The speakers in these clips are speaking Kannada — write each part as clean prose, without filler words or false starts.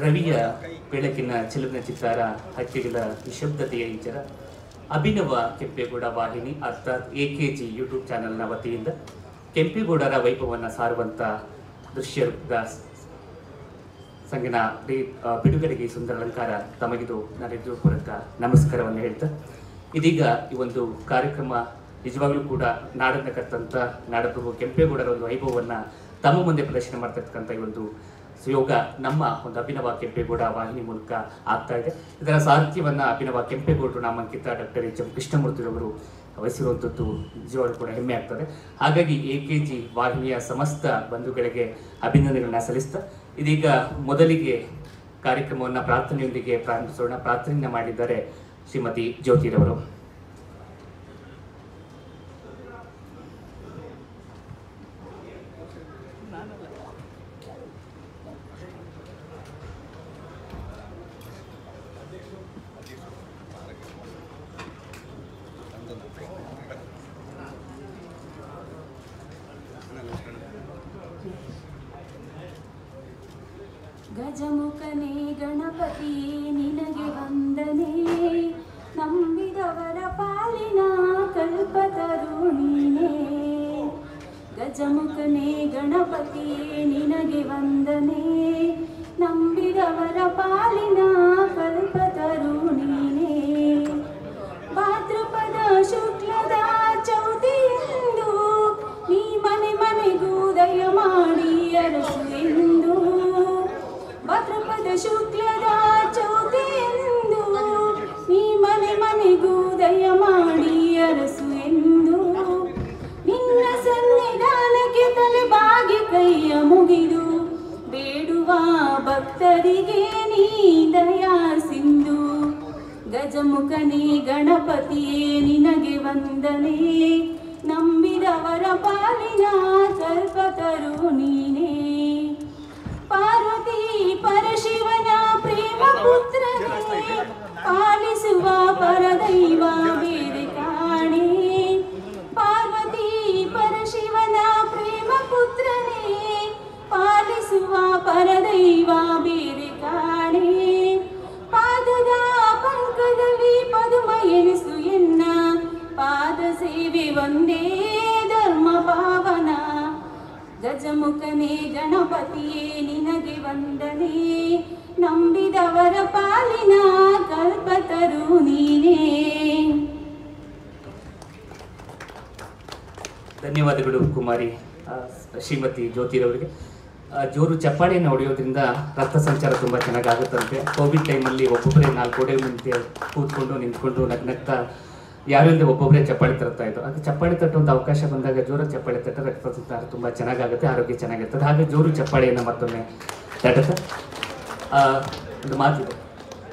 ರವಿಯ ಬೆಳಕಿನ ಚೆಲುವಿನ ಚಿತ್ತಾರ ಹಕ್ಕಿಗಳ ನಿಶಬ್ದತೆಯ ಈಚರ ಅಭಿನವ ಕೆಂಪೇಗೌಡ ವಾಹಿನಿ ಅರ್ಥಾತ್ AKG ಯೂಟ್ಯೂಬ್ ಚಾನಲ್ನ ವತಿಯಿಂದ ಕೆಂಪೇಗೌಡರ ವೈಭವವನ್ನು ಸಾರುವಂಥ ದೃಶ್ಯದ ಸಂಗಿನ ಬಿಡುಗಡೆಗೆ ಸುಂದರ ಅಲಂಕಾರ ತಮಗಿದು ನಾನೆದುರು ಪೂರಕ ನಮಸ್ಕಾರವನ್ನು ಹೇಳ್ತಾ ಇದೀಗ ಈ ಒಂದು ಕಾರ್ಯಕ್ರಮ ನಿಜವಾಗ್ಲೂ ಕೂಡ ನಾಡನ್ನ ಕತ್ತಂತ ನಾಡಪ್ರಭು ಕೆಂಪೇಗೌಡರ ಒಂದು ವೈಭವವನ್ನು ತಮ್ಮ ಮುಂದೆ ಪ್ರದರ್ಶನ ಮಾಡ್ತಿರ್ತಕ್ಕಂಥ ಈ ಒಂದು ಯೋಗ ನಮ್ಮ ಒಂದು ಅಭಿನವ ಕೆಂಪೇಗೌಡ ವಾಹಿನಿ ಮೂಲಕ ಆಗ್ತಾ ಇದೆ. ಇದರ ಸಾಹಿತ್ಯವನ್ನು ಅಭಿನವ ಕೆಂಪೇಗೌಡರು ನಾಮಾಂಕಿತ ಡಾಕ್ಟರ್ H.M. ಕೃಷ್ಣಮೂರ್ತಿರವರು ವಹಿಸಿರುವಂಥದ್ದು ನಿಜವಾಗ್ಲೂ ಕೂಡ ಹೆಮ್ಮೆ ಆಗ್ತದೆ. ಹಾಗಾಗಿ AKG ವಾಹಿನಿಯ ಸಮಸ್ತ ಬಂಧುಗಳಿಗೆ ಅಭಿನಂದನೆಗಳನ್ನ ಸಲ್ಲಿಸ್ತಾ ಇದೀಗ ಮೊದಲಿಗೆ ಕಾರ್ಯಕ್ರಮವನ್ನು ಪ್ರಾರ್ಥನೆಯೊಂದಿಗೆ ಪ್ರಾರಂಭಿಸೋಣ. ಪ್ರಾರ್ಥನೆಯನ್ನು ಮಾಡಿದ್ದಾರೆ ಶ್ರೀಮತಿ ಜ್ಯೋತಿರವರು. ಗಜಮುಖನೇ ಗಣಪತಿಯೇ ನಿನಗೆ ವಂದನೆ, ನಂಬಿದವರ ಪಾಲಿನ ಕಲ್ಪತರು ನೀನೇ. ಗಜಮುಖನೇ ಗಣಪತಿಯೇ ನಿನಗೆ ವಂದನೆ, ನಂಬಿದವರ ಪಾಲಿನ ಕಲ್ಪತರು ನೀನೇ. ಭಾದ್ರಪದ ಶುಕ್ಲದ ಚೌತಿಯೆಂದು ನೀ ಮನೆ ಮನೆಗೂ ದಯ ಮಾಡಿ ಅರಸು ಎಂದು. ಭಾದ್ರಪದ ಶುಕ್ಲದ ಚೌತಿಯೆಂದು ನೀ ಮನೆ ಮನೆಗೂ ದಯ ಮಾಡಿ ಅರಸು ಎಂದು. ನಿನ್ನ ಸನ್ನಿಧಾನಕ್ಕೆ ತಲೆ ಬಾಗಿ ಕೈಯ ಮುಗಿದು ಬೇಡುವ ಭಕ್ತರಿಗೆ ನೀ ದಯಾ ಸಿಂಧು. ಗಜಮುಖನೇ ಗಣಪತಿಯೇ ನಿನಗೆ ವಂದನೆ, ನಂಬಿದವರ ಪಾಲಿನ ಕಲ್ಪತರು ನೀನೇ. ಪಾರ್ವತಿ ಪರಶಿವನ ಪ್ರೇಮ ಪುತ್ರನೇ, ಪಾಲಿಸುವ ಪರದೈವ ಬೇರೆ ಕಾಣೆ. ಪಾರ್ವತಿ ಪರಶಿವನ ಪ್ರೇಮ ಪುತ್ರನೇ, ಪಾಲಿಸುವ ಪರದೈವ ಬೇರೆ ಕಾಣೆ. ಪಾದದ ಪಂಕದಲ್ಲಿ ಪದುಮ ಎನಿಸು ಎನ್ನ, ಪಾದ ಸೇವೆ ಒಂದೇ ಧರ್ಮ ಪಾವನ. ಗಜಮುಖನೇ ಗಣಪತಿಯೇ ನಿನಗೆ ವಂದನೆ, ನಂಬಿದವರ ಪಾಲಿನ ಕಲ್ಪತರು ನೀನೇ. ಧನ್ಯವಾದಗಳು ಕುಮಾರಿ ಶ್ರೀಮತಿ ಜ್ಯೋತಿರವರಿಗೆ. ಜೋರು ಚಪ್ಪಾಳೆಯನ್ನು ಹೊಡೆಯೋದ್ರಿಂದ ರಕ್ತ ಸಂಚಾರ ತುಂಬ ಚೆನ್ನಾಗಾಗುತ್ತಂತೆ. ಕೋವಿಡ್ ಟೈಮಲ್ಲಿ ಒಬ್ಬೊಬ್ಬರೇ 4 ಗೋಡೆ ಮುಂದೆ ಕೂತ್ಕೊಂಡು ನಿಂತ್ಕೊಂಡು ನಗ್ನಗ್ತಾ ಯಾರಿಂದ ಒಬ್ಬೊಬ್ಬರೇ ಚಪ್ಪಾಳೆ ತರ್ತಾ ಇತ್ತು. ಅದು ಚಪ್ಪಾಳೆ ತಟ್ಟುವಂಥ ಅವಕಾಶ ಬಂದಾಗ ಜೋರು ಚಪ್ಪಾಳೆ ತಟ್ಟ ರಕ್ತ ಸಂಚಾರ ತುಂಬ ಚೆನ್ನಾಗಾಗುತ್ತೆ, ಆರೋಗ್ಯ ಚೆನ್ನಾಗಿರ್ತದೆ. ಹಾಗೆ ಜೋರು ಚಪ್ಪಾಳೆಯನ್ನು ಮತ್ತೊಮ್ಮೆ ತಟ್ಟುತ್ತೆ. ಒಂದು ಮಾತಿದೆ,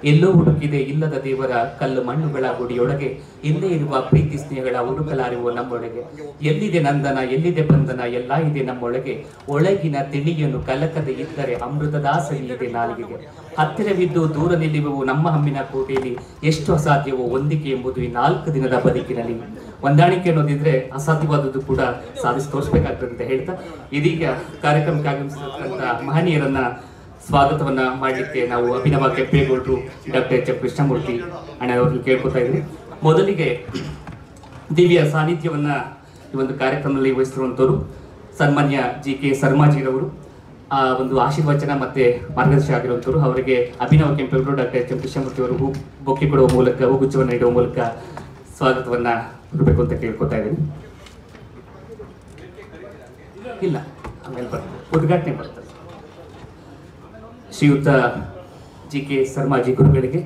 ಎಲ್ಲೋ ಹುಡುಕಿದೆ ಇಲ್ಲದ ದೇವರ ಕಲ್ಲು ಮಣ್ಣುಗಳ ಗುಡಿಯೊಳಗೆ, ಇಲ್ಲೇ ಇರುವ ಪ್ರೀತಿ ಸ್ನೇಹಗಳ ಹುಡುಕಲಾರಿರುವ ನಮ್ಮೊಳಗೆ. ಎಲ್ಲಿದೆ ನಂದನ ಎಲ್ಲಿದೆ ಬಂಧನ ಎಲ್ಲ ಇದೆ ನಮ್ಮೊಳಗೆ, ಒಳಗಿನ ತಿಳಿಯನ್ನು ಕಲಕದೆ ಇದ್ದರೆ ಅಮೃತದಾಸರಿ ಇದೆ ನಾಲಿಗೆಗೆ. ಹತ್ತಿರವಿದ್ದು ದೂರ ನಿಲ್ಲುವು ನಮ್ಮ ಹಮ್ಮಿನ ಕೋಟೆಯಲ್ಲಿ, ಎಷ್ಟು ಅಸಾಧ್ಯವೋ ಹೊಂದಿಕೆ ಎಂಬುದು ಈ 4 ದಿನದ ಬದುಕಿನಲ್ಲಿ. ಹೊಂದಾಣಿಕೆ ಅನ್ನೋದಿದ್ರೆ ಅಸಾಧ್ಯವಾದದ್ದು ಕೂಡ ಸಾಧಿಸಿ ತೋರಿಸ್ಬೇಕಾಗ್ತದೆ ಅಂತ ಹೇಳ್ತಾ ಇದೀಗ ಕಾರ್ಯಕ್ರಮಕ್ಕೆ ಆಗಮಿಸಿರ್ತಕ್ಕಂಥ ಮಹನೀಯರನ್ನ ಸ್ವಾಗತವನ್ನ ಮಾಡಲಿಕ್ಕೆ ನಾವು ಅಭಿನವ ಕೆಂಪೇಗೌಡರು ಡಾಕ್ಟರ್ H.M. ಕೃಷ್ಣಮೂರ್ತಿ ಅಣ್ಣವ್ರನ್ನ ಕೇಳ್ಕೊತಾ ಇದ್ವಿ. ಮೊದಲಿಗೆ ದಿವ್ಯ ಸಾನ್ನಿಧ್ಯವನ್ನ ಈ ಒಂದು ಕಾರ್ಯಕ್ರಮದಲ್ಲಿ ವಹಿಸಿರುವಂಥವ್ರು ಸನ್ಮಾನ್ಯ G.K. ಸರ್ಮಾಜಿರವರು ಒಂದು ಆಶೀರ್ವಚನ ಮತ್ತೆ ಮಾರ್ಗದರ್ಶನ ಆಗಿರುವಂಥವ್ರು. ಅವರಿಗೆ ಅಭಿನವ ಕೆಂಪೇಗೌಡರು ಡಾಕ್ಟರ್ H.M. ಕೃಷ್ಣಮೂರ್ತಿ ಅವರು ಬೊಕ್ಕೆ ಕೊಡುವ ಮೂಲಕ ಹೂಗುಚ್ಛವನ್ನು ನೀಡುವ ಮೂಲಕ ಸ್ವಾಗತವನ್ನ ಕೊಡಬೇಕು ಅಂತ ಕೇಳ್ಕೊತಾ ಇದ್ದೀನಿ. ಇಲ್ಲ ಆಮೇಲೆ ಬರ್ತದೆ, ಉದ್ಘಾಟನೆ ಬರ್ತದೆ. ಶ್ರೀಯುತ G.K. ಸರ್ಮಾಜಿ ಗುರುಗಳಿಗೆ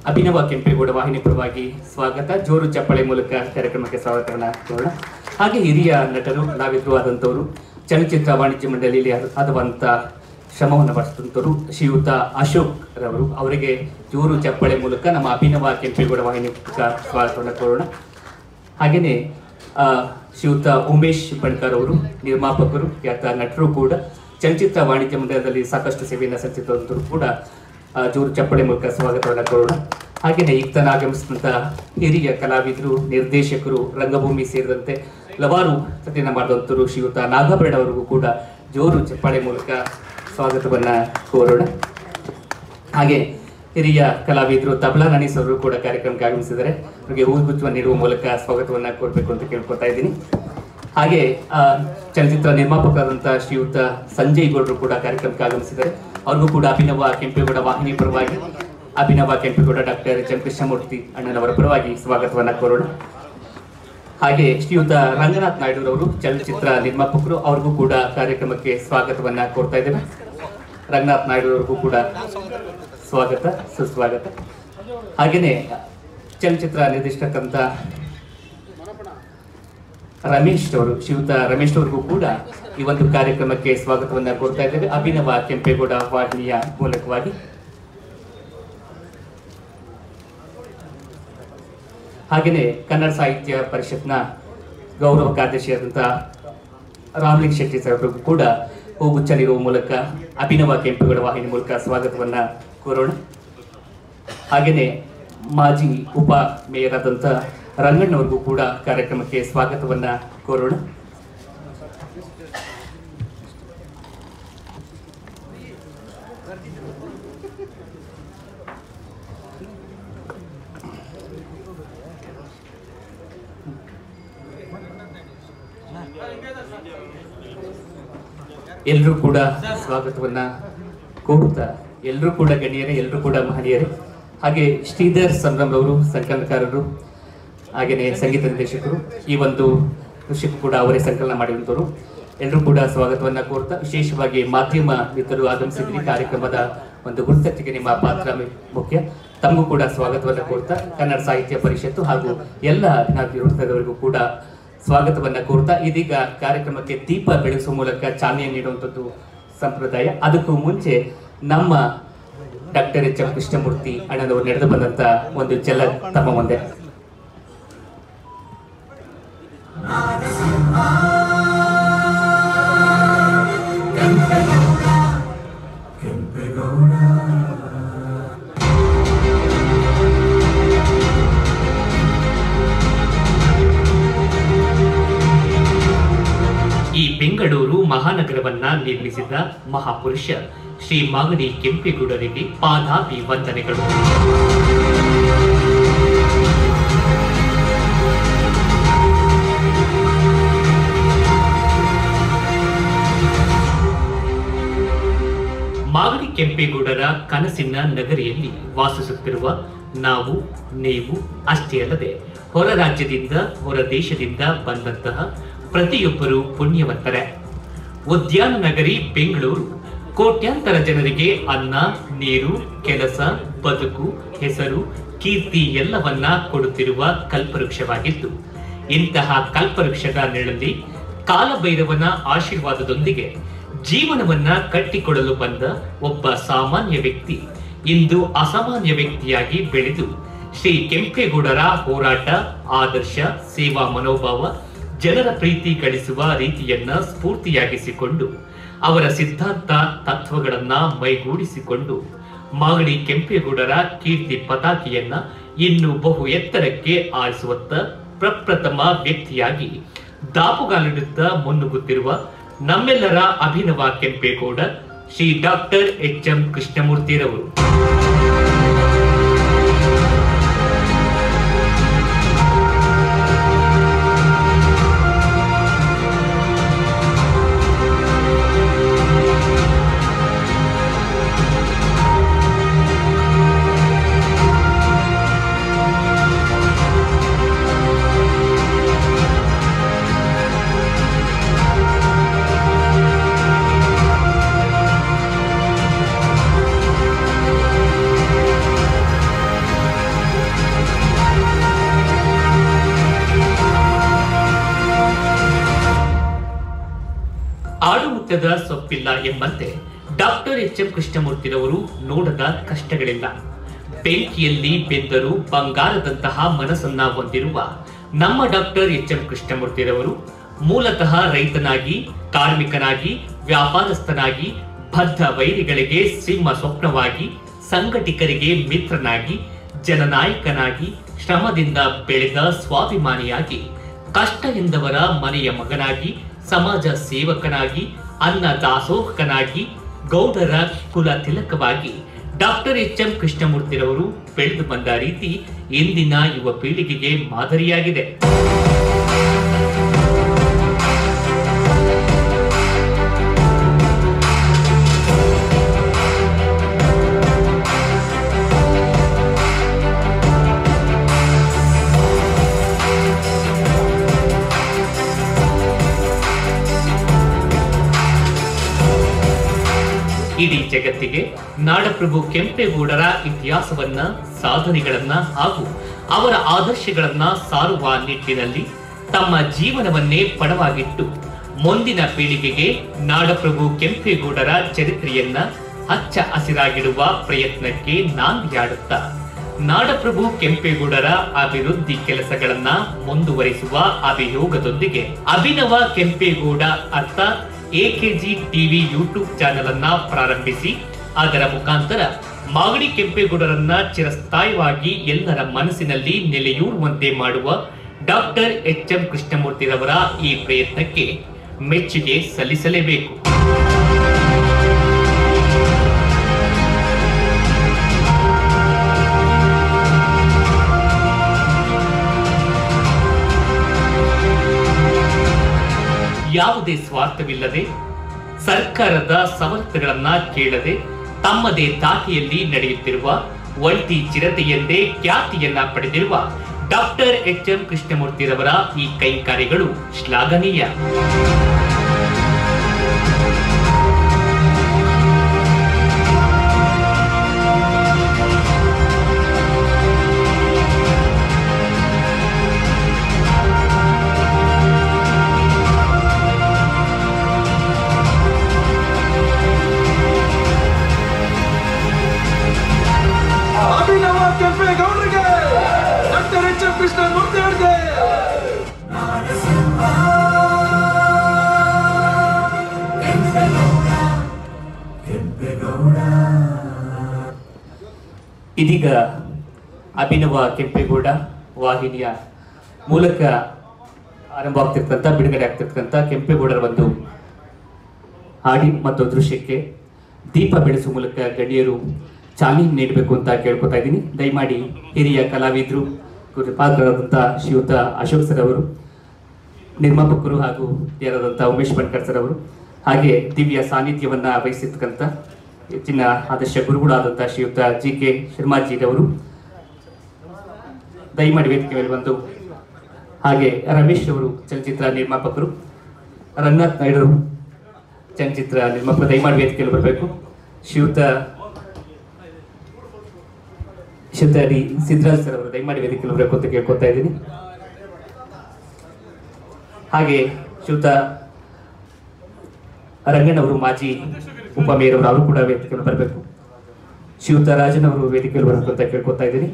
ಅಭಿನವ ಕೆಂಪೇಗೌಡ ವಾಹಿನಿ ಪರವಾಗಿ ಸ್ವಾಗತ. ಜೋರು ಚಪ್ಪಾಳೆ ಮೂಲಕ ಕಾರ್ಯಕ್ರಮಕ್ಕೆ ಸ್ವಾಗತವನ್ನು ಕೋರೋಣ. ಹಾಗೆ ಹಿರಿಯ ನಟರು ಕಲಾವಿದರು ಆದಂಥವರು, ಚಲನಚಿತ್ರ ವಾಣಿಜ್ಯ ಮಂಡಳಿಯಲ್ಲಿ ಆದಂಥ ಶ್ರಮವನ್ನು ಪಡಿಸಿದಂಥವರು ಶ್ರೀಯುತ ಅಶೋಕ್ ರವರು, ಅವರಿಗೆ ಜೋರು ಚಪ್ಪಾಳೆ ಮೂಲಕ ನಮ್ಮ ಅಭಿನವ ಕೆಂಪೇಗೌಡ ವಾಹಿನಿ ಸ್ವಾಗತವನ್ನು ಕೋರೋಣ. ಹಾಗೆಯೇ ಶ್ರೀಯುತ ಉಮೇಶ್ ಬಣ್ಕರ್ ಅವರು ನಿರ್ಮಾಪಕರು, ಖ್ಯಾತ ನಟರು ಕೂಡ, ಚಲನಚಿತ್ರ ವಾಣಿಜ್ಯ ಮಂಡಳದಲ್ಲಿ ಸಾಕಷ್ಟು ಸೇವೆಯನ್ನು ಸಲ್ಲಿಸಿದಂಥವರು ಕೂಡ ಜೋರು ಚಪ್ಪಾಳೆ ಮೂಲಕ ಸ್ವಾಗತವನ್ನು ಕೋರೋಣ. ಹಾಗೆಯೇ ಈಗ ತನ ಆಗಮಿಸಿದಂಥ ಹಿರಿಯ ಕಲಾವಿದರು, ನಿರ್ದೇಶಕರು, ರಂಗಭೂಮಿ ಸೇರಿದಂತೆ ಹಲವಾರು ಕಥೆಯನ್ನು ಮಾಡಿದಂಥವರು ಶ್ರೀಯುತ ನಾಗಭರಣ ಅವರಿಗೂ ಕೂಡ ಜೋರು ಚಪ್ಪಾಳೆ ಮೂಲಕ ಸ್ವಾಗತವನ್ನು ಕೋರೋಣ. ಹಾಗೆ ಹಿರಿಯ ಕಲಾವಿದರು ತಬಲಾ ನನೀಸ್ ಅವರು ಕೂಡ ಕಾರ್ಯಕ್ರಮಕ್ಕೆ ಆಗಮಿಸಿದ್ದಾರೆ. ಅವರಿಗೆ ಹೂಗುಚ್ಛವನ್ನು ನೀಡುವ ಮೂಲಕ ಸ್ವಾಗತವನ್ನು ಕೋರಬೇಕು ಅಂತ ಕೇಳ್ಕೊತಾ ಇದ್ದೀನಿ. ಹಾಗೆ ಚಲನಚಿತ್ರ ನಿರ್ಮಾಪಕರಾದಂತಹ ಶ್ರೀಯುತ ಸಂಜಯ್ ಗೌಡರು ಕೂಡ ಕಾರ್ಯಕ್ರಮಕ್ಕೆ ಆಗಮಿಸಿದ್ದಾರೆ. ಅವ್ರಿಗೂ ಕೂಡ ಅಭಿನವ ಕೆಂಪೇಗೌಡ ವಾಹಿನಿ ಪರವಾಗಿ Abhinava Kempegowda doctor H M Krishnamurthy ಅಣ್ಣನವರ ಪರವಾಗಿ ಸ್ವಾಗತವನ್ನು ಕೋರೋಣ. ಹಾಗೆ ಶ್ರೀಯುತ ರಂಗನಾಥ್ ನಾಯ್ಡು ಚಲನಚಿತ್ರ ನಿರ್ಮಾಪಕರು, ಅವ್ರಿಗೂ ಕೂಡ ಕಾರ್ಯಕ್ರಮಕ್ಕೆ ಸ್ವಾಗತವನ್ನ ಕೋರ್ತಾ ಇದ್ದೇವೆ. ರಂಗನಾಥ್ ನಾಯ್ಡು ಅವ್ರಿಗೂ ಕೂಡ ಸ್ವಾಗತ, ಸುಸ್ವಾಗತ. ಹಾಗೆಯೇ ಚಲನಚಿತ್ರ ನಿರ್ದೇಶಕಂತ ರಮೇಶ್ ಅವರು, ಶ್ರೀಯುತ ರಮೇಶ್ ಅವ್ರಿಗೂ ಕೂಡ ಈ ಒಂದು ಕಾರ್ಯಕ್ರಮಕ್ಕೆ ಸ್ವಾಗತವನ್ನ ಕೋರ್ತಾ ಇದ್ದೇವೆ ಅಭಿನವ ಕೆಂಪೇಗೌಡ ವಾಹಿನಿಯ ಮೂಲಕವಾಗಿ. ಹಾಗೆಯೇ ಕನ್ನಡ ಸಾಹಿತ್ಯ ಪರಿಷತ್ನ ಗೌರವ ಕಾರ್ಯದರ್ಶಿಯಾದಂತಹ ರಾಮಲಿಂಗ್ ಶೆಟ್ಟಿ ಸಾಹೇಬರಿಗೂ ಕೂಡ ಹೂಗುಚ್ಛ ನೀಡುವ ಮೂಲಕ ಅಭಿನವ ಕೆಂಪೇಗೌಡ ವಾಹಿನಿ ಮೂಲಕ ಸ್ವಾಗತವನ್ನ ಕೋರೋಣ. ಹಾಗೆಯೇ ಮಾಜಿ ಉಪ ಮೇಯರ್ ಆದಂಥ ರಂಗಣ್ಣವ್ರಿಗೂ ಕೂಡ ಕಾರ್ಯಕ್ರಮಕ್ಕೆ ಸ್ವಾಗತವನ್ನ ಕೋರೋಣ. ಎಲ್ಲರೂ ಕೂಡ ಸ್ವಾಗತವನ್ನ ಕೋರುತ್ತಾ, ಎಲ್ಲರೂ ಕೂಡ ಗಣ್ಯರೇ, ಎಲ್ಲರೂ ಕೂಡ ಮಹನೀಯರೇ. ಹಾಗೆ ಶ್ರೀಧರ್ ಸಂಭ್ರಮ್ ಅವರು ಸಂಕಲನಕಾರರು, ಹಾಗೆಯೇ ಸಂಗೀತ ನಿರ್ದೇಶಕರು, ಈ ಒಂದು ವಿಷಯಕ್ಕೂ ಕೂಡ ಅವರೇ ಸಂಕಲನ ಮಾಡಿರುವಂಥವ್ರು. ಎಲ್ಲರೂ ಕೂಡ ಸ್ವಾಗತವನ್ನ ಕೋರ್ತಾ, ವಿಶೇಷವಾಗಿ ಮಾಧ್ಯಮ ಮಿತ್ರರು ಆಗಮಿಸಿದ್ರಿ. ಕಾರ್ಯಕ್ರಮದ ಒಂದು ಗುರುತಿಗೆ ನಿಮ್ಮ ಪಾತ್ರ ಮುಖ್ಯ. ತಮಗೂ ಕೂಡ ಸ್ವಾಗತವನ್ನ ಕೋರ್ತಾ, ಕನ್ನಡ ಸಾಹಿತ್ಯ ಪರಿಷತ್ತು ಹಾಗೂ ಎಲ್ಲ ವಿರೋಧದವರಿಗೂ ಕೂಡ ಸ್ವಾಗತವನ್ನ ಕೋರ್ತಾ, ಇದೀಗ ಕಾರ್ಯಕ್ರಮಕ್ಕೆ ದೀಪ ಬೆಳೆಸುವ ಮೂಲಕ ಚಾಲನೆ ನೀಡುವಂಥದ್ದು ಸಂಪ್ರದಾಯ. ಅದಕ್ಕೂ ಮುಂಚೆ ನಮ್ಮ ಡಾಕ್ಟರ್ ಎಚ್ ಎಂ ಕೃಷ್ಣಮೂರ್ತಿ ಅಣ್ಣನವರು ನಡೆದು ಬಂದಂತ ಒಂದು ಚೆಲ್ಲ ತಮ್ಮ ಮುಂದೆ. ಈ ಬೆಂಗಳೂರು ಮಹಾನಗರವನ್ನ ನಿರ್ಮಿಸಿದ ಮಹಾಪುರುಷ ಶ್ರೀ ಮಾಗಡಿ ಕೆಂಪೇಗೌಡರಿಗೆ ಪಾದಾಭಿ ವಂದನೆಗಳು. ಮಾಗಡಿ ಕೆಂಪೇಗೌಡರ ಕನಸಿನ ನಗರಿಯಲ್ಲಿ ವಾಸಿಸುತ್ತಿರುವ ನಾವು, ನೀವು ಅಷ್ಟೇ ಅಲ್ಲದೆ ಹೊರ ರಾಜ್ಯದಿಂದ, ಹೊರ ದೇಶದಿಂದ ಬಂದಂತಹ ಪ್ರತಿಯೊಬ್ಬರು ಪುಣ್ಯವಂತರೇ. ಉದ್ಯಾನ ನಗರಿ ಬೆಂಗಳೂರು ಕೋಟ್ಯಾಂತರ ಜನರಿಗೆ ಅನ್ನ, ನೀರು, ಕೆಲಸ, ಬದುಕು, ಹೆಸರು, ಕೀರ್ತಿ ಎಲ್ಲವನ್ನ ಕೊಡುತ್ತಿರುವ ಕಲ್ಪವೃಕ್ಷವಾಗಿದ್ದು, ಇಂತಹ ಕಲ್ಪವೃಕ್ಷದ ನೆರಳಲ್ಲಿ ಕಾಲಭೈರವನ ಆಶೀರ್ವಾದದೊಂದಿಗೆ ಜೀವನವನ್ನ ಕಟ್ಟಿಕೊಡಲು ಬಂದ ಒಬ್ಬ ಸಾಮಾನ್ಯ ವ್ಯಕ್ತಿ ಇಂದು ಅಸಾಮಾನ್ಯ ವ್ಯಕ್ತಿಯಾಗಿ ಬೆಳೆದು ಶ್ರೀ ಕೆಂಪೇಗೌಡರ ಹೋರಾಟ, ಆದರ್ಶ, ಸೇವಾ ಮನೋಭಾವ, ಜನರ ಪ್ರೀತಿ ಗಳಿಸುವ ರೀತಿಯನ್ನ ಸ್ಫೂರ್ತಿಯಾಗಿಸಿಕೊಂಡು ಅವರ ಸಿದ್ಧಾಂತ ತತ್ವಗಳನ್ನ ಮೈಗೂಡಿಸಿಕೊಂಡು ಮಾಗಡಿ ಕೆಂಪೇಗೌಡರ ಕೀರ್ತಿ ಪತಾಕೆಯನ್ನ ಇನ್ನು ಬಹು ಎತ್ತರಕ್ಕೆ ಆರಿಸುವತ್ತ ಪ್ರಪ್ರಥಮ ವ್ಯಕ್ತಿಯಾಗಿ ದಾಪುಗಾಲಿಡುತ್ತಾ ಮುನ್ನುಗ್ಗುತ್ತಿರುವ ನಮ್ಮೆಲ್ಲರ Abhinava Kempegowda Shri doctor H M ಕೃಷ್ಣಮೂರ್ತಿರವರು. ಆಡುಮುತ್ತದ ಸೊಪ್ಪಿಲ್ಲ ಎಂಬಂತೆ ಡಾಕ್ಟರ್ ಎಚ್ ಎಂ ಕೃಷ್ಣಮೂರ್ತಿರವರು ನೋಡದ ಕಷ್ಟಗಳಿಲ್ಲ. ಬೆಂಕಿಯಲ್ಲಿ ಬೆಂದರು ಬಂಗಾರದಂತಹ ಮನಸ್ಸನ್ನ ಹೊಂದಿರುವ ನಮ್ಮ ಡಾಕ್ಟರ್ ಎಚ್ ಎಂ ಕೃಷ್ಣಮೂರ್ತಿರವರು ಮೂಲತಃ ರೈತನಾಗಿ, ಕಾರ್ಮಿಕನಾಗಿ, ವ್ಯಾಪಾರಸ್ಥನಾಗಿ, ಬದ್ಧ ವೈರಿಗಳಿಗೆ ಸಿಂಹ ಸ್ವಪ್ನವಾಗಿ, ಸಂಘಟಿಕರಿಗೆ ಮಿತ್ರನಾಗಿ, ಜನನಾಯಕನಾಗಿ, ಶ್ರಮದಿಂದ ಬೆಳೆದ ಸ್ವಾಭಿಮಾನಿಯಾಗಿ, ಕಷ್ಟ ಎಂದವರ ಮನೆಯ ಮಗನಾಗಿ, ಸಮಾಜ ಸೇವಕನಾಗಿ, ಅನ್ನ ದಾಸೋಹಕನಾಗಿ, ಗೌಡರ ಕುಲ ತಿಲಕವಾಗಿ, ಡಾಕ್ಟರ್ ಎಚ್.ಎಂ. ಕೃಷ್ಣಮೂರ್ತಿರವರು ಬೆಳೆದು ಬಂದ ರೀತಿ ಇಂದಿನ ಯುವ ಪೀಳಿಗೆಗೆ ಮಾದರಿಯಾಗಿದೆ. ಇಡೀ ಜಗತ್ತಿಗೆ ನಾಡಪ್ರಭು ಕೆಂಪೇಗೌಡರ ಇತಿಹಾಸವನ್ನ, ಸಾಧನೆಗಳನ್ನ ಹಾಗೂ ಅವರ ಆದರ್ಶಗಳನ್ನ ಸಾರುವ ನಿಟ್ಟಿನಲ್ಲಿ ತಮ್ಮ ಜೀವನವನ್ನೇ ಪಣವಾಗಿಟ್ಟು ಮುಂದಿನ ಪೀಳಿಗೆಗೆ ನಾಡಪ್ರಭು ಕೆಂಪೇಗೌಡರ ಚರಿತ್ರೆಯನ್ನ ಹಚ್ಚ ಹಸಿರಾಗಿಡುವ ಪ್ರಯತ್ನಕ್ಕೆ ನಾಂದಿಯಾಡುತ್ತಾ ನಾಡಪ್ರಭು ಕೆಂಪೇಗೌಡರ ಅಭಿವೃದ್ಧಿ ಕೆಲಸಗಳನ್ನ ಮುಂದುವರಿಸುವ ಅಭಿಯೋಗದೊಂದಿಗೆ ಅಭಿನವ ಕೆಂಪೇಗೌಡ ಅರ್ಥಾತ್ ಎಕೆಜಿ ಟಿವಿ ಯೂಟ್ಯೂಬ್ ಚಾನೆಲ್ ಅನ್ನ ಪ್ರಾರಂಭಿಸಿ ಅದರ ಮುಖಾಂತರ ಮಾಗಡಿ ಕೆಂಪೇಗೌಡರನ್ನ ಚಿರಸ್ಥಾಯಿಯಾಗಿ ಎಲ್ಲರ ಮನಸ್ಸಿನಲ್ಲಿ ನೆಲೆಯೂರುವಂತೆ ಮಾಡುವ ಡಾಕ್ಟರ್ ಎಚ್.ಎಂ. ಕೃಷ್ಣಮೂರ್ತಿರವರ ಈ ಪ್ರಯತ್ನಕ್ಕೆ ಮೆಚ್ಚುಗೆ ಸಲ್ಲಿಸಲೇಬೇಕು. ಯಾವುದೇ ಸ್ವಾರ್ಥವಿಲ್ಲದೆ ಸರ್ಕಾರದ ಸವಲತ್ತುಗಳನ್ನ ಕೇಳದೆ ತಮ್ಮದೇ ದಾಟಿಯಲ್ಲಿ ನಡೆಯುತ್ತಿರುವ ಒಂಟಿ ಚಿರತೆ ಎಂದೇ ಖ್ಯಾತಿಯನ್ನ ಪಡೆದಿರುವ ಡಾಕ್ಟರ್ ಎಚ್.ಎಂ. ಕೃಷ್ಣಮೂರ್ತಿರವರ ಈ ಕೈಂಕರ್ಯಗಳು ಶ್ಲಾಘನೀಯ. ಇದೀಗ ಅಭಿನವ ಕೆಂಪೇಗೌಡ ವಾಹಿನಿಯ ಮೂಲಕ ಆರಂಭ ಆಗ್ತಿರ್ತಕ್ಕಂಥ, ಬಿಡುಗಡೆ ಆಗ್ತಿರ್ತಕ್ಕಂಥ ಕೆಂಪೇಗೌಡರ ಒಂದು ಹಾಡಿ ಮತ್ತು ದೃಶ್ಯಕ್ಕೆ ದೀಪ ಬೆಳೆಸುವ ಮೂಲಕ ಗಣ್ಯರು ಚಾಲನೆ ನೀಡಬೇಕು ಅಂತ ಕೇಳ್ಕೊತಾ ಇದ್ದೀನಿ. ದಯಮಾಡಿ ಹಿರಿಯ ಕಲಾವಿದರು, ಪಾತ್ರರಾದಂಥ ಶ್ರೀಯುತ ಅಶೋಕ್ ಸರ್ ಅವರು, ನಿರ್ಮಾಪಕರು ಹಾಗೂ ಯಾರಾದಂಥ ಉಮೇಶ್ ಬಣ್ಕರ್ ಸರ್ ಅವರು, ಹಾಗೆ ದಿವ್ಯ ಸಾನ್ನಿಧ್ಯವನ್ನ ವಹಿಸಿರ್ತಕ್ಕಂಥ ಹೆಚ್ಚಿನ ಆದರ್ಶ ಗುರುಗಳಾದಂಥ ಶ್ರೀಯುತ ಜಿ.ಕೆ. ಶರ್ಮಾಜಿರವರು ದಯಮಾಡಿ ವೇದಿಕೆ ಮೇಲೆ ಬಂದು, ಹಾಗೆ ರಮೇಶ್ ಅವರು ಚಲನಚಿತ್ರ ನಿರ್ಮಾಪಕರು, ರಂಗನಾಥ್ ನಾಯ್ಡು ಚಲನಚಿತ್ರ ನಿರ್ಮಾಪಕರು ದಯಮಾಡಿ ವೇದಿಕೆಯಲ್ಲಿ ಬರಬೇಕು. ಶ್ರೀಯುತ ಡಿ ಸಿದ್ದರಾಜ್ ಸರ್ ಅವರು ದಯಮಾಡಿ ವೇದಿಕೆಯಲ್ಲಿ ಬರಬೇಕು ಅಂತ ಕೇಳ್ಕೊತಾ ಇದ್ದೀನಿ. ಹಾಗೆ ಶ್ರೀಯುತ ರಂಗಣ್ಣವರು ಮಾಜಿ ಉಪಮೇಯರ್ ಅವರು ಕೂಡ ವೇದಿಕೆಯಲ್ಲಿ ಬರಬೇಕು. ಶ್ರೀಯುತ ರಾಜನ್ ಅವರು ವೇದಿಕೆಯಲ್ಲಿ ಬರಬೇಕು ಅಂತ ಕೇಳ್ಕೊತಾ ಇದ್ದೀನಿ.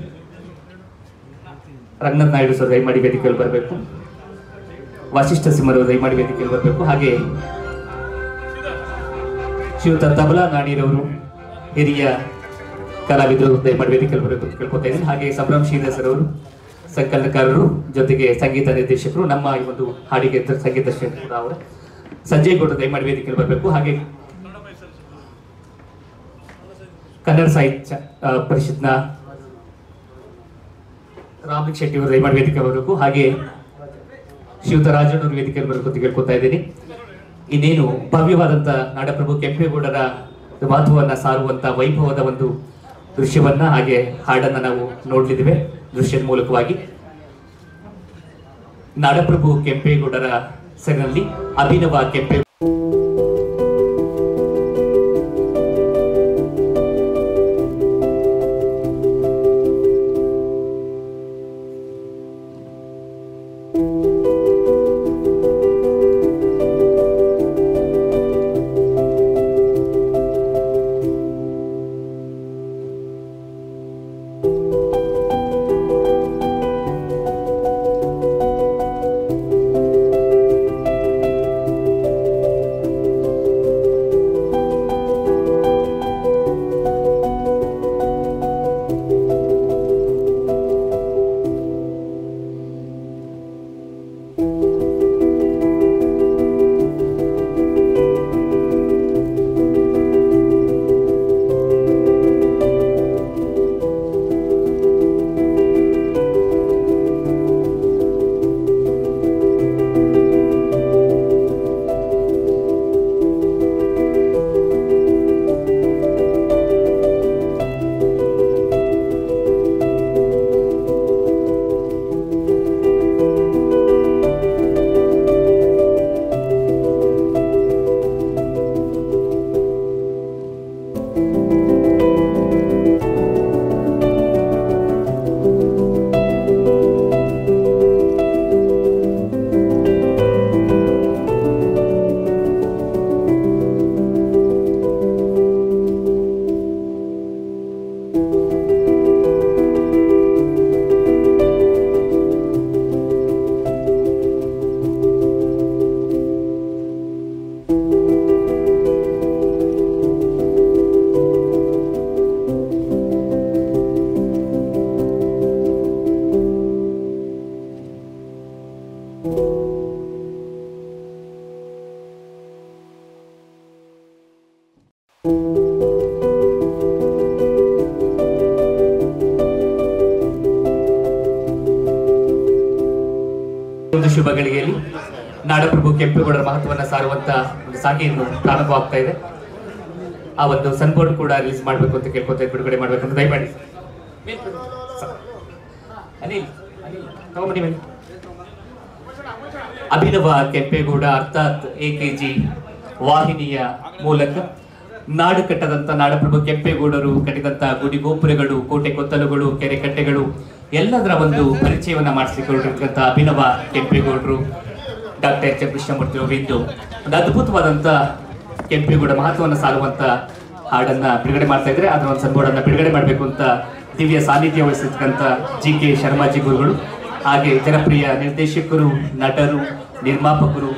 ರಂಗನಾಥ್ ನಾಯ್ಡು ಸರ್ ದಯಮಾಡಿ ವೇದಿಕೆಯಲ್ಲಿ ಬರಬೇಕು. ವಾಸಿಷ್ಠ ಸಿಂಹರು ದಯಮಾಡಿ ವೇದಿಕೆಯಲ್ಲಿ ಬರಬೇಕು. ಹಾಗೆ ಶ್ರೀಯುತ ತಬಲಾ ನಾಣಿರವರು ಹಿರಿಯ ಕಲಾವಿದರು ದಯಮಾಡಿ ವೇದಿಕೆಯಲ್ಲಿ ಬರಬೇಕು ಅಂತ ಕೇಳ್ಕೊತಾ ಇದ್ದೀನಿ. ಹಾಗೆ ಸಂಭ್ರಮ್ ಶ್ರೀಧರ್ ಸರ್ ಅವರು ಸಂಕಲನಕಾರರು, ಜೊತೆಗೆ ಸಂಗೀತ ನಿರ್ದೇಶಕರು, ನಮ್ಮ ಈ ಒಂದು ಹಾಡಿಗೆ ಸಂಗೀತ ದರ್ಶಕರು ಕೂಡ ಅವರು. ಸಂಜಯ್ ಗೌಡ ದಯಮಾಡಿ ವೇದಿಕೆಯಲ್ಲಿ ಬರಬೇಕು. ಹಾಗೆ ಕನ್ನಡ ಸಾಹಿತ್ಯ ಪರಿಷತ್ನ ರಾಮಲಿಂಗ್ ಶೆಟ್ಟಿ ಅವರು ದಯಮಾಡಿ ವೇದಿಕೆ ಬರಬೇಕು. ಹಾಗೆ ಶ್ರೀಯುತ ರಾಜನ್ ಅವರು ವೇದಿಕೆಯಲ್ಲಿ ಬರಬೇಕು ಅಂತ ಕೇಳ್ಕೊತಾ ಇದ್ದೀನಿ. ಇನ್ನೇನು ಭವ್ಯವಾದಂಥ ನಾಡಪ್ರಭು ಕೆಂಪೇಗೌಡರ ಮಹತ್ವವನ್ನು ಸಾರುವಂಥ ವೈಭವದ ಒಂದು ದೃಶ್ಯವನ್ನ ಹಾಗೆ ಹಾಡನ್ನ ನಾವು ನೋಡಲಿದ್ದೇವೆ. ದೃಶ್ಯದ ಮೂಲಕವಾಗಿ ನಾಡಪ್ರಭು ಕೆಂಪೇಗೌಡರ ಹೆಸರಿನಲ್ಲಿ ಅಭಿನವ ಕೆಂಪೇ ಒಂದು ಶುಭ ಗಳಿಗೆಯಲ್ಲಿ ನಾಡಪ್ರಭು ಕೆಂಪೇಗೌಡರ ಮಹತ್ವವನ್ನು ಸಾರುವಂತ ಒಂದು ಸಾಗಿಯನ್ನು ಪ್ರಾರಂಭವಾಗ್ತಾ ಇದೆ. ಆ ಒಂದು ಸನ್ಬೋರ್ಡ್ ಕೂಡ ರಿಲೀಸ್ ಮಾಡಬೇಕು ಅಂತ ಕೇಳ್ಕೊತಾ ಬಿಡುಗಡೆ ಮಾಡಬೇಕು ಅಂತ ದಯಮಾಡಿ ತಗೊಂಬನ್ನಿ ಬನ್ನಿ. ಅಭಿನವ ಕೆಂಪೇಗೌಡ ಅರ್ಥಾತ್ AKG ವಾಹಿನಿಯ ಮೂಲಕ ನಾಡು ಕಟ್ಟದಂತ ನಾಡಪ್ರಭು ಕೆಂಪೇಗೌಡರು ಕಟ್ಟಿದಂತ ಗುಡಿ ಗೋಪುರಗಳು, ಕೋಟೆ ಕೊತ್ತಲುಗಳು, ಕೆರೆ ಕಟ್ಟೆಗಳು ಎಲ್ಲದರ ಒಂದು ಪರಿಚಯವನ್ನ ಮಾಡಿಸಿಕೊಂಡಿರ್ತಕ್ಕಂಥ ಅಭಿನವ ಕೆಂಪೇಗೌಡರು ಡಾಕ್ಟರ್ ಎಚ್ ಎಂ ಕೃಷ್ಣಮೂರ್ತಿ ಅವರಿಂದ ಒಂದು ಅದ್ಭುತವಾದಂತ ಕೆಂಪೇಗೌಡ ಮಹತ್ವವನ್ನು ಸಾರುವಂತ ಹಾಡನ್ನ ಬಿಡುಗಡೆ ಮಾಡ್ತಾ ಇದ್ರೆ ಅದರ ಒಂದು ಸನ್ಬೋರ್ಡ್ ಅನ್ನ ಬಿಡುಗಡೆ ಮಾಡಬೇಕು ಅಂತ ದಿವ್ಯ ಸಾನ್ನಿಧ್ಯ ವಹಿಸಿರ್ತಕ್ಕಂಥ GK ಶರ್ಮಾಜಿ ಗುರುಗಳು, ಹಾಗೆ ಜನಪ್ರಿಯ ನಿರ್ದೇಶಕರು, ನಟರು, ನಿರ್ಮಾಪಕರು,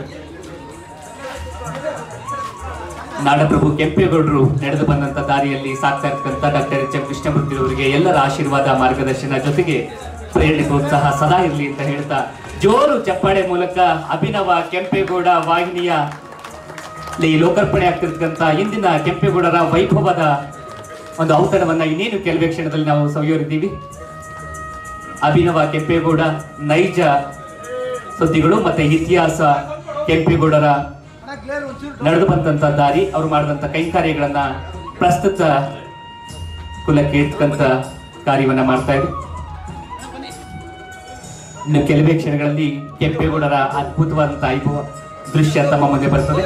ನಾಡಪ್ರಭು ಕೆಂಪೇಗೌಡರು ನಡೆದು ಬಂದಂತ ದಾರಿಯಲ್ಲಿ ಸಾಕ್ತಾ ಇರ್ತಕ್ಕಂಥ ಡಾಕ್ಟರ್ ಎಚ್ ಎಂ ಕೃಷ್ಣಮೂರ್ತಿ ಅವರಿಗೆ ಎಲ್ಲರ ಆಶೀರ್ವಾದ, ಮಾರ್ಗದರ್ಶನ ಜೊತೆಗೆ ಪ್ರೇರಣೆ, ಪ್ರೋತ್ಸಾಹ ಸದಾ ಇರಲಿ ಅಂತ ಹೇಳ್ತಾ ಜೋರು ಚಪ್ಪಾಳೆ ಮೂಲಕ ಅಭಿನವ ಕೆಂಪೇಗೌಡ ವಾಹಿನಿಯ ಲೋಕಾರ್ಪಣೆ ಆಗ್ತಿರ್ತಕ್ಕಂಥ ಇಂದಿನ ಕೆಂಪೇಗೌಡರ ವೈಭವದ ಒಂದು ಔತಣವನ್ನ ಇನ್ನೇನು ಕೆಲವೇ ಕ್ಷಣದಲ್ಲಿ ನಾವು ಸವಿಯೋರಿದ್ದೀವಿ. ಅಭಿನವ ಕೆಂಪೇಗೌಡ ನೈಜ ಸುದ್ದಿಗಳು ಮತ್ತೆ ಇತಿಹಾಸ, ಕೆಂಪೇಗೌಡರ ನಡೆದು ಬಂದಂತ ದಾರಿ, ಅವರು ಮಾಡಿದಂತ ಕೈಂಕಾರ್ಯಗಳನ್ನ ಪ್ರಸ್ತುತ ಕುಲಕ್ಕೆ ಇರ್ತಕ್ಕಂಥ ಕಾರ್ಯವನ್ನ ಮಾಡ್ತಾ ಇದೆ. ಇನ್ನು ಕೆಲವೇ ಕ್ಷಣಗಳಲ್ಲಿ ಕೆಂಪೇಗೌಡರ ಅದ್ಭುತವಾದಂತ ವೈಭವ ದೃಶ್ಯ ತಮ್ಮ ಮುಂದೆ ಬರ್ತದೆ.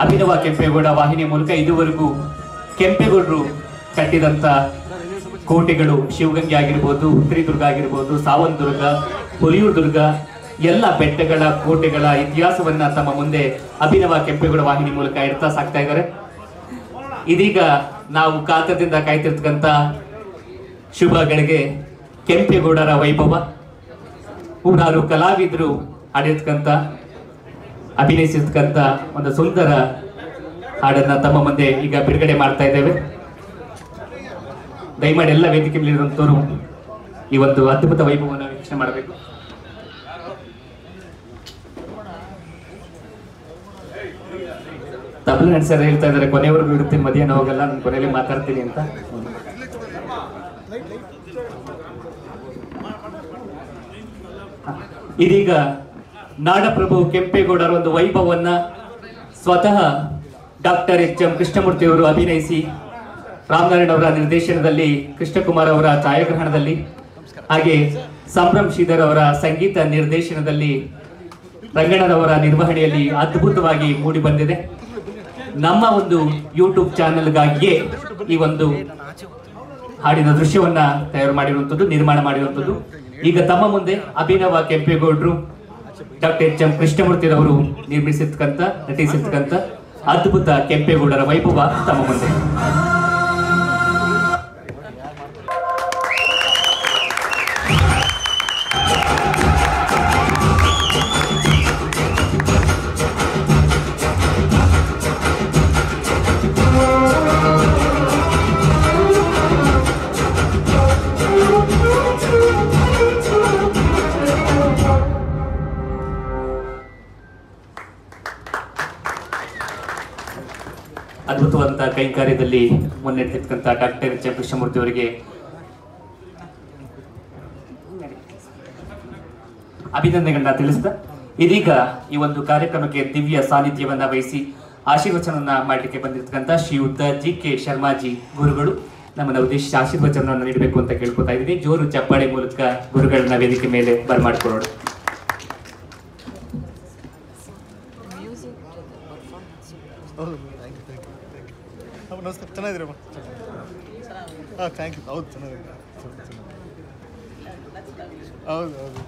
ಅಭಿನವ ಕೆಂಪೇಗೌಡ ವಾಹಿನಿಯ ಮೂಲಕ ಇದುವರೆಗೂ ಕೆಂಪೇಗೌಡರು ಕಟ್ಟಿದಂತ ಕೋಟೆಗಳು, ಶಿವಗಂಗೆ ಆಗಿರ್ಬೋದು, ಹುತ್ರಿದುರ್ಗ ಆಗಿರ್ಬೋದು, ಸಾವಂತದುರ್ಗ, ಹುಲಿಯೂರು ದುರ್ಗ, ಎಲ್ಲ ಬೆಟ್ಟಗಳ, ಕೋಟೆಗಳ ಇತಿಹಾಸವನ್ನ ತಮ್ಮ ಮುಂದೆ ಅಭಿನವ ಕೆಂಪೇಗೌಡ ವಾಹಿನಿ ಮೂಲಕ ಇಡ್ತಾ ಸಾಕ್ತಾ ಇದ್ದಾರೆ. ಇದೀಗ ನಾವು ಕಾತರದಿಂದ ಕಾಯ್ತಿರ್ತಕ್ಕಂಥ ಶುಭಗಳಿಗೆ ಕೆಂಪೇಗೌಡರ ವೈಭವ, 106 ಕಲಾವಿದರು ಹಾಡಿರ್ತಕ್ಕಂಥ, ಅಭಿನಯಿಸಿರ್ತಕ್ಕಂಥ ಒಂದು ಸುಂದರ ಹಾಡನ್ನ ತಮ್ಮ ಮುಂದೆ ಈಗ ಬಿಡುಗಡೆ ಮಾಡ್ತಾ ಇದ್ದೇವೆ. ದಯಮಾಡಿ ಎಲ್ಲ ವೇದಿಕೆ ಮೇಲಿರುವಂತವರು ಈ ಒಂದು ಅದ್ಭುತ ವೈಭವವನ್ನು ವೀಕ್ಷಣೆ ಮಾಡಬೇಕು. ತಬಲ ನಡೆಸೋರು ಹೇಳ್ತಾ ಇದ್ದಾರೆ ಕೊನೆವರೆಗೂ ಇರುತ್ತೆ, ಮಧ್ಯಾಹ್ನ ಹೋಗಲ್ಲ, ನಾನು ಕೊನೆಯಲ್ಲಿ ಮಾತಾಡ್ತೀನಿ ಅಂತ. ಇದೀಗ ನಾಡಪ್ರಭು ಕೆಂಪೇಗೌಡರ ಒಂದು ವೈಭವವನ್ನ ಸ್ವತಃ ಡಾಕ್ಟರ್ ಎಚ್ ಎಂ ಕೃಷ್ಣಮೂರ್ತಿ ಅವರು ಅಭಿನಯಿಸಿ, ರಾಮನಾರಾಯಣ ಅವರ ನಿರ್ದೇಶನದಲ್ಲಿ, ಕೃಷ್ಣಕುಮಾರ್ ಅವರ ಛಾಯಾಗ್ರಹಣದಲ್ಲಿ, ಹಾಗೆ ಸಂಭ್ರಮ್ ಶ್ರೀಧರ್ ಅವರ ಸಂಗೀತ ನಿರ್ದೇಶನದಲ್ಲಿ, ರಂಗಣ್ಣನವರ ನಿರ್ವಹಣೆಯಲ್ಲಿ ಅದ್ಭುತವಾಗಿ ಮೂಡಿ ಬಂದಿದೆ. ನಮ್ಮ ಒಂದು ಯೂಟ್ಯೂಬ್ ಚಾನೆಲ್ಗಾಗಿಯೇ ಈ ಒಂದು ಹಾಡಿನ ದೃಶ್ಯವನ್ನ ತಯಾರು ಮಾಡಿರುವಂಥದ್ದು, ನಿರ್ಮಾಣ ಮಾಡಿರುವಂಥದ್ದು. ಈಗ ತಮ್ಮ ಮುಂದೆ ಅಭಿನವ ಕೆಂಪೇಗೌಡರು ಡಾಕ್ಟರ್ ಎಚ್ ಎಂ ಕೃಷ್ಣಮೂರ್ತಿ ಅವರು ನಿರ್ಮಿಸಿರ್ತಕ್ಕಂಥ, ನಟಿಸಿರ್ತಕ್ಕಂಥ ಅದ್ಭುತ ಕೆಂಪೇಗೌಡರ ವೈಭವ ತಮ್ಮ ಮುಂದೆ. ಅದ್ಭುತವಾದಂತಹ ಕೈಂಕಾರ್ಯದಲ್ಲಿ ಮುನ್ನಡೆದಿರ್ತಕ್ಕಂಥ ಡಾಕ್ಟರ್ ಎಚ್ ಎಂ ಕೃಷ್ಣಮೂರ್ತಿ ಅವರಿಗೆ ಅಭಿನಂದನೆಗಳನ್ನ ತಿಳಿಸಿದ ಇದೀಗ ಈ ಒಂದು ಕಾರ್ಯಕ್ರಮಕ್ಕೆ ದಿವ್ಯ ಸಾನ್ನಿಧ್ಯವನ್ನ ವಹಿಸಿ ಆಶೀರ್ವಚನವನ್ನ ಮಾಡಲಿಕ್ಕೆ ಬಂದಿರ್ತಕ್ಕಂಥ ಶ್ರೀಯುತ GK ಶರ್ಮಾಜಿ ಗುರುಗಳು ನಮ್ಮನ್ನ ಉದ್ದೇಶಿಸಿ ಆಶೀರ್ವಚನವನ್ನು ನೀಡಬೇಕು ಅಂತ ಕೇಳ್ಕೊತಾ ಇದ್ದೀನಿ. ಜೋರು ಚಪ್ಪಾಳೆ ಮೂಲಕ ಗುರುಗಳನ್ನ ವೇದಿಕೆ ಮೇಲೆ ಬರಮಾಡ್ಕೊಳ್ಳೋಣ. ನಮಸ್ಕಾರ, ಚೆನ್ನಾಗಿದ್ದೀರಮ್ಮ? ಹಾಂ, ಥ್ಯಾಂಕ್ ಯು. ಹೌದು, ಚೆನ್ನಾಗಿದೆ. ಹೌದು ಹೌದು.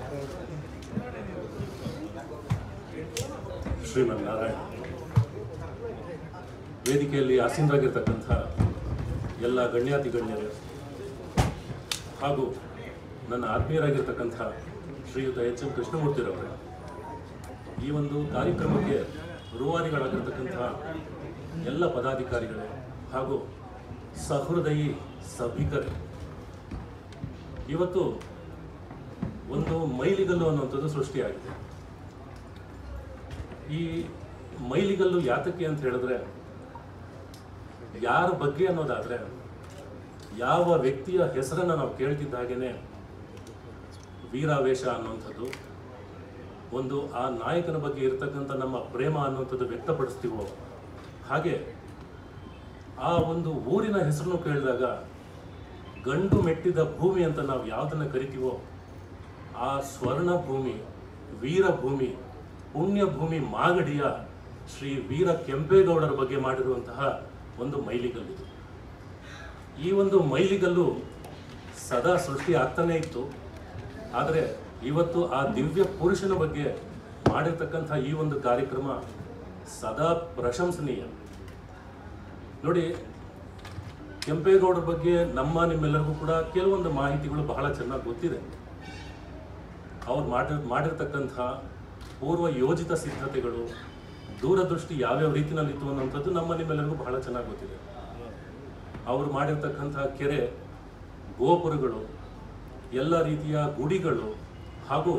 ಶ್ರೀಮನ್ನಾರಾಯಣ. ವೇದಿಕೆಯಲ್ಲಿ ಆಸೀನರಾಗಿರ್ತಕ್ಕಂಥ ಎಲ್ಲ ಗಣ್ಯಾತಿಗಣ್ಯರು ಹಾಗೂ ನನ್ನ ಆತ್ಮೀಯರಾಗಿರ್ತಕ್ಕಂಥ ಶ್ರೀಯುತ ಎಚ್ ಎಂ ಕೃಷ್ಣಮೂರ್ತಿರವರೇ, ಈ ಒಂದು ಕಾರ್ಯಕ್ರಮಕ್ಕೆ ರೂವಾರಿಗಳಾಗಿರ್ತಕ್ಕಂಥ ಎಲ್ಲ ಪದಾಧಿಕಾರಿಗಳೇ ಹಾಗೂ ಸಹೃದಯಿ ಸಭಿಕರೇ, ಇವತ್ತು ಒಂದು ಮೈಲಿಗಲ್ಲು ಅನ್ನುವಂಥದ್ದು ಸೃಷ್ಟಿಯಾಗಿದೆ. ಈ ಮೈಲಿಗಲ್ಲು ಯಾತಕ್ಕೆ ಅಂತ ಹೇಳಿದ್ರೆ, ಯಾರ ಬಗ್ಗೆ ಅನ್ನೋದಾದರೆ, ಯಾವ ವ್ಯಕ್ತಿಯ ಹೆಸರನ್ನು ನಾವು ಕೇಳ್ತಿದ್ದ ಹಾಗೇನೆ ವೀರಾವೇಶ ಅನ್ನುವಂಥದ್ದು, ಒಂದು ಆ ನಾಯಕನ ಬಗ್ಗೆ ಇರತಕ್ಕಂಥ ನಮ್ಮ ಪ್ರೇಮ ಅನ್ನುವಂಥದ್ದು ವ್ಯಕ್ತಪಡಿಸ್ತೀವೋ, ಹಾಗೆ ಆ ಒಂದು ಊರಿನ ಹೆಸರನ್ನು ಕೇಳಿದಾಗ ಗಂಡು ಮೆಟ್ಟಿದ ಭೂಮಿ ಅಂತ ನಾವು ಯಾವುದನ್ನು ಕರಿತೀವೋ ಆ ಸ್ವರ್ಣ ಭೂಮಿ, ವೀರಭೂಮಿ, ಪುಣ್ಯಭೂಮಿ ಮಾಗಡಿಯ ಶ್ರೀ ವೀರ ಕೆಂಪೇಗೌಡರ ಬಗ್ಗೆ ಮಾಡಿರುವಂತಹ ಒಂದು ಮೈಲಿಗಲ್ಲಿದೆ. ಈ ಒಂದು ಮೈಲಿಗಲ್ಲು ಸದಾ ಸೃಷ್ಟಿ ಆಗ್ತಾನೇ ಇತ್ತು. ಆದರೆ ಇವತ್ತು ಆ ದಿವ್ಯ ಪುರುಷನ ಬಗ್ಗೆ ಮಾಡಿರ್ತಕ್ಕಂಥ ಈ ಒಂದು ಕಾರ್ಯಕ್ರಮ ಸದಾ ಪ್ರಶಂಸನೀಯ. ನೋಡಿ, ಕೆಂಪೇಗೌಡರ ಬಗ್ಗೆ ನಿಮ್ಮೆಲ್ಲರಿಗೂ ಕೂಡ ಕೆಲವೊಂದು ಮಾಹಿತಿಗಳು ಬಹಳ ಚೆನ್ನಾಗಿ ಗೊತ್ತಿದೆ. ಅವ್ರು ಮಾಡಿರ್ತಕ್ಕಂಥ ಪೂರ್ವ ಯೋಜಿತ ಸಿದ್ಧತೆಗಳು, ದೂರದೃಷ್ಟಿ ಯಾವ್ಯಾವ ರೀತಿಯಲ್ಲಿತ್ತು ಅನ್ನೋಂಥದ್ದು ನಿಮ್ಮೆಲ್ಲರಿಗೂ ಬಹಳ ಚೆನ್ನಾಗಿ ಗೊತ್ತಿದೆ. ಅವರು ಮಾಡಿರ್ತಕ್ಕಂಥ ಕೆರೆ, ಗೋಪುರಗಳು, ಎಲ್ಲ ರೀತಿಯ ಗುಡಿಗಳು ಹಾಗೂ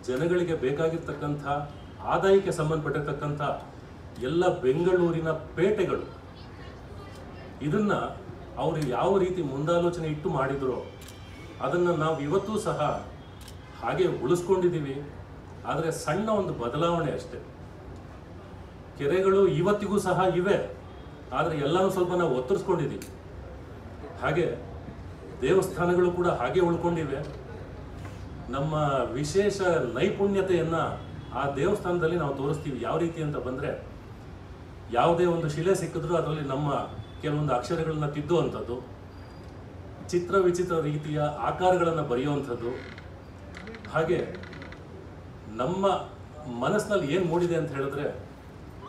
ಜನಗಳಿಗೆ ಬೇಕಾಗಿರ್ತಕ್ಕಂಥ ಆದಾಯಕ್ಕೆ ಸಂಬಂಧಪಟ್ಟಿರ್ತಕ್ಕಂಥ ಎಲ್ಲ ಬೆಂಗಳೂರಿನ ಪೇಟೆಗಳು, ಇದನ್ನ ಅವರು ಯಾವ ರೀತಿ ಮುಂದಾಲೋಚನೆ ಇಟ್ಟು ಮಾಡಿದರೋ ಅದನ್ನು ನಾವು ಇವತ್ತೂ ಸಹ ಹಾಗೆ ಉಳಿಸ್ಕೊಂಡಿದ್ದೀವಿ. ಆದರೆ ಸಣ್ಣ ಒಂದು ಬದಲಾವಣೆ ಅಷ್ಟೆ. ಕೆರೆಗಳು ಇವತ್ತಿಗೂ ಸಹ ಇವೆ, ಆದರೆ ಎಲ್ಲನೂ ಸ್ವಲ್ಪ ನಾವು ಒತ್ತರಿಸ್ಕೊಂಡಿದ್ದೀವಿ. ಹಾಗೆ ದೇವಸ್ಥಾನಗಳು ಕೂಡ ಹಾಗೆ ಉಳ್ಕೊಂಡಿವೆ. ನಮ್ಮ ವಿಶೇಷ ನೈಪುಣ್ಯತೆಯನ್ನು ಆ ದೇವಸ್ಥಾನದಲ್ಲಿ ನಾವು ತೋರಿಸ್ತೀವಿ. ಯಾವ ರೀತಿ ಅಂತ ಬಂದರೆ, ಯಾವುದೇ ಒಂದು ಶಿಲೆ ಸಿಕ್ಕಿದ್ರೂ ಅದರಲ್ಲಿ ನಮ್ಮ ಕೆಲವೊಂದು ಅಕ್ಷರಗಳನ್ನ ತಿದ್ದುವಂಥದ್ದು, ಚಿತ್ರ ವಿಚಿತ್ರ ರೀತಿಯ ಆಕಾರಗಳನ್ನು ಬರೆಯುವಂಥದ್ದು, ಹಾಗೆ ನಮ್ಮ ಮನಸ್ಸಿನಲ್ಲಿ ಏನು ಮೂಡಿದೆ ಅಂತ ಹೇಳಿದ್ರೆ,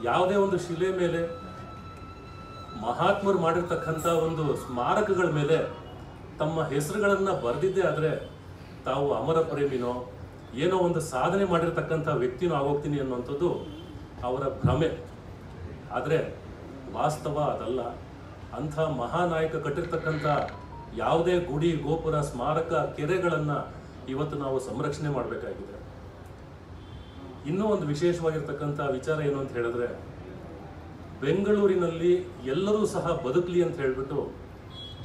ಯಾವುದೇ ಒಂದು ಶಿಲೆ ಮೇಲೆ ಮಹಾತ್ಮರು ಮಾಡಿರ್ತಕ್ಕಂಥ ಒಂದು ಸ್ಮಾರಕಗಳ ಮೇಲೆ ತಮ್ಮ ಹೆಸರುಗಳನ್ನು ಬರೆದಿದ್ದೇ ಆದರೆ ತಾವು ಅಮರ ಪ್ರೇಮಿನೋ ಏನೋ ಒಂದು ಸಾಧನೆ ಮಾಡಿರ್ತಕ್ಕಂಥ ವ್ಯಕ್ತಿನೋ ಆಗೋಗ್ತೀನಿ ಅನ್ನುವಂಥದ್ದು ಅವರ ಭ್ರಮೆ. ಆದರೆ ವಾಸ್ತವ ಅದಲ್ಲ. ಅಂಥ ಮಹಾನಾಯಕ ಕಟ್ಟಿರ್ತಕ್ಕಂಥ ಯಾವುದೇ ಗುಡಿ, ಗೋಪುರ, ಸ್ಮಾರಕ, ಕೆರೆಗಳನ್ನು ಇವತ್ತು ನಾವು ಸಂರಕ್ಷಣೆ ಮಾಡಬೇಕಾಗಿದೆ. ಇನ್ನೂ ಒಂದು ವಿಶೇಷವಾಗಿರ್ತಕ್ಕಂಥ ವಿಚಾರ ಏನು ಅಂತ ಹೇಳಿದ್ರೆ, ಬೆಂಗಳೂರಿನಲ್ಲಿ ಎಲ್ಲರೂ ಸಹ ಬದುಕಲಿ ಅಂತ ಹೇಳಿಬಿಟ್ಟು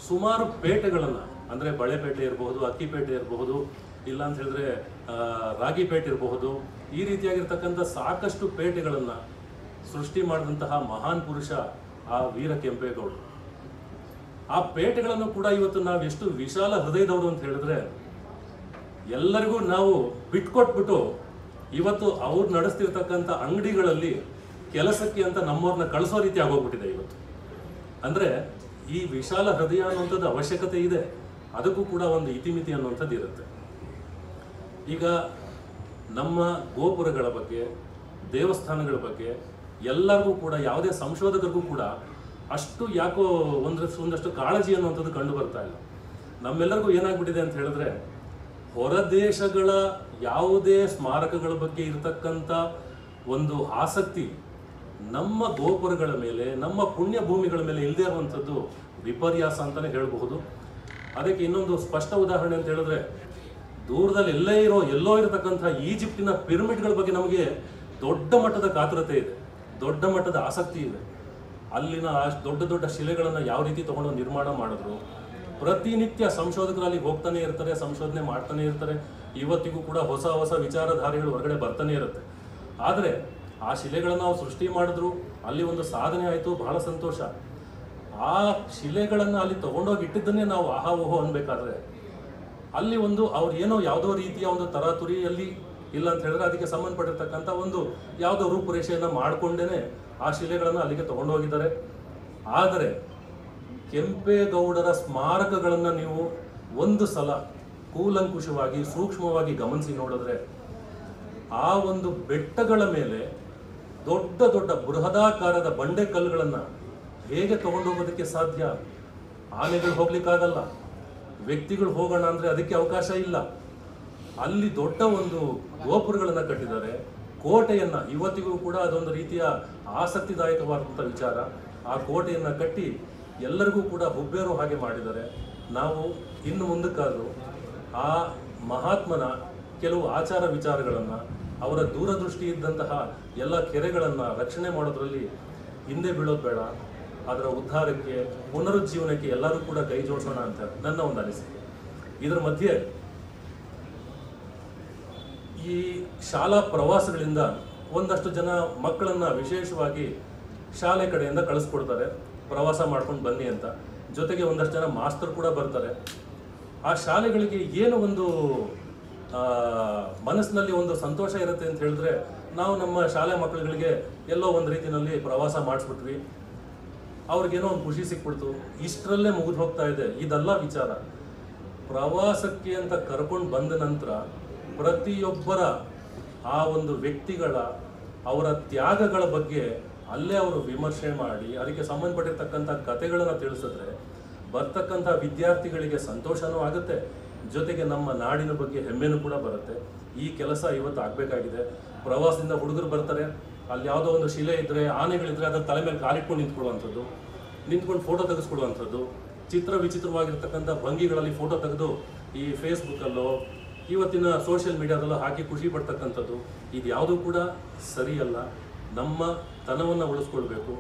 ಸುಮಾರು ಪೇಟೆಗಳನ್ನು, ಅಂದರೆ ಬಳೆಪೇಟೆ ಇರಬಹುದು, ಅಕ್ಕಿಪೇಟೆ ಇರಬಹುದು, ಇಲ್ಲ ಅಂತ ಹೇಳಿದ್ರೆ ರಾಗಿಪೇಟೆ ಇರಬಹುದು, ಈ ರೀತಿಯಾಗಿರ್ತಕ್ಕಂಥ ಸಾಕಷ್ಟು ಪೇಟೆಗಳನ್ನು ಸೃಷ್ಟಿ ಮಾಡಿದಂತಹ ಮಹಾನ್ ಪುರುಷ ಆ ವೀರ ಕೆಂಪೇಗೌಡರು. ಆ ಪೇಟೆಗಳನ್ನು ಕೂಡ ಇವತ್ತು ನಾವು ಎಷ್ಟು ವಿಶಾಲ ಹೃದಯದವರು ಅಂತ ಹೇಳಿದ್ರೆ, ಎಲ್ಲರಿಗೂ ನಾವು ಬಿಟ್ಕೊಟ್ಬಿಟ್ಟು ಇವತ್ತು ಅವ್ರು ನಡೆಸ್ತಿರ್ತಕ್ಕಂಥ ಅಂಗಡಿಗಳಲ್ಲಿ ಕೆಲಸಕ್ಕೆ ಅಂತ ನಮ್ಮವ್ರನ್ನ ಕಳಿಸೋ ರೀತಿ ಆಗೋಗ್ಬಿಟ್ಟಿದೆ ಇವತ್ತು. ಅಂದರೆ ಈ ವಿಶಾಲ ಹೃದಯ ಅನ್ನುವಂಥದ್ದು ಅವಶ್ಯಕತೆ ಇದೆ, ಅದಕ್ಕೂ ಕೂಡ ಒಂದು ಇತಿಮಿತಿ ಅನ್ನುವಂಥದ್ದು ಇರುತ್ತೆ. ಈಗ ನಮ್ಮ ಗೋಪುರಗಳ ಬಗ್ಗೆ, ದೇವಸ್ಥಾನಗಳ ಬಗ್ಗೆ ಎಲ್ಲರಿಗೂ ಕೂಡ, ಯಾವುದೇ ಸಂಶೋಧಕರಿಗೂ ಕೂಡ ಅಷ್ಟು ಯಾಕೋ ಒಂದಷ್ಟು ಕಾಳಜಿ ಅನ್ನುವಂಥದ್ದು ಕಂಡು ಬರ್ತಾ ಇಲ್ಲ. ನಮ್ಮೆಲ್ಲರಿಗೂ ಏನಾಗ್ಬಿಟ್ಟಿದೆ ಅಂತ ಹೇಳಿದ್ರೆ, ಹೊರದೇಶಗಳ ಯಾವುದೇ ಸ್ಮಾರಕಗಳ ಬಗ್ಗೆ ಇರತಕ್ಕಂಥ ಒಂದು ಆಸಕ್ತಿ ನಮ್ಮ ಗೋಪುರಗಳ ಮೇಲೆ, ನಮ್ಮ ಪುಣ್ಯ ಭೂಮಿಗಳ ಮೇಲೆ ಇಲ್ಲದೇ ಇರುವಂಥದ್ದು ವಿಪರ್ಯಾಸ ಅಂತಲೇ ಹೇಳಬಹುದು. ಅದಕ್ಕೆ ಇನ್ನೊಂದು ಸ್ಪಷ್ಟ ಉದಾಹರಣೆ ಅಂತ ಹೇಳಿದ್ರೆ, ದೂರದಲ್ಲಿ ಎಲ್ಲೋ ಇರತಕ್ಕಂಥ ಈಜಿಪ್ಟಿನ ಪಿರಮಿಡ್ಗಳ ಬಗ್ಗೆ ನಮಗೆ ದೊಡ್ಡ ಮಟ್ಟದ ಕಾತುರತೆ ಇದೆ, ದೊಡ್ಡ ಮಟ್ಟದ ಆಸಕ್ತಿ ಇದೆ. ಅಲ್ಲಿನ ದೊಡ್ಡ ದೊಡ್ಡ ಶಿಲೆಗಳನ್ನು ಯಾವ ರೀತಿ ತಗೊಂಡು ನಿರ್ಮಾಣ ಮಾಡಿದ್ರು, ಪ್ರತಿನಿತ್ಯ ಸಂಶೋಧಕರು ಅಲ್ಲಿಗೆ ಹೋಗ್ತಾನೆ ಇರ್ತಾರೆ, ಸಂಶೋಧನೆ ಮಾಡ್ತಾನೆ ಇರ್ತಾರೆ. ಇವತ್ತಿಗೂ ಕೂಡ ಹೊಸ ಹೊಸ ವಿಚಾರಧಾರೆಗಳು ಹೊರಗಡೆ ಬರ್ತಾನೆ ಇರುತ್ತೆ. ಆದರೆ ಆ ಶಿಲೆಗಳನ್ನು ನಾವು ಸೃಷ್ಟಿ ಮಾಡಿದ್ರು, ಅಲ್ಲಿ ಒಂದು ಸಾಧನೆ ಆಯಿತು, ಬಹಳ ಸಂತೋಷ. ಆ ಶಿಲೆಗಳನ್ನು ಅಲ್ಲಿ ತಗೊಂಡೋಗಿ ಇಟ್ಟಿದ್ದನ್ನೇ ನಾವು ಆಹಾ ಓಹೋ ಅನ್ಬೇಕಾದ್ರೆ, ಅಲ್ಲಿ ಒಂದು ಅವ್ರು ಏನೋ ಯಾವುದೋ ರೀತಿಯ ಒಂದು ತರಾತುರಿಯಲ್ಲಿ ಇಲ್ಲ ಅಂತ ಹೇಳಿದ್ರೆ ಅದಕ್ಕೆ ಸಂಬಂಧಪಟ್ಟಿರ್ತಕ್ಕಂಥ ಒಂದು ಯಾವುದೋ ರೂಪುರೇಷೆಯನ್ನು ಮಾಡಿಕೊಂಡೇ ಆ ಶಿಲೆಗಳನ್ನು ಅಲ್ಲಿಗೆ ತಗೊಂಡೋಗಿದ್ದಾರೆ. ಆದರೆ ಕೆಂಪೇಗೌಡರ ಸ್ಮಾರಕಗಳನ್ನು ನೀವು ಒಂದು ಸಲ ಕೂಲಂಕುಷವಾಗಿ, ಸೂಕ್ಷ್ಮವಾಗಿ ಗಮನಿಸಿ ನೋಡಿದ್ರೆ, ಆ ಒಂದು ಬೆಟ್ಟಗಳ ಮೇಲೆ ದೊಡ್ಡ ದೊಡ್ಡ ಬೃಹದಾಕಾರದ ಬಂಡೆ ಕಲ್ಲುಗಳನ್ನು ಹೇಗೆ ತಗೊಂಡೋಗೋದಕ್ಕೆ ಸಾಧ್ಯ? ಆನೆಗಳು ಹೋಗ್ಲಿಕ್ಕಾಗಲ್ಲ, ವ್ಯಕ್ತಿಗಳು ಹೋಗೋಣ ಅಂದರೆ ಅದಕ್ಕೆ ಅವಕಾಶ ಇಲ್ಲ. ಅಲ್ಲಿ ದೊಡ್ಡ ಒಂದು ಗೋಪುರಗಳನ್ನು ಕಟ್ಟಿದ್ದಾರೆ, ಕೋಟೆಯನ್ನು, ಇವತ್ತಿಗೂ ಕೂಡ ಅದೊಂದು ರೀತಿಯ ಆಸಕ್ತಿದಾಯಕವಾದಂಥ ವಿಚಾರ. ಆ ಕೋಟೆಯನ್ನು ಕಟ್ಟಿ ಎಲ್ಲರಿಗೂ ಕೂಡ ಹುಬ್ಬೇರೋ ಹಾಗೆ ಮಾಡಿದ್ದಾರೆ. ನಾವು ಇನ್ನು ಮುಂದಕ್ಕಾದರೂ ಆ ಮಹಾತ್ಮನ ಕೆಲವು ಆಚಾರ ವಿಚಾರಗಳನ್ನು, ಅವರ ದೂರದೃಷ್ಟಿ ಇದ್ದಂತಹ ಎಲ್ಲ ಕೆರೆಗಳನ್ನು ರಕ್ಷಣೆ ಮಾಡೋದ್ರಲ್ಲಿ ಹಿಂದೆ ಬೀಳೋದು ಬೇಡ. ಅದರ ಉದ್ಧಾರಕ್ಕೆ, ಪುನರುಜ್ಜೀವನಕ್ಕೆ ಎಲ್ಲರೂ ಕೂಡ ಕೈ ಜೋಡಿಸೋಣ ಅಂತ ನನ್ನ ಒಂದು ಅನಿಸಿಕೆ. ಇದರ ಮಧ್ಯೆ ಈ ಶಾಲಾ ಪ್ರವಾಸಗಳಿಂದ ಒಂದಷ್ಟು ಜನ ಮಕ್ಕಳನ್ನು ವಿಶೇಷವಾಗಿ ಶಾಲೆ ಕಡೆಯಿಂದ ಕಳಿಸ್ಕೊಡ್ತಾರೆ, ಪ್ರವಾಸ ಮಾಡ್ಕೊಂಡು ಬನ್ನಿ ಅಂತ. ಜೊತೆಗೆ ಒಂದಷ್ಟು ಜನ ಮಾಸ್ತರ್ ಕೂಡ ಬರ್ತಾರೆ. ಆ ಶಾಲೆಗಳಿಗೆ ಏನು ಒಂದು ಮನಸ್ಸಿನಲ್ಲಿ ಒಂದು ಸಂತೋಷ ಇರುತ್ತೆ ಅಂತ ಹೇಳಿದ್ರೆ, ನಾವು ನಮ್ಮ ಶಾಲೆ ಮಕ್ಕಳುಗಳಿಗೆ ಎಲ್ಲೋ ಒಂದು ರೀತಿಯಲ್ಲಿ ಪ್ರವಾಸ ಮಾಡಿಸ್ಬಿಟ್ವಿ, ಅವ್ರಿಗೇನೋ ಒಂದು ಖುಷಿ ಸಿಕ್ಬಿಡ್ತು, ಇಷ್ಟರಲ್ಲೇ ಮುಗಿದು ಹೋಗ್ತಾ ಇದೆ. ಇದೆಲ್ಲ ವಿಚಾರ. ಪ್ರವಾಸಕ್ಕೆ ಅಂತ ಕರ್ಕೊಂಡು ಬಂದ ನಂತರ ಪ್ರತಿಯೊಬ್ಬರ ಆ ಒಂದು ವ್ಯಕ್ತಿಗಳ ಅವರ ತ್ಯಾಗಗಳ ಬಗ್ಗೆ ಅಲ್ಲೇ ಅವರು ವಿಮರ್ಶೆ ಮಾಡಿ ಅದಕ್ಕೆ ಸಂಬಂಧಪಟ್ಟಿರ್ತಕ್ಕಂಥ ಕಥೆಗಳನ್ನು ತಿಳಿಸಿದ್ರೆ ಬರ್ತಕ್ಕಂಥ ವಿದ್ಯಾರ್ಥಿಗಳಿಗೆ ಸಂತೋಷನೂ ಆಗುತ್ತೆ, ಜೊತೆಗೆ ನಮ್ಮ ನಾಡಿನ ಬಗ್ಗೆ ಹೆಮ್ಮೆನೂ ಕೂಡ ಬರುತ್ತೆ. ಈ ಕೆಲಸ ಇವತ್ತು ಆಗಬೇಕಾಗಿದೆ. ಪ್ರವಾಸದಿಂದ ಹುಡುಗರು ಬರ್ತಾರೆ, ಅಲ್ಲಿ ಯಾವುದೋ ಒಂದು ಶಿಲೆ ಇದ್ದರೆ, ಆನೆಗಳಿದ್ರೆ ಅದರ ತಲೆ ಮೇಲೆ ಕಾಲಿಟ್ಕೊಂಡು ನಿಂತ್ಕೊಳ್ಳುವಂಥದ್ದು, ನಿಂತ್ಕೊಂಡು ಫೋಟೋ ತೆಗೆಸ್ಕೊಳ್ಳುವಂಥದ್ದು, ಚಿತ್ರ ವಿಚಿತ್ರವಾಗಿರ್ತಕ್ಕಂಥ ಭಂಗಿಗಳಲ್ಲಿ ಫೋಟೋ ತೆಗೆದು ಈ ಫೇಸ್ಬುಕ್ಕಲ್ಲೋ ಇವತ್ತಿನ ಸೋಷಿಯಲ್ ಮೀಡಿಯಾದಲ್ಲೋ ಹಾಕಿ ಖುಷಿ ಪಡ್ತಕ್ಕಂಥದ್ದು, ಇದು ಯಾವುದೂ ಕೂಡ ಸರಿಯಲ್ಲ. ನಮ್ಮ ತನವನ್ನು ಉಳಿಸ್ಕೊಳ್ಬೇಕು,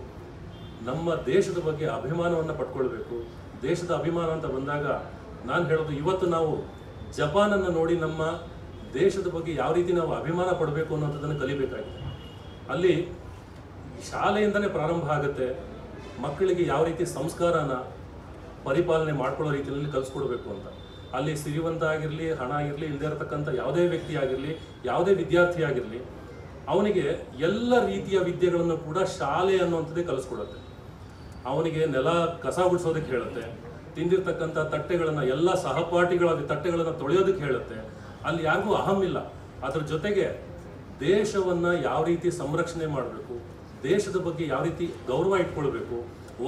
ನಮ್ಮ ದೇಶದ ಬಗ್ಗೆ ಅಭಿಮಾನವನ್ನು ಪಡ್ಕೊಳ್ಬೇಕು. ದೇಶದ ಅಭಿಮಾನ ಅಂತ ಬಂದಾಗ ನಾನು ಹೇಳೋದು, ಇವತ್ತು ನಾವು ಜಪಾನನ್ನು ನೋಡಿ ನಮ್ಮ ದೇಶದ ಬಗ್ಗೆ ಯಾವ ರೀತಿ ನಾವು ಅಭಿಮಾನ ಪಡಬೇಕು ಅನ್ನೋಂಥದ್ದನ್ನು ಕಲಿಬೇಕಾಗಿದೆ. ಅಲ್ಲಿ ಶಾಲೆಯಿಂದಲೇ ಪ್ರಾರಂಭ ಆಗುತ್ತೆ. ಮಕ್ಕಳಿಗೆ ಯಾವ ರೀತಿ ಸಂಸ್ಕಾರನ ಪರಿಪಾಲನೆ ಮಾಡ್ಕೊಳ್ಳೋ ರೀತಿಯಲ್ಲಿ ಕಲಿಸ್ಕೊಡ್ಬೇಕು ಅಂತ. ಅಲ್ಲಿ ಸಿರಿವಂತ ಆಗಿರಲಿ, ಹಣ ಆಗಿರಲಿ, ಇಲ್ಲದೇ ಇರತಕ್ಕಂಥ ಯಾವುದೇ ವ್ಯಕ್ತಿ ಆಗಿರಲಿ, ಯಾವುದೇ ವಿದ್ಯಾರ್ಥಿ ಆಗಿರಲಿ, ಅವನಿಗೆ ಎಲ್ಲ ರೀತಿಯ ವಿದ್ಯೆಗಳನ್ನು ಕೂಡ ಶಾಲೆ ಅನ್ನುವಂಥದ್ದೇ ಕಲಿಸ್ಕೊಡುತ್ತೆ. ಅವನಿಗೆ ನೆಲ ಕಸ ಗುಡಿಸೋದಕ್ಕೆ ಹೇಳುತ್ತೆ, ತಿಂದಿರ್ತಕ್ಕಂಥ ತಟ್ಟೆಗಳನ್ನು ಎಲ್ಲ ಸಹಪಾಠಿಗಳ ತಟ್ಟೆಗಳನ್ನು ತೊಳೆಯೋದಕ್ಕೆ ಹೇಳುತ್ತೆ. ಅಲ್ಲಿ ಯಾರಿಗೂ ಅಹಂ ಇಲ್ಲ. ಅದ್ರ ಜೊತೆಗೆ ದೇಶವನ್ನು ಯಾವ ರೀತಿ ಸಂರಕ್ಷಣೆ ಮಾಡಬೇಕು, ದೇಶದ ಬಗ್ಗೆ ಯಾವ ರೀತಿ ಗೌರವ ಇಟ್ಕೊಳ್ಬೇಕು,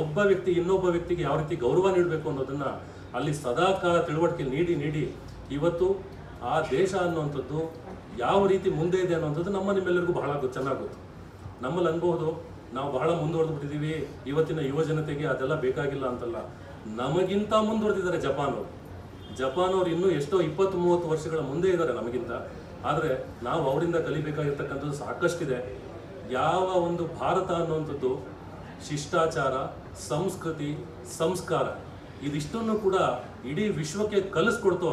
ಒಬ್ಬ ವ್ಯಕ್ತಿ ಇನ್ನೊಬ್ಬ ವ್ಯಕ್ತಿಗೆ ಯಾವ ರೀತಿ ಗೌರವ ನೀಡಬೇಕು ಅನ್ನೋದನ್ನು ಅಲ್ಲಿ ಸದಾಕಾಲ ತಿಳುವಳಿಕೆ ನೀಡಿ ಇವತ್ತು ಆ ದೇಶ ಅನ್ನುವಂಥದ್ದು ಯಾವ ರೀತಿ ಮುಂದೆ ಇದೆ ಅನ್ನೋಂಥದ್ದು ನಿಮ್ಮೆಲ್ಲರಿಗೂ ಬಹಳ ಚೆನ್ನಾಗಿ ಗೊತ್ತು. ನಮ್ಮಲ್ಲಿ ಅನ್ಬಹುದು ನಾವು ಬಹಳ ಮುಂದುವರೆದು ಬಿಟ್ಟಿದ್ದೀವಿ, ಇವತ್ತಿನ ಯುವ ಜನತೆಗೆ ಅದೆಲ್ಲ ಬೇಕಾಗಿಲ್ಲ ಅಂತಲ್ಲ. ನಮಗಿಂತ ಮುಂದುವರೆದಿದ್ದಾರೆ ಜಪಾನವ್ರು ಇನ್ನೂ ಎಷ್ಟೋ 20-30 ವರ್ಷಗಳ ಮುಂದೆ ಇದ್ದಾರೆ ನಮಗಿಂತ. ಆದರೆ ನಾವು ಅವರಿಂದ ಕಲಿಬೇಕಾಗಿರ್ತಕ್ಕಂಥದ್ದು ಸಾಕಷ್ಟಿದೆ. ಯಾವ ಒಂದು ಭಾರತ ಅನ್ನುವಂಥದ್ದು ಶಿಷ್ಟಾಚಾರ, ಸಂಸ್ಕೃತಿ, ಸಂಸ್ಕಾರ ಇದಿಷ್ಟನ್ನು ಕೂಡ ಇಡೀ ವಿಶ್ವಕ್ಕೆ ಕಲಿಸ್ಕೊಡ್ತೋ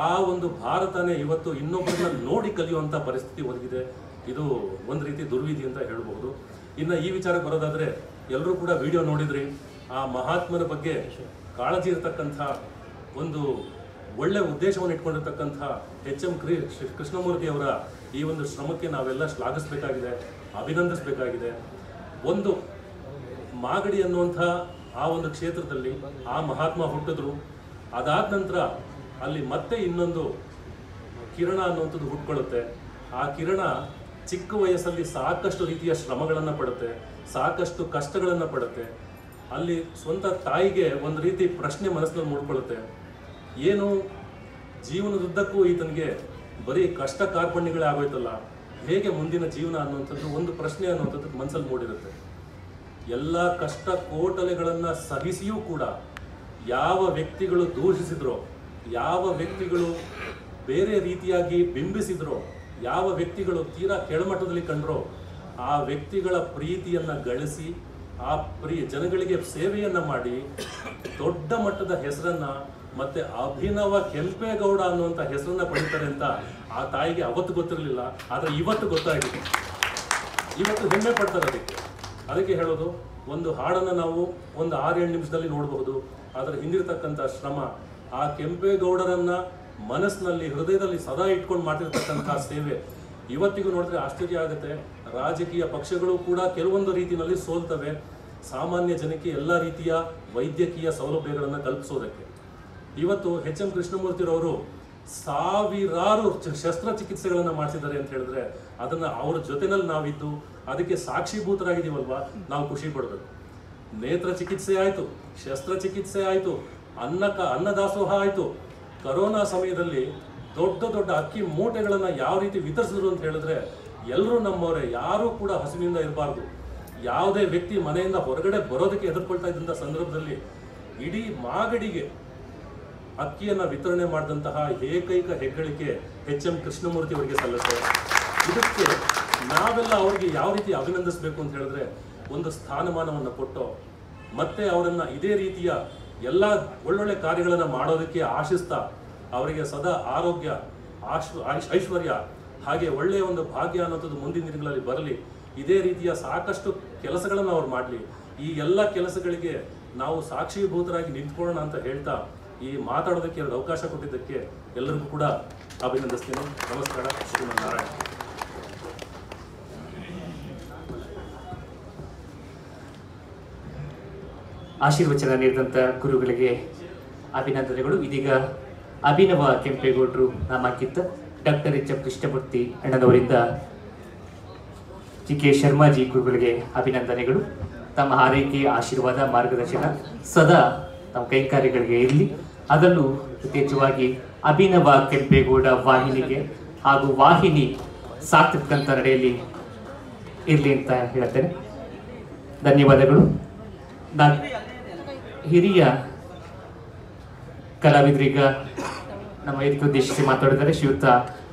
ಆ ಒಂದು ಭಾರತನೇ ಇವತ್ತು ಇನ್ನೊಬ್ಬರನ್ನ ನೋಡಿ ಕಲಿಯುವಂಥ ಪರಿಸ್ಥಿತಿ ಒದಗಿದೆ. ಇದು ಒಂದು ರೀತಿ ದುರ್ವಿಧಿ ಅಂತ ಹೇಳ್ಬೋದು. ಇನ್ನು ಈ ವಿಚಾರಕ್ಕೆ ಬರೋದಾದರೆ, ಎಲ್ಲರೂ ಕೂಡ ವಿಡಿಯೋ ನೋಡಿದ್ರಿ. ಆ ಮಹಾತ್ಮನ ಬಗ್ಗೆ ಕಾಳಜಿ ಇರತಕ್ಕಂಥ ಒಂದು ಒಳ್ಳೆ ಉದ್ದೇಶವನ್ನು ಇಟ್ಕೊಂಡಿರ್ತಕ್ಕಂಥ HM ಕೃಷ್ಣಮೂರ್ತಿ ಅವರ ಈ ಒಂದು ಶ್ರಮಕ್ಕೆ ನಾವೆಲ್ಲ ಶ್ಲಾಘಿಸಬೇಕಾಗಿದೆ, ಅಭಿನಂದಿಸಬೇಕಾಗಿದೆ. ಒಂದು ಮಾಗಡಿ ಅನ್ನುವಂಥ ಆ ಒಂದು ಕ್ಷೇತ್ರದಲ್ಲಿ ಆ ಮಹಾತ್ಮ ಹುಟ್ಟಿದ್ರು. ಅದಾದ ನಂತರ ಅಲ್ಲಿ ಮತ್ತೆ ಇನ್ನೊಂದು ಕಿರಣ ಅನ್ನುವಂಥದ್ದು ಹುಟ್ಕೊಳ್ಳುತ್ತೆ. ಆ ಕಿರಣ ಚಿಕ್ಕ ವಯಸ್ಸಲ್ಲಿ ಸಾಕಷ್ಟು ರೀತಿಯ ಶ್ರಮಗಳನ್ನು ಪಡುತ್ತೆ, ಸಾಕಷ್ಟು ಕಷ್ಟಗಳನ್ನು ಪಡುತ್ತೆ. ಅಲ್ಲಿ ಸ್ವಂತ ತಾಯಿಗೆ ಒಂದು ರೀತಿ ಪ್ರಶ್ನೆ ಮನಸ್ಸಿನಲ್ಲಿ ಮೂಡ್ಕೊಳ್ಳುತ್ತೆ, ಏನು ಜೀವನದುದ್ದಕ್ಕೂ ಈತನಿಗೆ ಬರೀ ಕಷ್ಟ ಕಾರ್ಪಣ್ಯಗಳೇ ಆಗೋಯ್ತಲ್ಲ, ಹೇಗೆ ಮುಂದಿನ ಜೀವನ ಅನ್ನುವಂಥದ್ದು ಒಂದು ಪ್ರಶ್ನೆ ಅನ್ನುವಂಥದ್ದು ಮನಸ್ಸಲ್ಲಿ ಮೂಡಿರುತ್ತೆ. ಎಲ್ಲ ಕಷ್ಟ ಕೋಟಲೆಗಳನ್ನು ಸಹಿಸಿಯೂ ಕೂಡ ಯಾವ ವ್ಯಕ್ತಿಗಳು ದೂಷಿಸಿದ್ರೋ, ಯಾವ ವ್ಯಕ್ತಿಗಳು ಬೇರೆ ರೀತಿಯಾಗಿ ಬಿಂಬಿಸಿದ್ರೋ, ಯಾವ ವ್ಯಕ್ತಿಗಳು ತೀರಾ ಕೆಳಮಟ್ಟದಲ್ಲಿ ಕಂಡ್ರೋ, ಆ ವ್ಯಕ್ತಿಗಳ ಪ್ರೀತಿಯನ್ನು ಗಳಿಸಿ ಆ ಜನಗಳಿಗೆ ಸೇವೆಯನ್ನು ಮಾಡಿ ದೊಡ್ಡ ಮಟ್ಟದ ಹೆಸರನ್ನು ಮತ್ತೆ ಅಭಿನವ ಕೆಂಪೇಗೌಡ ಅನ್ನುವಂಥ ಹೆಸರನ್ನ ಪಡಿತಾರೆ ಅಂತ ಆ ತಾಯಿಗೆ ಅವತ್ತು ಗೊತ್ತಿರಲಿಲ್ಲ. ಆದರೆ ಇವತ್ತು ಗೊತ್ತಾಗಿದೆ, ಇವತ್ತು ಹೆಮ್ಮೆ ಪಡ್ತಾರೆ. ಅದಕ್ಕೆ ಹೇಳೋದು, ಒಂದು ಹಾಡನ್ನು ನಾವು ಒಂದು 6-7 ನಿಮಿಷದಲ್ಲಿ ನೋಡಬಹುದು, ಆದರೆ ಹಿಂದಿರ್ತಕ್ಕಂಥ ಶ್ರಮ, ಆ ಕೆಂಪೇಗೌಡರನ್ನ ಮನಸ್ಸಿನಲ್ಲಿ ಹೃದಯದಲ್ಲಿ ಸದಾ ಇಟ್ಕೊಂಡು ಮಾಡ್ತಿರ್ತಕ್ಕಂಥ ಸೇವೆ ಇವತ್ತಿಗೂ ನೋಡಿದ್ರೆ ಆಶ್ಚರ್ಯ ಆಗುತ್ತೆ. ರಾಜಕೀಯ ಪಕ್ಷಗಳು ಕೂಡ ಕೆಲವೊಂದು ರೀತಿಯಲ್ಲಿ ಸೋಲ್ತವೆ ಸಾಮಾನ್ಯ ಜನಕ್ಕೆ ಎಲ್ಲ ರೀತಿಯ ವೈದ್ಯಕೀಯ ಸೌಲಭ್ಯಗಳನ್ನು ಕಲ್ಪಿಸೋದಕ್ಕೆ. ಇವತ್ತು HM ಕೃಷ್ಣಮೂರ್ತಿರವರು ಸಾವಿರಾರು ಶಸ್ತ್ರಚಿಕಿತ್ಸೆಗಳನ್ನು ಮಾಡಿಸಿದ್ದಾರೆ ಅಂತ ಹೇಳಿದ್ರೆ ಅದನ್ನು ಅವ್ರ ಜೊತೆನಲ್ಲಿ ನಾವಿದ್ದು ಅದಕ್ಕೆ ಸಾಕ್ಷೀಭೂತರಾಗಿದ್ದೀವಲ್ವಾ, ನಾವು ಖುಷಿ ಪಡಬೇಕು. ನೇತ್ರ ಚಿಕಿತ್ಸೆ ಆಯಿತು, ಶಸ್ತ್ರಚಿಕಿತ್ಸೆ ಆಯಿತು, ಅನ್ನದಾಸೋಹ ಆಯಿತು. ಕರೋನಾ ಸಮಯದಲ್ಲಿ ದೊಡ್ಡ ದೊಡ್ಡ ಅಕ್ಕಿ ಮೂಟೆಗಳನ್ನು ಯಾವ ರೀತಿ ವಿತರಿಸಿದ್ರು ಅಂತ ಹೇಳಿದ್ರೆ ಎಲ್ಲರೂ ನಮ್ಮವರೇ, ಯಾರೂ ಕೂಡ ಹಸಿವಿನಿಂದ ಇರಬಾರ್ದು. ಯಾವುದೇ ವ್ಯಕ್ತಿ ಮನೆಯಿಂದ ಹೊರಗಡೆ ಬರೋದಕ್ಕೆ ಹೆದರ್ಕೊಳ್ತಾ ಇದ್ದಂಥ ಸಂದರ್ಭದಲ್ಲಿ ಇಡೀ ಮಾಗಡಿಗೆ ಅಕ್ಕಿಯನ್ನು ವಿತರಣೆ ಮಾಡಿದಂತಹ ಏಕೈಕ ಹೆಗ್ಗಳಿಕೆ HM ಕೃಷ್ಣಮೂರ್ತಿ ಅವರಿಗೆ ಸಲ್ಲುತ್ತೆ. ಇದಕ್ಕೆ ನಾವೆಲ್ಲ ಅವರಿಗೆ ಯಾವ ರೀತಿ ಅಭಿನಂದಿಸಬೇಕು ಅಂತ ಹೇಳಿದ್ರೆ, ಒಂದು ಸ್ಥಾನಮಾನವನ್ನು ಕೊಟ್ಟು ಮತ್ತೆ ಅವರನ್ನು ಇದೇ ರೀತಿಯ ಎಲ್ಲ ಒಳ್ಳೊಳ್ಳೆ ಕಾರ್ಯಗಳನ್ನು ಮಾಡೋದಕ್ಕೆ ಆಶಿಸ್ತಾ ಅವರಿಗೆ ಸದಾ ಆರೋಗ್ಯ ಐಶ್ವರ್ಯ ಹಾಗೆ ಒಳ್ಳೆಯ ಒಂದು ಭಾಗ್ಯ ಅನ್ನೋಂಥದ್ದು ಮುಂದಿನ ದಿನಗಳಲ್ಲಿ ಬರಲಿ. ಇದೇ ರೀತಿಯ ಸಾಕಷ್ಟು ಕೆಲಸಗಳನ್ನು ಅವ್ರು ಮಾಡಲಿ. ಈ ಎಲ್ಲ ಕೆಲಸಗಳಿಗೆ ನಾವು ಸಾಕ್ಷೀಭೂತರಾಗಿ ನಿಂತ್ಕೊಳ್ಳೋಣ ಅಂತ ಹೇಳ್ತಾ ಈ ಮಾತಾಡೋದಕ್ಕೆ ಎರಡು ಅವಕಾಶ ಕೊಟ್ಟಿದ್ದಕ್ಕೆ ಎಲ್ಲರಿಗೂ ಕೂಡ ಅಭಿನಂದಿಸ್ತೇನೆ. ನಮಸ್ಕಾರ. ಶ್ರೀಮನ್ನಾರಾಯಣ. ಆಶೀರ್ವಚನ ನೀಡಿದಂಥ ಗುರುಗಳಿಗೆ ಅಭಿನಂದನೆಗಳು. ಇದೀಗ ಅಭಿನವ ಕೆಂಪೇಗೌಡರು ನಾಮಾಂಕಿತ ಡಾಕ್ಟರ್ ಎಚ್ ಎಂ ಕೃಷ್ಣಮೂರ್ತಿ ಅಣ್ಣನವರಿಂದ ಜಿ ಕೆ ಶರ್ಮಾಜಿ ಗುರುಗಳಿಗೆ ಅಭಿನಂದನೆಗಳು. ತಮ್ಮ ಹಾರೈಕೆ, ಆಶೀರ್ವಾದ, ಮಾರ್ಗದರ್ಶನ ಸದಾ ತಮ್ಮ ಕೈಕಾರ್ಯಗಳಿಗೆ ಇರಲಿ. ಅದನ್ನು ಯಥೇಚ್ಛವಾಗಿ ಅಭಿನವ ಕೆಂಪೇಗೌಡ ವಾಹಿನಿಗೆ ಹಾಗೂ ವಾಹಿನಿ ಸಾರ್ಥಕಂತ ನಡೆಯಲ್ಲಿ ಇರಲಿ ಅಂತ ಹೇಳ್ತೇನೆ. ಧನ್ಯವಾದಗಳು. ಹಿರಿಯ ಕಲಾವಿದರೀಗ ನಮ್ಮ ವೇದಿಕೆ ಉದ್ದೇಶಿಸಿ ಮಾತಾಡಿದರೆ ಶ್ರೀಯುತ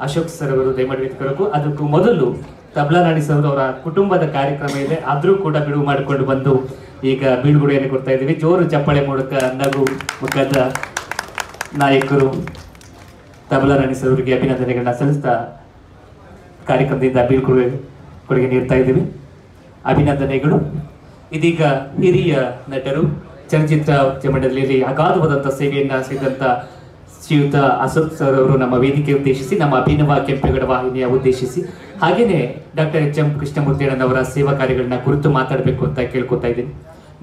ಅಶೋಕ್ ಸರ್ ಅವರು ದಯಮಾಡಿ ವೇದಿಕೆ. ಅದಕ್ಕೂ ಮೊದಲು ತಬಲಾ ರಾಣಿ ಸರ್ ಅವರ ಕುಟುಂಬದ ಕಾರ್ಯಕ್ರಮ ಇದೆ, ಆದರೂ ಕೂಡ ಬಿಡುವು ಮಾಡಿಕೊಂಡು ಬಂದು ಈಗ ಬೀಳ್ಕೊಡುಗೆಯನ್ನು ಕೊಡ್ತಾ ಇದ್ದೀವಿ. ಜೋರು ಚಪ್ಪಾಳೆ ಮೂಲಕ ನಗು ಮುಖದ ನಾಯಕರು ತಬಲಾ ರಾಣಿ ಸರ್ ಅವರಿಗೆ ಅಭಿನಂದನೆಗಳನ್ನ ಸಲ್ಲಿಸ್ತಾ ಕಾರ್ಯಕ್ರಮದಿಂದ ಬೀಳ್ಕೊಡುಗೆ ನೀಡ್ತಾ ಇದ್ದೀವಿ. ಅಭಿನಂದನೆಗಳು. ಇದೀಗ ಹಿರಿಯ ನಟರು ಚಲನಚಿತ್ರ ಮಂಡಳಿಯಲ್ಲಿ ಅಗಾಧವಾದಂಥ ಸೇವೆಯನ್ನು ಸಿದಂಥ ಶ್ರೀಯುತ ಅಶೋಕ್ ಸರ್ ಅವರು ನಮ್ಮ ವೇದಿಕೆ ಉದ್ದೇಶಿಸಿ, ನಮ್ಮ ಅಭಿನವ ಕೆಂಪೇಗೌಡ ವಾಹಿನಿಯ ಉದ್ದೇಶಿಸಿ, ಹಾಗೆಯೇ ಡಾಕ್ಟರ್ ಎಚ್ ಎಂ ಕೃಷ್ಣಮೂರ್ತಿ ಅಣ್ಣನವರ ಸೇವಾ ಕಾರ್ಯಗಳನ್ನ ಕುರಿತು ಮಾತಾಡಬೇಕು ಅಂತ ಕೇಳ್ಕೊತಾ ಇದ್ದೀನಿ.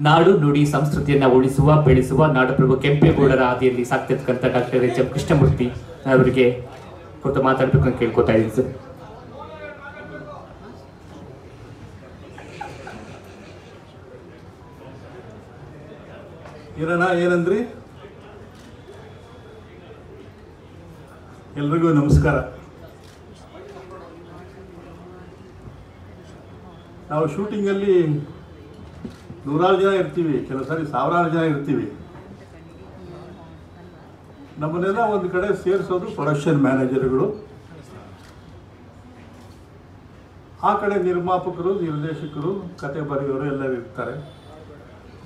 ನಾಡು ನುಡಿ ಸಂಸ್ಕೃತಿಯನ್ನ ಉಳಿಸುವ, ಬೆಳೆಸುವ ನಾಡಪ್ರಭು ಕೆಂಪೇಗೌಡರ ಹಾದಿಯಲ್ಲಿ ಸಾಕ್ತಿರ್ತಕ್ಕಂಥ ಡಾಕ್ಟರ್ ಎಚ್ ಎಂ ಕೃಷ್ಣಮೂರ್ತಿ ಅವರಿಗೆ ಕುರಿತು ಮಾತಾಡಬೇಕು ಅಂತ ಕೇಳ್ಕೊತಾ ಇದ್ದೀನಿ ಸರ್. ಇರೋಣ. ಏನಂದ್ರಿ? ಎಲ್ರಿಗೂ ನಮಸ್ಕಾರ. ನಾವು ಶೂಟಿಂಗಲ್ಲಿ ನೂರಾರು ಜನ ಇರ್ತೀವಿ, ಕೆಲವು ಸಾರಿ ಸಾವಿರಾರು ಜನ ಇರ್ತೀವಿ. ನಮ್ಮನ್ನೆಲ್ಲ ಒಂದು ಕಡೆ ಸೇರಿಸೋದು ಪ್ರೊಡಕ್ಷನ್ ಮ್ಯಾನೇಜರ್ಗಳು, ಆ ಕಡೆ ನಿರ್ಮಾಪಕರು, ನಿರ್ದೇಶಕರು, ಕತೆ ಬರೆಯೋರು ಎಲ್ಲರೂ ಇರ್ತಾರೆ.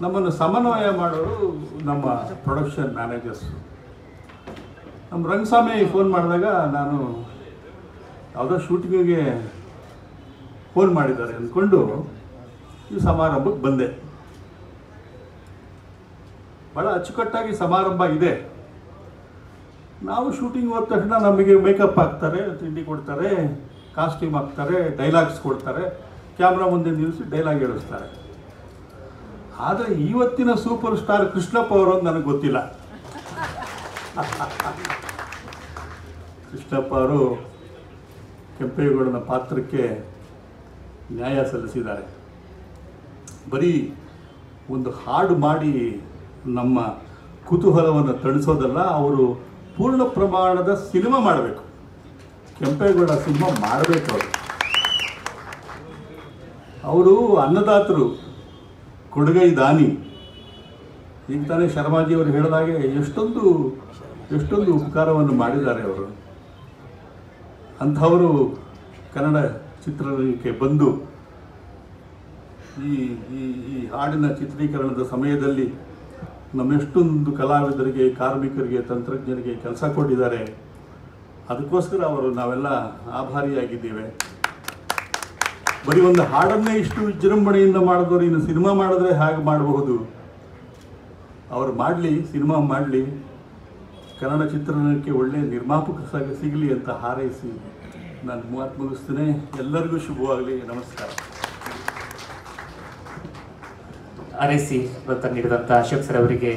ನಮ್ಮನ್ನು ಸಮನ್ವಯ ಮಾಡೋರು ನಮ್ಮ ಪ್ರೊಡಕ್ಷನ್ ಮ್ಯಾನೇಜರ್ಸು. ನಮ್ಮ ರಂಗಸ್ವಾಮಿ ಫೋನ್ ಮಾಡಿದಾಗ ನಾನು ಯಾವುದೋ ಶೂಟಿಂಗಿಗೆ ಫೋನ್ ಮಾಡಿದ್ದಾರೆ ಅಂದ್ಕೊಂಡು ಈ ಸಮಾರಂಭಕ್ಕೆ ಬಂದೆ. ಭಾಳ ಅಚ್ಚುಕಟ್ಟಾಗಿ ಸಮಾರಂಭ ಇದೆ. ನಾವು ಶೂಟಿಂಗ್ ಹೋದ ತಕ್ಷಣ ನಮಗೆ ಮೇಕಪ್ ಹಾಕ್ತಾರೆ, ತಿಂಡಿ ಕೊಡ್ತಾರೆ, ಕಾಸ್ಟ್ಯೂಮ್ ಹಾಕ್ತಾರೆ, ಡೈಲಾಗ್ಸ್ ಕೊಡ್ತಾರೆ, ಕ್ಯಾಮ್ರಾ ಮುಂದೆ ನಿಲ್ಲಿಸಿ ಡೈಲಾಗ್ ಹೇಳಿಸ್ತಾರೆ. ಆದರೆ ಇವತ್ತಿನ ಸೂಪರ್ ಸ್ಟಾರ್ ಕೃಷ್ಣಪ್ಪ ಅವರು ಅಂತ ನನಗೆ ಗೊತ್ತಿಲ್ಲ. ಕೃಷ್ಣಪ್ಪ ಅವರು ಕೆಂಪೇಗೌಡನ ಪಾತ್ರಕ್ಕೆ ನ್ಯಾಯ ಸಲ್ಲಿಸಿದ್ದಾರೆ. ಬರೀ ಒಂದು ಹಾಡು ಮಾಡಿ ನಮ್ಮ ಕುತೂಹಲವನ್ನು ತಣಿಸೋದಲ್ಲ, ಅವರು ಪೂರ್ಣ ಪ್ರಮಾಣದ ಸಿನಿಮಾ ಮಾಡಬೇಕು. ಕೆಂಪೇಗೌಡ ಸಿನಿಮಾ ಮಾಡಬೇಕು. ಅವರು ಅನ್ನದಾತರು, ಕೊಡುಗೈ ದಾನಿ. ಈಗ ತಾನೇ ಶರ್ಮಾಜಿಯವರು ಹೇಳಿದಾಗೆ ಎಷ್ಟೊಂದು ಉಪಕಾರವನ್ನು ಮಾಡಿದ್ದಾರೆ ಅವರು. ಅಂಥವರು ಕನ್ನಡ ಚಿತ್ರರಂಗಕ್ಕೆ ಬಂದು ಈ ಹಾಡಿನ ಚಿತ್ರೀಕರಣದ ಸಮಯದಲ್ಲಿ ನಮ್ಮೆಷ್ಟೊಂದು ಕಲಾವಿದರಿಗೆ, ಕಾರ್ಮಿಕರಿಗೆ, ತಂತ್ರಜ್ಞರಿಗೆ ಕೆಲಸ ಕೊಟ್ಟಿದ್ದಾರೆ. ಅದಕ್ಕೋಸ್ಕರ ಅವರು ನಾವೆಲ್ಲ ಆಭಾರಿಯಾಗಿದ್ದೇವೆ. ಬರೀ ಒಂದು ಹಾಡನ್ನೇ ಇಷ್ಟು ವಿಜೃಂಭಣೆಯಿಂದ ಮಾಡಿದವರು ಇನ್ನು ಸಿನಿಮಾ ಮಾಡಿದ್ರೆ ಹೇಗೆ ಮಾಡಬಹುದು? ಅವರು ಮಾಡಲಿ, ಸಿನಿಮಾ ಮಾಡಲಿ, ಕನ್ನಡ ಚಿತ್ರರಂಗಕ್ಕೆ ಒಳ್ಳೆಯ ನಿರ್ಮಾಪಕ ಸಿಗಲಿ ಅಂತ ಹಾರೈಸಿ ನಾನು ಮಾತು ಮುಗಿಸ್ತೇನೆ. ಎಲ್ಲರಿಗೂ ಶುಭವಾಗಲಿ. ನಮಸ್ಕಾರ. ಹಾರೈಸಿ ವೃತ್ತ ನೀಡಿದಂಥ ಅಶೋಕ್ ಸರ್ ಅವರಿಗೆ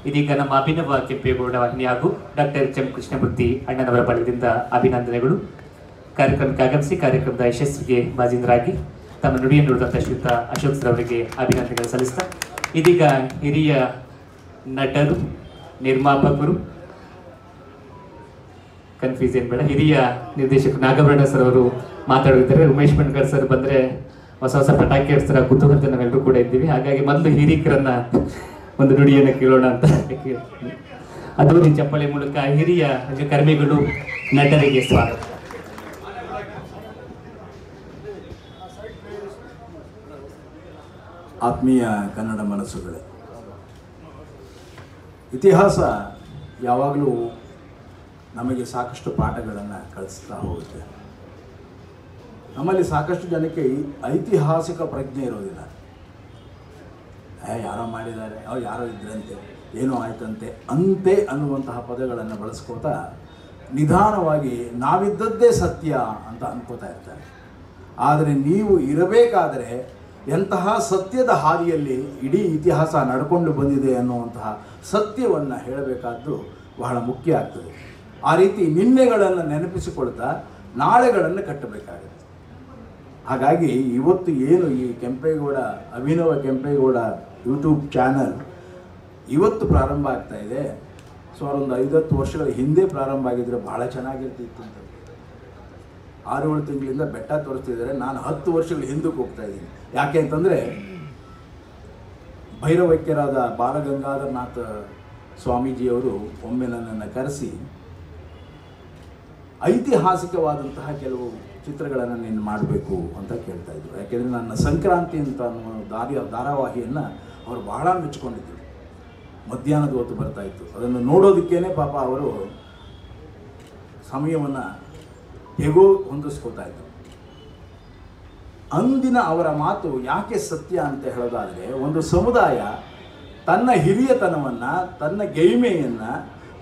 ಇದೀಗ ನಮ್ಮ ಅಭಿನವ ಕೆಂಪೇಗೌಡ ವಾಹಿನಿ ಹಾಗೂ ಡಾಕ್ಟರ್ ಎಚ್ ಎಂ ಕೃಷ್ಣಮೂರ್ತಿ ಅಣ್ಣನವರ ಬಳಗದಿಂದ ಅಭಿನಂದನೆಗಳು. ಕಾರ್ಯಕ್ರಮಕ್ಕೆ ಆಗಮಿಸಿ ಕಾರ್ಯಕ್ರಮದ ಯಶಸ್ವಿಗೆ ಬಾಜಿಂದರಾಗಿ ತಮ್ಮ ನುಡಿಯನ್ನು ನುಡಿದಂಥ ಶ್ರೀಯುತ ಅಶೋಕ್ ಸರ್ ಅವರಿಗೆ ಅಭಿನಂದನೆಗಳು ಸಲ್ಲಿಸ್ತಾ, ಇದೀಗ ಹಿರಿಯ ನಟರು, ನಿರ್ಮಾಪಕರು, ಕನ್ಫ್ಯೂಷನ್ ಬೇಡ, ಹಿರಿಯ ನಿರ್ದೇಶಕರು ನಾಗಭರಣ ಸರ್ ಅವರು ಮಾತಾಡುತ್ತಿದ್ದಾರೆ. ಉಮೇಶ್ ಬಣ್ಕರ್ ಸರ್ ಬಂದರೆ ಹೊಸ ಹೊಸ ಪಟಾಕಿ ಹರಿಸ್ತಾರ ಕುತೂಹಲತೆ ನಾವೆಲ್ಲರೂ ಕೂಡ ಇದ್ದೀವಿ. ಹಾಗಾಗಿ ಮೊದಲು ಹಿರಿಯರನ್ನ ಒಂದು ನುಡಿಯನ್ನು ಕೇಳೋಣ ಅಂತ ಅದ್ದೂರಿ ಚಪ್ಪಾಳೆ ಮೂಲಕ ಹಿರಿಯ ಕರ್ಮಿಗಳು, ನಟರಿಗೆ ಸ್ವಾಗತ. ಆತ್ಮೀಯ ಕನ್ನಡ ಮನಸ್ಸುಗಳೇ, ಇತಿಹಾಸ ಯಾವಾಗಲೂ ನಮಗೆ ಸಾಕಷ್ಟು ಪಾಠಗಳನ್ನು ಕಲಿಸ್ತಾ ಹೋಗುತ್ತೆ. ನಮ್ಮಲ್ಲಿ ಸಾಕಷ್ಟು ಜನಕ್ಕೆ ಐತಿಹಾಸಿಕ ಪ್ರಜ್ಞೆ ಇರೋದಿಲ್ಲ. ಯಾರೋ ಮಾಡಿದ್ದಾರೆ, ಯಾರೋ ಇದ್ರಂತೆ, ಏನೋ ಆಯ್ತಂತೆ, ಅಂತೆ ಅನ್ನುವಂತಹ ಪದಗಳನ್ನು ಬಳಸ್ಕೋತಾ ನಿಧಾನವಾಗಿ ನಾವಿದ್ದದ್ದೇ ಸತ್ಯ ಅಂತ ಅನ್ಕೋತಾ ಇರ್ತಾರೆ. ಆದರೆ ನೀವು ಇರಬೇಕಾದರೆ ಎಂತಹ ಸತ್ಯದ ಹಾದಿಯಲ್ಲಿ ಇಡೀ ಇತಿಹಾಸ ನಡ್ಕೊಂಡು ಬಂದಿದೆ ಅನ್ನುವಂತಹ ಸತ್ಯವನ್ನು ಹೇಳಬೇಕಾದ್ದು ಬಹಳ ಮುಖ್ಯ ಆಗ್ತದೆ. ಆ ರೀತಿ ನಿನ್ನೆಗಳನ್ನು ನೆನಪಿಸಿಕೊಳ್ತಾ ನಾಳೆಗಳನ್ನು ಕಟ್ಟಬೇಕಾಗುತ್ತೆ. ಹಾಗಾಗಿ ಇವತ್ತು ಏನು ಈ ಕೆಂಪೇಗೌಡ ಅಭಿನವ ಕೆಂಪೇಗೌಡ ಯೂಟ್ಯೂಬ್ ಚಾನಲ್ ಇವತ್ತು ಪ್ರಾರಂಭ ಆಗ್ತಾ ಇದೆ, ಸುಮಾರು ಒಂದು 50 ವರ್ಷಗಳ ಹಿಂದೆ ಪ್ರಾರಂಭ ಆಗಿದ್ರೆ ಭಾಳ ಚೆನ್ನಾಗಿರ್ತಿತ್ತು ಅಂತ. 6-7 ತಿಂಗಳಿಂದ ಬೆಟ್ಟ ತೋರಿಸ್ತಿದ್ದಾರೆ. ನಾನು 10 ವರ್ಷಗಳ ಹಿಂದಕ್ಕೆ ಹೋಗ್ತಾ ಇದ್ದೀನಿ. ಯಾಕೆ ಅಂತಂದರೆ ಭೈರವೈಕ್ಯರಾದ ಬಾಲಗಂಗಾಧರನಾಥ ಸ್ವಾಮೀಜಿಯವರು ಒಮ್ಮೆ ನನ್ನನ್ನು ಕರೆಸಿ ಐತಿಹಾಸಿಕವಾದಂತಹ ಕೆಲವು ಚಿತ್ರಗಳನ್ನು ನೀನು ಮಾಡಬೇಕು ಅಂತ ಕೇಳ್ತಾ ಇದ್ರು. ಯಾಕೆಂದರೆ ನನ್ನ ಸಂಕ್ರಾಂತಿ ಅಂತ ಅನ್ನೋ ಧಾರಾವಾಹಿಯನ್ನು ಅವರು ಬಹಳ ಮೆಚ್ಕೊಂಡಿದ್ದರು. ಮಧ್ಯಾಹ್ನದ ಹೊತ್ತು ಬರ್ತಾಯಿತ್ತು. ಅದನ್ನು ನೋಡೋದಕ್ಕೇ ಪಾಪ ಅವರು ಸಮಯವನ್ನು ಹೇಗೋ ಹೊಂದಿಸ್ಕೋತಾ ಇದ್ರು. ಅಂದಿನ ಅವರ ಮಾತು ಯಾಕೆ ಸತ್ಯ ಅಂತ ಹೇಳೋದಾದರೆ, ಒಂದು ಸಮುದಾಯ ತನ್ನ ಹಿರಿಯತನವನ್ನು, ತನ್ನ ಗೈಮೆಯನ್ನು,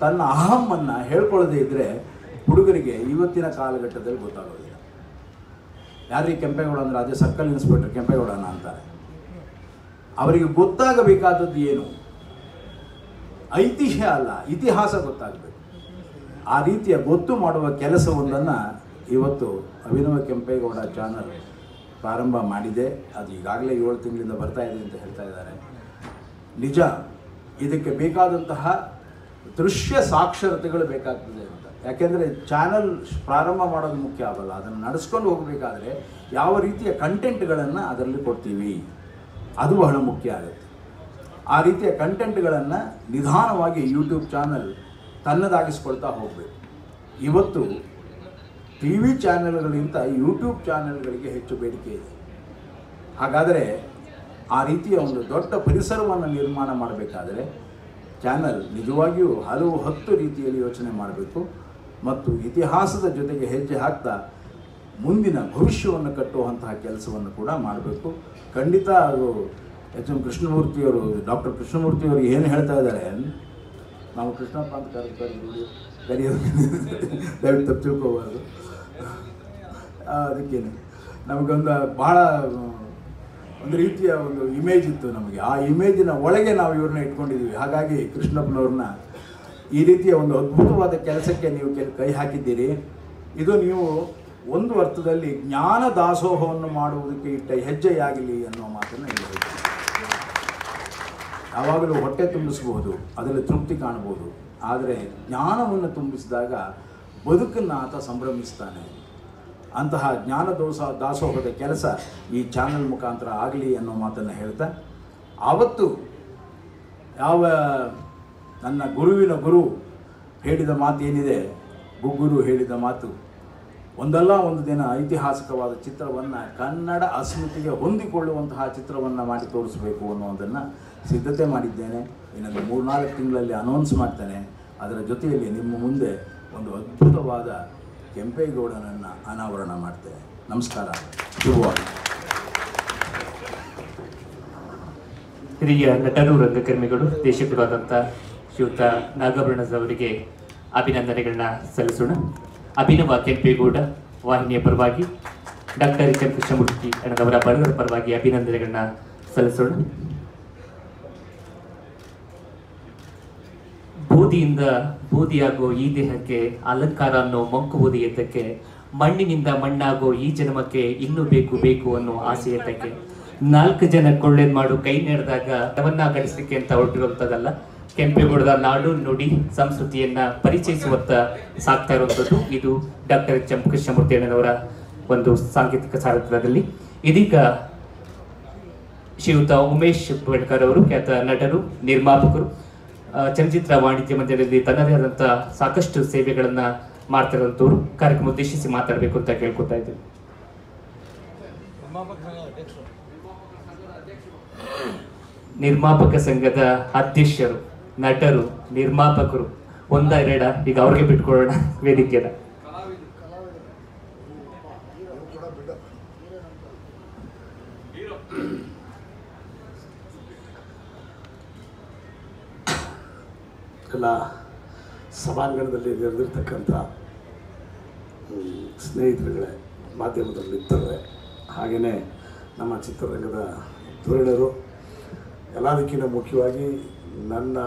ತನ್ನ ಅಹಮ್ಮನ್ನು ಹೇಳ್ಕೊಳ್ಳದೇ ಇದ್ದರೆ ಹುಡುಗರಿಗೆ ಇವತ್ತಿನ ಕಾಲಘಟ್ಟದಲ್ಲಿ ಗೊತ್ತಾಗೋದಿಲ್ಲ. ಯಾರಿಗೆ ಕೆಂಪೇಗೌಡ ಅಂದರೆ ಅದೇ ಸರ್ಕಲ್ ಇನ್ಸ್ಪೆಕ್ಟರ್ ಕೆಂಪೇಗೌಡನ ಅಂತಾರೆ. ಅವರಿಗೆ ಗೊತ್ತಾಗಬೇಕಾದದ್ದು ಏನು? ಐತಿಹ್ಯ ಅಲ್ಲ, ಇತಿಹಾಸ ಗೊತ್ತಾಗಬೇಕು. ಆ ರೀತಿಯ ಗೊತ್ತು ಮಾಡುವ ಕೆಲಸವೊಂದನ್ನು ಇವತ್ತು ಅಭಿನವ ಕೆಂಪೇಗೌಡ ಚಾನಲ್ ಪ್ರಾರಂಭ ಮಾಡಿದೆ. ಅದು ಈಗಾಗಲೇ 7 ತಿಂಗಳಿಂದ ಬರ್ತಾ ಇದೆ ಅಂತ ಹೇಳ್ತಾ ಇದ್ದಾರೆ. ನಿಜ, ಇದಕ್ಕೆ ಬೇಕಾದಂತಹ ದೃಶ್ಯ ಸಾಕ್ಷರತೆಗಳು ಬೇಕಾಗ್ತದೆ ಅಂತ. ಯಾಕೆಂದರೆ ಚಾನಲ್ ಪ್ರಾರಂಭ ಮಾಡೋದು ಮುಖ್ಯ ಆಗಲ್ಲ, ಅದನ್ನು ನಡೆಸ್ಕೊಂಡು ಹೋಗಬೇಕಾದ್ರೆ ಯಾವ ರೀತಿಯ ಕಂಟೆಂಟ್ಗಳನ್ನು ಅದರಲ್ಲಿ ಕೊಡ್ತೀವಿ ಅದು ಬಹಳ ಮುಖ್ಯ ಆಗುತ್ತೆ. ಆ ರೀತಿಯ ಕಂಟೆಂಟ್ಗಳನ್ನು ನಿಧಾನವಾಗಿ ಯೂಟ್ಯೂಬ್ ಚಾನಲ್ ತನ್ನದಾಗಿಸ್ಕೊಳ್ತಾ ಹೋಗಬೇಕು. ಇವತ್ತು ಟಿ ವಿ ಚಾನೆಲ್ಗಳಿಗಿಂತ ಯೂಟ್ಯೂಬ್ ಚಾನೆಲ್ಗಳಿಗೆ ಹೆಚ್ಚು ಬೇಡಿಕೆ ಇದೆ. ಹಾಗಾದರೆ ಆ ರೀತಿಯ ಒಂದು ದೊಡ್ಡ ಪರಿಸರವನ್ನು ನಿರ್ಮಾಣ ಮಾಡಬೇಕಾದರೆ ಚಾನಲ್ ನಿಜವಾಗಿಯೂ 10 ರೀತಿಯಲ್ಲಿ ಯೋಚನೆ ಮಾಡಬೇಕು ಮತ್ತು ಇತಿಹಾಸದ ಜೊತೆಗೆ ಹೆಜ್ಜೆ ಹಾಕ್ತಾ ಮುಂದಿನ ಭವಿಷ್ಯವನ್ನು ಕಟ್ಟುವಂತಹ ಕೆಲಸವನ್ನು ಕೂಡ ಮಾಡಬೇಕು. ಖಂಡಿತ ಅದು ಎಚ್ ಎಂ ಕೃಷ್ಣಮೂರ್ತಿಯವರು, ಡಾಕ್ಟರ್ ಕೃಷ್ಣಮೂರ್ತಿಯವರು ಏನು ಹೇಳ್ತಾ ಇದ್ದಾರೆ, ನಾವು ಕೃಷ್ಣಪ್ಪ ಅಂತ ಕರೆಯೋದು ದಯವಿಟ್ಟು ತಪ್ಪು ತಿಳ್ಕೋಬಾರ್ದು. ಅದಕ್ಕೇನು ನಮಗೊಂದು ಭಾಳ ಒಂದು ರೀತಿಯ ಒಂದು ಇಮೇಜ್ ಇತ್ತು ನಮಗೆ. ಆ ಇಮೇಜಿನ ಒಳಗೆ ನಾವು ಇವ್ರನ್ನ ಇಟ್ಕೊಂಡಿದ್ದೀವಿ. ಹಾಗಾಗಿ ಕೃಷ್ಣಪ್ಪನವ್ರನ್ನ ಈ ರೀತಿಯ ಒಂದು ಅದ್ಭುತವಾದ ಕೆಲಸಕ್ಕೆ ನೀವು ಕೈ ಹಾಕಿದ್ದೀರಿ. ಇದು ನೀವು ಒಂದು ಅರ್ಥದಲ್ಲಿ ಜ್ಞಾನ ದಾಸೋಹವನ್ನು ಮಾಡುವುದಕ್ಕೆ ಇಟ್ಟ ಹೆಜ್ಜೆಯಾಗಲಿ ಅನ್ನೋ ಮಾತನ್ನು ಹೇಳ್ತೀನಿ. ಯಾವಾಗಲೂ ಹೊಟ್ಟೆ ತುಂಬಿಸಬಹುದು, ಅದರಲ್ಲಿ ತೃಪ್ತಿ ಕಾಣಬಹುದು, ಆದರೆ ಜ್ಞಾನವನ್ನು ತುಂಬಿಸಿದಾಗ ಬದುಕನ್ನು ಆತ ಸಂಭ್ರಮಿಸ್ತಾನೆ. ಅಂತಹ ಜ್ಞಾನ ದಾಸೋಹದ ಕೆಲಸ ಈ ಚಾನಲ್ ಮುಖಾಂತರ ಆಗಲಿ ಅನ್ನೋ ಮಾತನ್ನು ಹೇಳ್ತಾ, ಆವತ್ತು ಯಾವ ನನ್ನ ಗುರುವಿನ ಗುರು ಹೇಳಿದ ಮಾತು ಏನಿದೆ, ಗುಗ್ಗುರು ಹೇಳಿದ ಮಾತು, ಒಂದಲ್ಲ ಒಂದು ದಿನ ಐತಿಹಾಸಿಕವಾದ ಚಿತ್ರವನ್ನು ಕನ್ನಡ ಅಸ್ಮಿತೆಗೆ ಹೊಂದಿಕೊಳ್ಳುವಂತಹ ಚಿತ್ರವನ್ನು ಮಾಡಿ ತೋರಿಸಬೇಕು ಅನ್ನೋದನ್ನು ಸಿದ್ಧತೆ ಮಾಡಿದ್ದೇನೆ. ಇನ್ನೊಂದು 3-4 ತಿಂಗಳಲ್ಲಿ ಅನೌನ್ಸ್ ಮಾಡ್ತೇನೆ. ಅದರ ಜೊತೆಯಲ್ಲಿ ನಿಮ್ಮ ಮುಂದೆ ಒಂದು ಅದ್ಭುತವಾದ ಕೆಂಪೇಗೌಡನನ್ನು ಅನಾವರಣ ಮಾಡ್ತೇನೆ. ನಮಸ್ಕಾರ, ಶುಭವಾಗಿ. ಹಿರಿಯ ನಟರು, ರಂಗಕರ್ಮಿಗಳು, ದೇಶಗುರುವಾದಂಥ ಶ್ರೀಯುತ ನಾಗಾಭರಣದವರಿಗೆ ಅಭಿನಂದನೆಗಳನ್ನ ಸಲ್ಲಿಸೋಣ. ಅಭಿನವ ಕೆಂಪೇಗೌಡ ವಾಹಿನಿಯ ಪರವಾಗಿ ಡಾಕ್ಟರ್ ಎಚ್ ಎಂ ಕೃಷ್ಣಮೂರ್ತಿ ಅಣ್ಣನವರ ಬಳಗದ ಪರವಾಗಿ ಅಭಿನಂದನೆಗಳನ್ನ ಸಲ್ಲಿಸೋಣ. ಬೂದಿಯಿಂದ ಬೂದಿಯಾಗೋ ಈ ದೇಹಕ್ಕೆ ಅಲಂಕಾರ ಅನ್ನೋ ಮಂಕು ಬೂದಿ ಎತ್ತಕ್ಕೆ, ಮಣ್ಣಿನಿಂದ ಮಣ್ಣಾಗೋ ಈ ಜನ್ಮಕ್ಕೆ ಇನ್ನೂ ಬೇಕು ಬೇಕು ಅನ್ನೋ ಆಸೆ ಎತ್ತಕ್ಕೆ, 4 ಜನಕ್ಕೆ ಒಳ್ಳೇದು ಮಾಡು ಕೈ ನಡೆದಾಗ ಅವನ್ನ ಗಳಿಸಲಿಕ್ಕೆ ಅಂತ ಹೊರಟಿರುವಂಥದ್ದಲ್ಲ, ಕೆಂಪೇಗೌಡದ ನಾಡು ನುಡಿ ಸಂಸ್ಕೃತಿಯನ್ನ ಪರಿಚಯಿಸುವತ್ತ ಸಾಕ್ತಾ ಇರುವಂಥದ್ದು ಇದು ಡಾಕ್ಟರ್ ಎಚ್ ಎಂ ಕೃಷ್ಣಮೂರ್ತಿ ಅಣ್ಣನವರ ಒಂದು ಸಾಂಕೇತಿಕ ಸಾರಥ್ಯದಲ್ಲಿ. ಇದೀಗ ಶ್ರೀಯುತ ಉಮೇಶ್ ಬೆಳ್ಕರ್ ಅವರು ಖ್ಯಾತ ನಟರು, ನಿರ್ಮಾಪಕರು, ಚಲನಚಿತ್ರ ವಾಣಿಜ್ಯ ಮಂದಿರದಲ್ಲಿ ತನ್ನದೇ ಆದಂಥ ಸಾಕಷ್ಟು ಸೇವೆಗಳನ್ನು ಮಾಡ್ತಿರೋಂಥವ್ರು ಕಾರ್ಯಕ್ರಮ ಉದ್ದೇಶಿಸಿ ಮಾತಾಡಬೇಕು ಅಂತ ಕೇಳ್ಕೊತಾ ಇದ್ದೀವಿ. ನಿರ್ಮಾಪಕ ಸಂಘದ ಅಧ್ಯಕ್ಷರು, ನಟರು, ನಿರ್ಮಾಪಕರು, ಒಂದ ಎರಡ ಈಗ ಅವ್ರಿಗೆ ಬಿಟ್ಕೊಡೋಣ ವೇದಿಕೆನ. ಕಲಾ ಸಭಾಂಗಣದಲ್ಲಿ ನೆರೆದಿರ್ತಕ್ಕಂಥ ಸ್ನೇಹಿತರುಗಳೇ, ಮಾಧ್ಯಮದ ಮಿತ್ರರೇ, ಹಾಗೆಯೇ ನಮ್ಮ ಚಿತ್ರರಂಗದ ಧೋರಣರು, ಎಲ್ಲದಕ್ಕಿಂತ ಮುಖ್ಯವಾಗಿ ನನ್ನ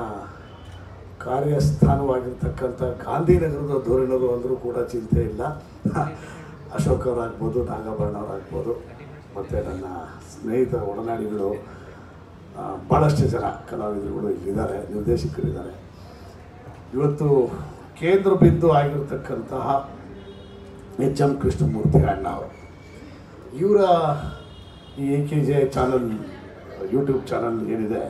ಕಾರ್ಯಸ್ಥಾನವಾಗಿರ್ತಕ್ಕಂಥ ಗಾಂಧಿನಗರದ ಧೋರಣರು ಅಂದರೂ ಕೂಡ ಚಿಂತೆ ಇಲ್ಲ. ಅಶೋಕ್ ಅವರಾಗ್ಬೋದು, ನಾಗಾಭರಣ ಅವರಾಗ್ಬೋದು, ಮತ್ತು ನನ್ನ ಸ್ನೇಹಿತರ ಒಡನಾಡಿಗಳು ಭಾಳಷ್ಟು ಜನ ಕಲಾವಿದರುಗಳು ಇಲ್ಲಿದ್ದಾರೆ, ನಿರ್ದೇಶಕರಿದ್ದಾರೆ. ಇವತ್ತು ಕೇಂದ್ರ ಬಿಂದು ಆಗಿರ್ತಕ್ಕಂತಹ ಎಚ್.ಎಂ. ಕೃಷ್ಣಮೂರ್ತಿ ಅಣ್ಣ ಅವರು, ಇವರ ಈ AKJ ಚಾನಲ್, ಯೂಟ್ಯೂಬ್ ಚಾನಲ್ ಏನಿದೆ,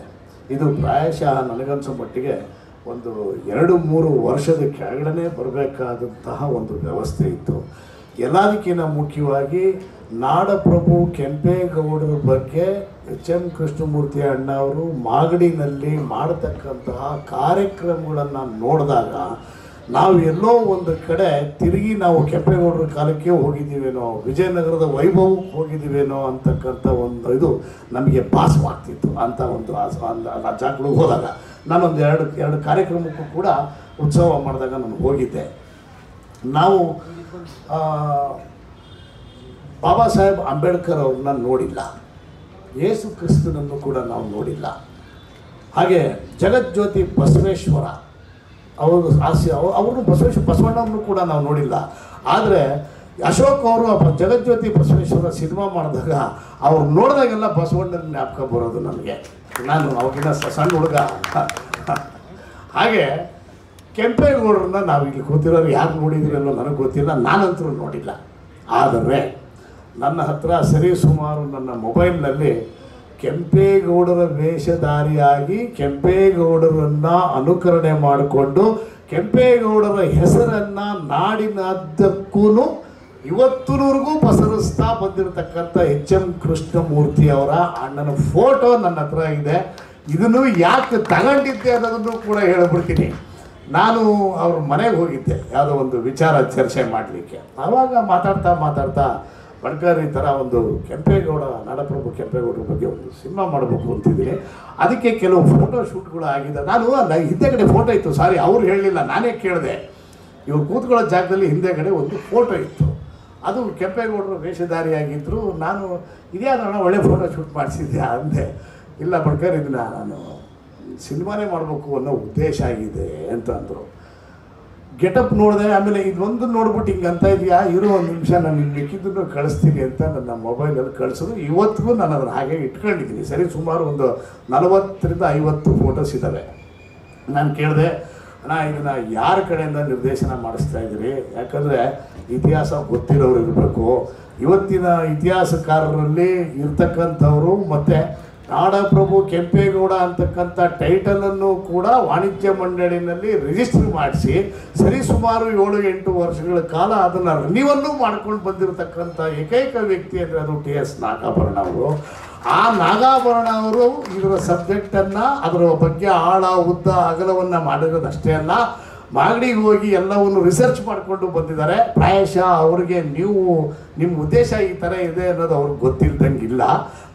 ಇದು ಪ್ರಾಯಶಃ ನನಗನ್ಸೋ ಮಟ್ಟಿಗೆ ಒಂದು 2-3 ವರ್ಷದ ಕೆಳಗಡೆ ಬರಬೇಕಾದಂತಹ ಒಂದು ವ್ಯವಸ್ಥೆ ಇತ್ತು. ಎಲ್ಲದಕ್ಕಿಂತ ಮುಖ್ಯವಾಗಿ ನಾಡಪ್ರಭು ಕೆಂಪೇಗೌಡರ ಬಗ್ಗೆ ಎಚ್.ಎಂ. ಕೃಷ್ಣಮೂರ್ತಿ ಅಣ್ಣ ಅವರು ಮಾಗಡಿನಲ್ಲಿ ಮಾಡತಕ್ಕಂತಹ ಕಾರ್ಯಕ್ರಮಗಳನ್ನು ನೋಡಿದಾಗ ನಾವು ಎಲ್ಲೋ ಒಂದು ಕಡೆ ತಿರುಗಿ ನಾವು ಕೆಂಪೇಗೌಡರ ಕಾಲಕ್ಕೆ ಹೋಗಿದ್ದೀವೇನೋ, ವಿಜಯನಗರದ ವೈಭವಕ್ಕೆ ಹೋಗಿದ್ದೀವೇನೋ ಅಂತಕ್ಕಂಥ ಒಂದು ಇದು ನಮಗೆ ಭಾಸವಾಗ್ತಿತ್ತು. ಅಂತ ಒಂದು ಆ ಜಾಗಗಳಿಗೆ ಹೋದಾಗ ನಾನೊಂದು ಎರಡು ಕಾರ್ಯಕ್ರಮಕ್ಕೂ ಕೂಡ ಉತ್ಸವ ಮಾಡಿದಾಗ ನಾನು ಹೋಗಿದ್ದೆ. ನಾವು ಬಾಬಾ ಸಾಹೇಬ್ ಅಂಬೇಡ್ಕರ್ ಅವ್ರನ್ನ ನೋಡಿಲ್ಲ, ಯೇಸು ಕ್ರಿಸ್ತನನ್ನು ಕೂಡ ನಾವು ನೋಡಿಲ್ಲ, ಹಾಗೆ ಜಗಜ್ಯೋತಿ ಬಸವೇಶ್ವರ ಅವರು ಬಸವಣ್ಣವನ್ನು ಕೂಡ ನಾವು ನೋಡಿಲ್ಲ. ಆದರೆ ಅಶೋಕ್ ಅವರು ಜಗಜ್ಯೋತಿ ಬಸವೇಶ್ವರ ಸಿನಿಮಾ ಮಾಡಿದಾಗ ಅವ್ರು ನೋಡಿದಾಗೆಲ್ಲ ಬಸವಣ್ಣನ ಜ್ಞಾಪಕ ಬರೋದು ನನಗೆ. ನಾನು ಅವಾಗಿನ ಸಣ್ಣ ಹುಡುಗ. ಹಾಗೆ ಕೆಂಪೇಗೌಡರನ್ನ ನಾವು ಇಲ್ಲಿ ಕೂತಿರೋರು ಯಾರು ನೋಡಿದ್ರಲ್ಲೋ ನನಗೆ ಗೊತ್ತಿಲ್ಲ, ನಾನಂತರೂ ನೋಡಿಲ್ಲ. ಆದರೆ ನನ್ನ ಹತ್ರ ಸರಿಸುಮಾರು ನನ್ನ ಮೊಬೈಲ್ನಲ್ಲಿ ಕೆಂಪೇಗೌಡರ ವೇಷಧಾರಿಯಾಗಿ ಕೆಂಪೇಗೌಡರನ್ನು ಅನುಕರಣೆ ಮಾಡಿಕೊಂಡು ಕೆಂಪೇಗೌಡರ ಹೆಸರನ್ನು ನಾಡಿನಾದ್ದಕ್ಕೂ ಇವತ್ತಿನವರೆಗೂ ಪಸರಿಸ್ತಾ ಬಂದಿರತಕ್ಕಂಥ ಎಚ್.ಎಂ. ಕೃಷ್ಣಮೂರ್ತಿ ಅವರ ಅಣ್ಣನ ಫೋಟೋ ನನ್ನ ಹತ್ರ ಇದೆ. ಇದನ್ನು ಯಾಕೆ ತಗೊಂಡಿದ್ದೆ ಅನ್ನೋದನ್ನು ಕೂಡ ಹೇಳ್ಬಿಡ್ತೀನಿ. ನಾನು ಅವ್ರ ಮನೆಗೆ ಹೋಗಿದ್ದೆ ಯಾವುದೋ ಒಂದು ವಿಚಾರ ಚರ್ಚೆ ಮಾಡಲಿಕ್ಕೆ. ಆವಾಗ ಮಾತಾಡ್ತಾ ಬಡ್ಕರ್ ಈ ಥರ ಒಂದು ಕೆಂಪೇಗೌಡ, ನಾಡಪ್ರಭು ಕೆಂಪೇಗೌಡರ ಬಗ್ಗೆ ಒಂದು ಸಿನಿಮಾ ಮಾಡಬೇಕು ಅಂತಿದ್ದೀನಿ, ಅದಕ್ಕೆ ಕೆಲವು ಫೋಟೋ ಶೂಟ್ಗಳು ಆಗಿದೆ. ನಾನು ಹಿಂದೆಗಡೆ ಫೋಟೋ ಇತ್ತು, ಸಾರಿ ಅವ್ರು ಹೇಳಲಿಲ್ಲ, ನಾನೇ ಕೇಳಿದೆ. ಇವ್ರು ಕೂತ್ಕೊಳ್ಳೋ ಜಾಗದಲ್ಲಿ ಹಿಂದೆಗಡೆ ಒಂದು ಫೋಟೋ ಇತ್ತು, ಅದು ಕೆಂಪೇಗೌಡರು ವೇಷಧಾರಿಯಾಗಿದ್ದರು. ನಾನು ಇದ್ಯಾವುದಣ್ಣ ಒಳ್ಳೆ ಫೋಟೋ ಶೂಟ್ ಮಾಡಿಸಿದ್ಯಾ ಅಂದೆ. ಇಲ್ಲ ಬಡ್ಕರ್, ಇದನ್ನ ನಾನು ಸಿನಿಮಾನೇ ಮಾಡಬೇಕು ಅನ್ನೋ ಉದ್ದೇಶ ಆಗಿದೆ ಅಂತ ಅಂದರು. ಗೆಟಪ್ ನೋಡಿದೆ, ಆಮೇಲೆ ಇದೊಂದು ನೋಡ್ಬಿಟ್ಟು ಹಿಂಗೆ ಅಂತ ಇದೆಯಾ, ಇರೋ ಒಂದು ನಿಮಿಷ ನಾನು ಹಿಂಗೆ ಮಿಕ್ಕಿದ್ದನ್ನು ಕಳಿಸ್ತೀನಿ ಅಂತ ನನ್ನ ಮೊಬೈಲಲ್ಲಿ ಕಳಿಸಿದ್ರು. ಇವತ್ತಿಗೂ ನಾನು ಅದನ್ನು ಹಾಗೆ ಇಟ್ಕೊಂಡಿದ್ದೀನಿ. ಸರಿ ಸುಮಾರು ಒಂದು 40-50 ಫೋಟೋಸ್ ಇದ್ದಾವೆ. ನಾನು ಕೇಳಿದೆ, ಅಣ್ಣ ಇದನ್ನು ಯಾರ ಕಡೆಯಿಂದ ನಿರ್ದೇಶನ ಮಾಡಿಸ್ತಾ ಇದ್ದೀರಿ? ಯಾಕಂದರೆ ಇತಿಹಾಸ ಗೊತ್ತಿರೋರು ಇರಬೇಕು. ಇವತ್ತಿನ ಇತಿಹಾಸಕಾರರಲ್ಲಿ ಇರ್ತಕ್ಕಂಥವರು ಮತ್ತು ನಾಡಪ್ರಭು ಕೆಂಪೇಗೌಡ ಅಂತಕ್ಕಂಥ ಟೈಟಲನ್ನು ಕೂಡ ವಾಣಿಜ್ಯ ಮಂಡಳಿನಲ್ಲಿ ರಿಜಿಸ್ಟರ್ ಮಾಡಿಸಿ ಸರಿಸುಮಾರು 7-8 ವರ್ಷಗಳ ಕಾಲ ಅದನ್ನು ರಿನ್ಯೂವಲ್ಲು ಮಾಡ್ಕೊಂಡು ಬಂದಿರತಕ್ಕಂಥ ಏಕೈಕ ವ್ಯಕ್ತಿ ಅಂದರೆ ಅದು T.S. ನಾಗಾಭರಣ ಅವರು. ಆ ನಾಗಾಭರಣ ಅವರು ಇದರ ಸಬ್ಜೆಕ್ಟನ್ನು, ಅದರ ಬಗ್ಗೆ ಆಳ ಉದ್ದ ಅಗಲವನ್ನು ಮಾಡಿರೋದಷ್ಟೇ ಅಲ್ಲ, ಮಾಗಡಿಗೆ ಹೋಗಿ ಎಲ್ಲವನ್ನು ರಿಸರ್ಚ್ ಮಾಡಿಕೊಂಡು ಬಂದಿದ್ದಾರೆ. ಪ್ರಾಯಶಃ ಅವ್ರಿಗೆ ನಿಮ್ಮ ಉದ್ದೇಶ ಈ ಥರ ಇದೆ ಅನ್ನೋದು ಅವ್ರಿಗೆ ಗೊತ್ತಿಲ್ದಂಗಿಲ್ಲ.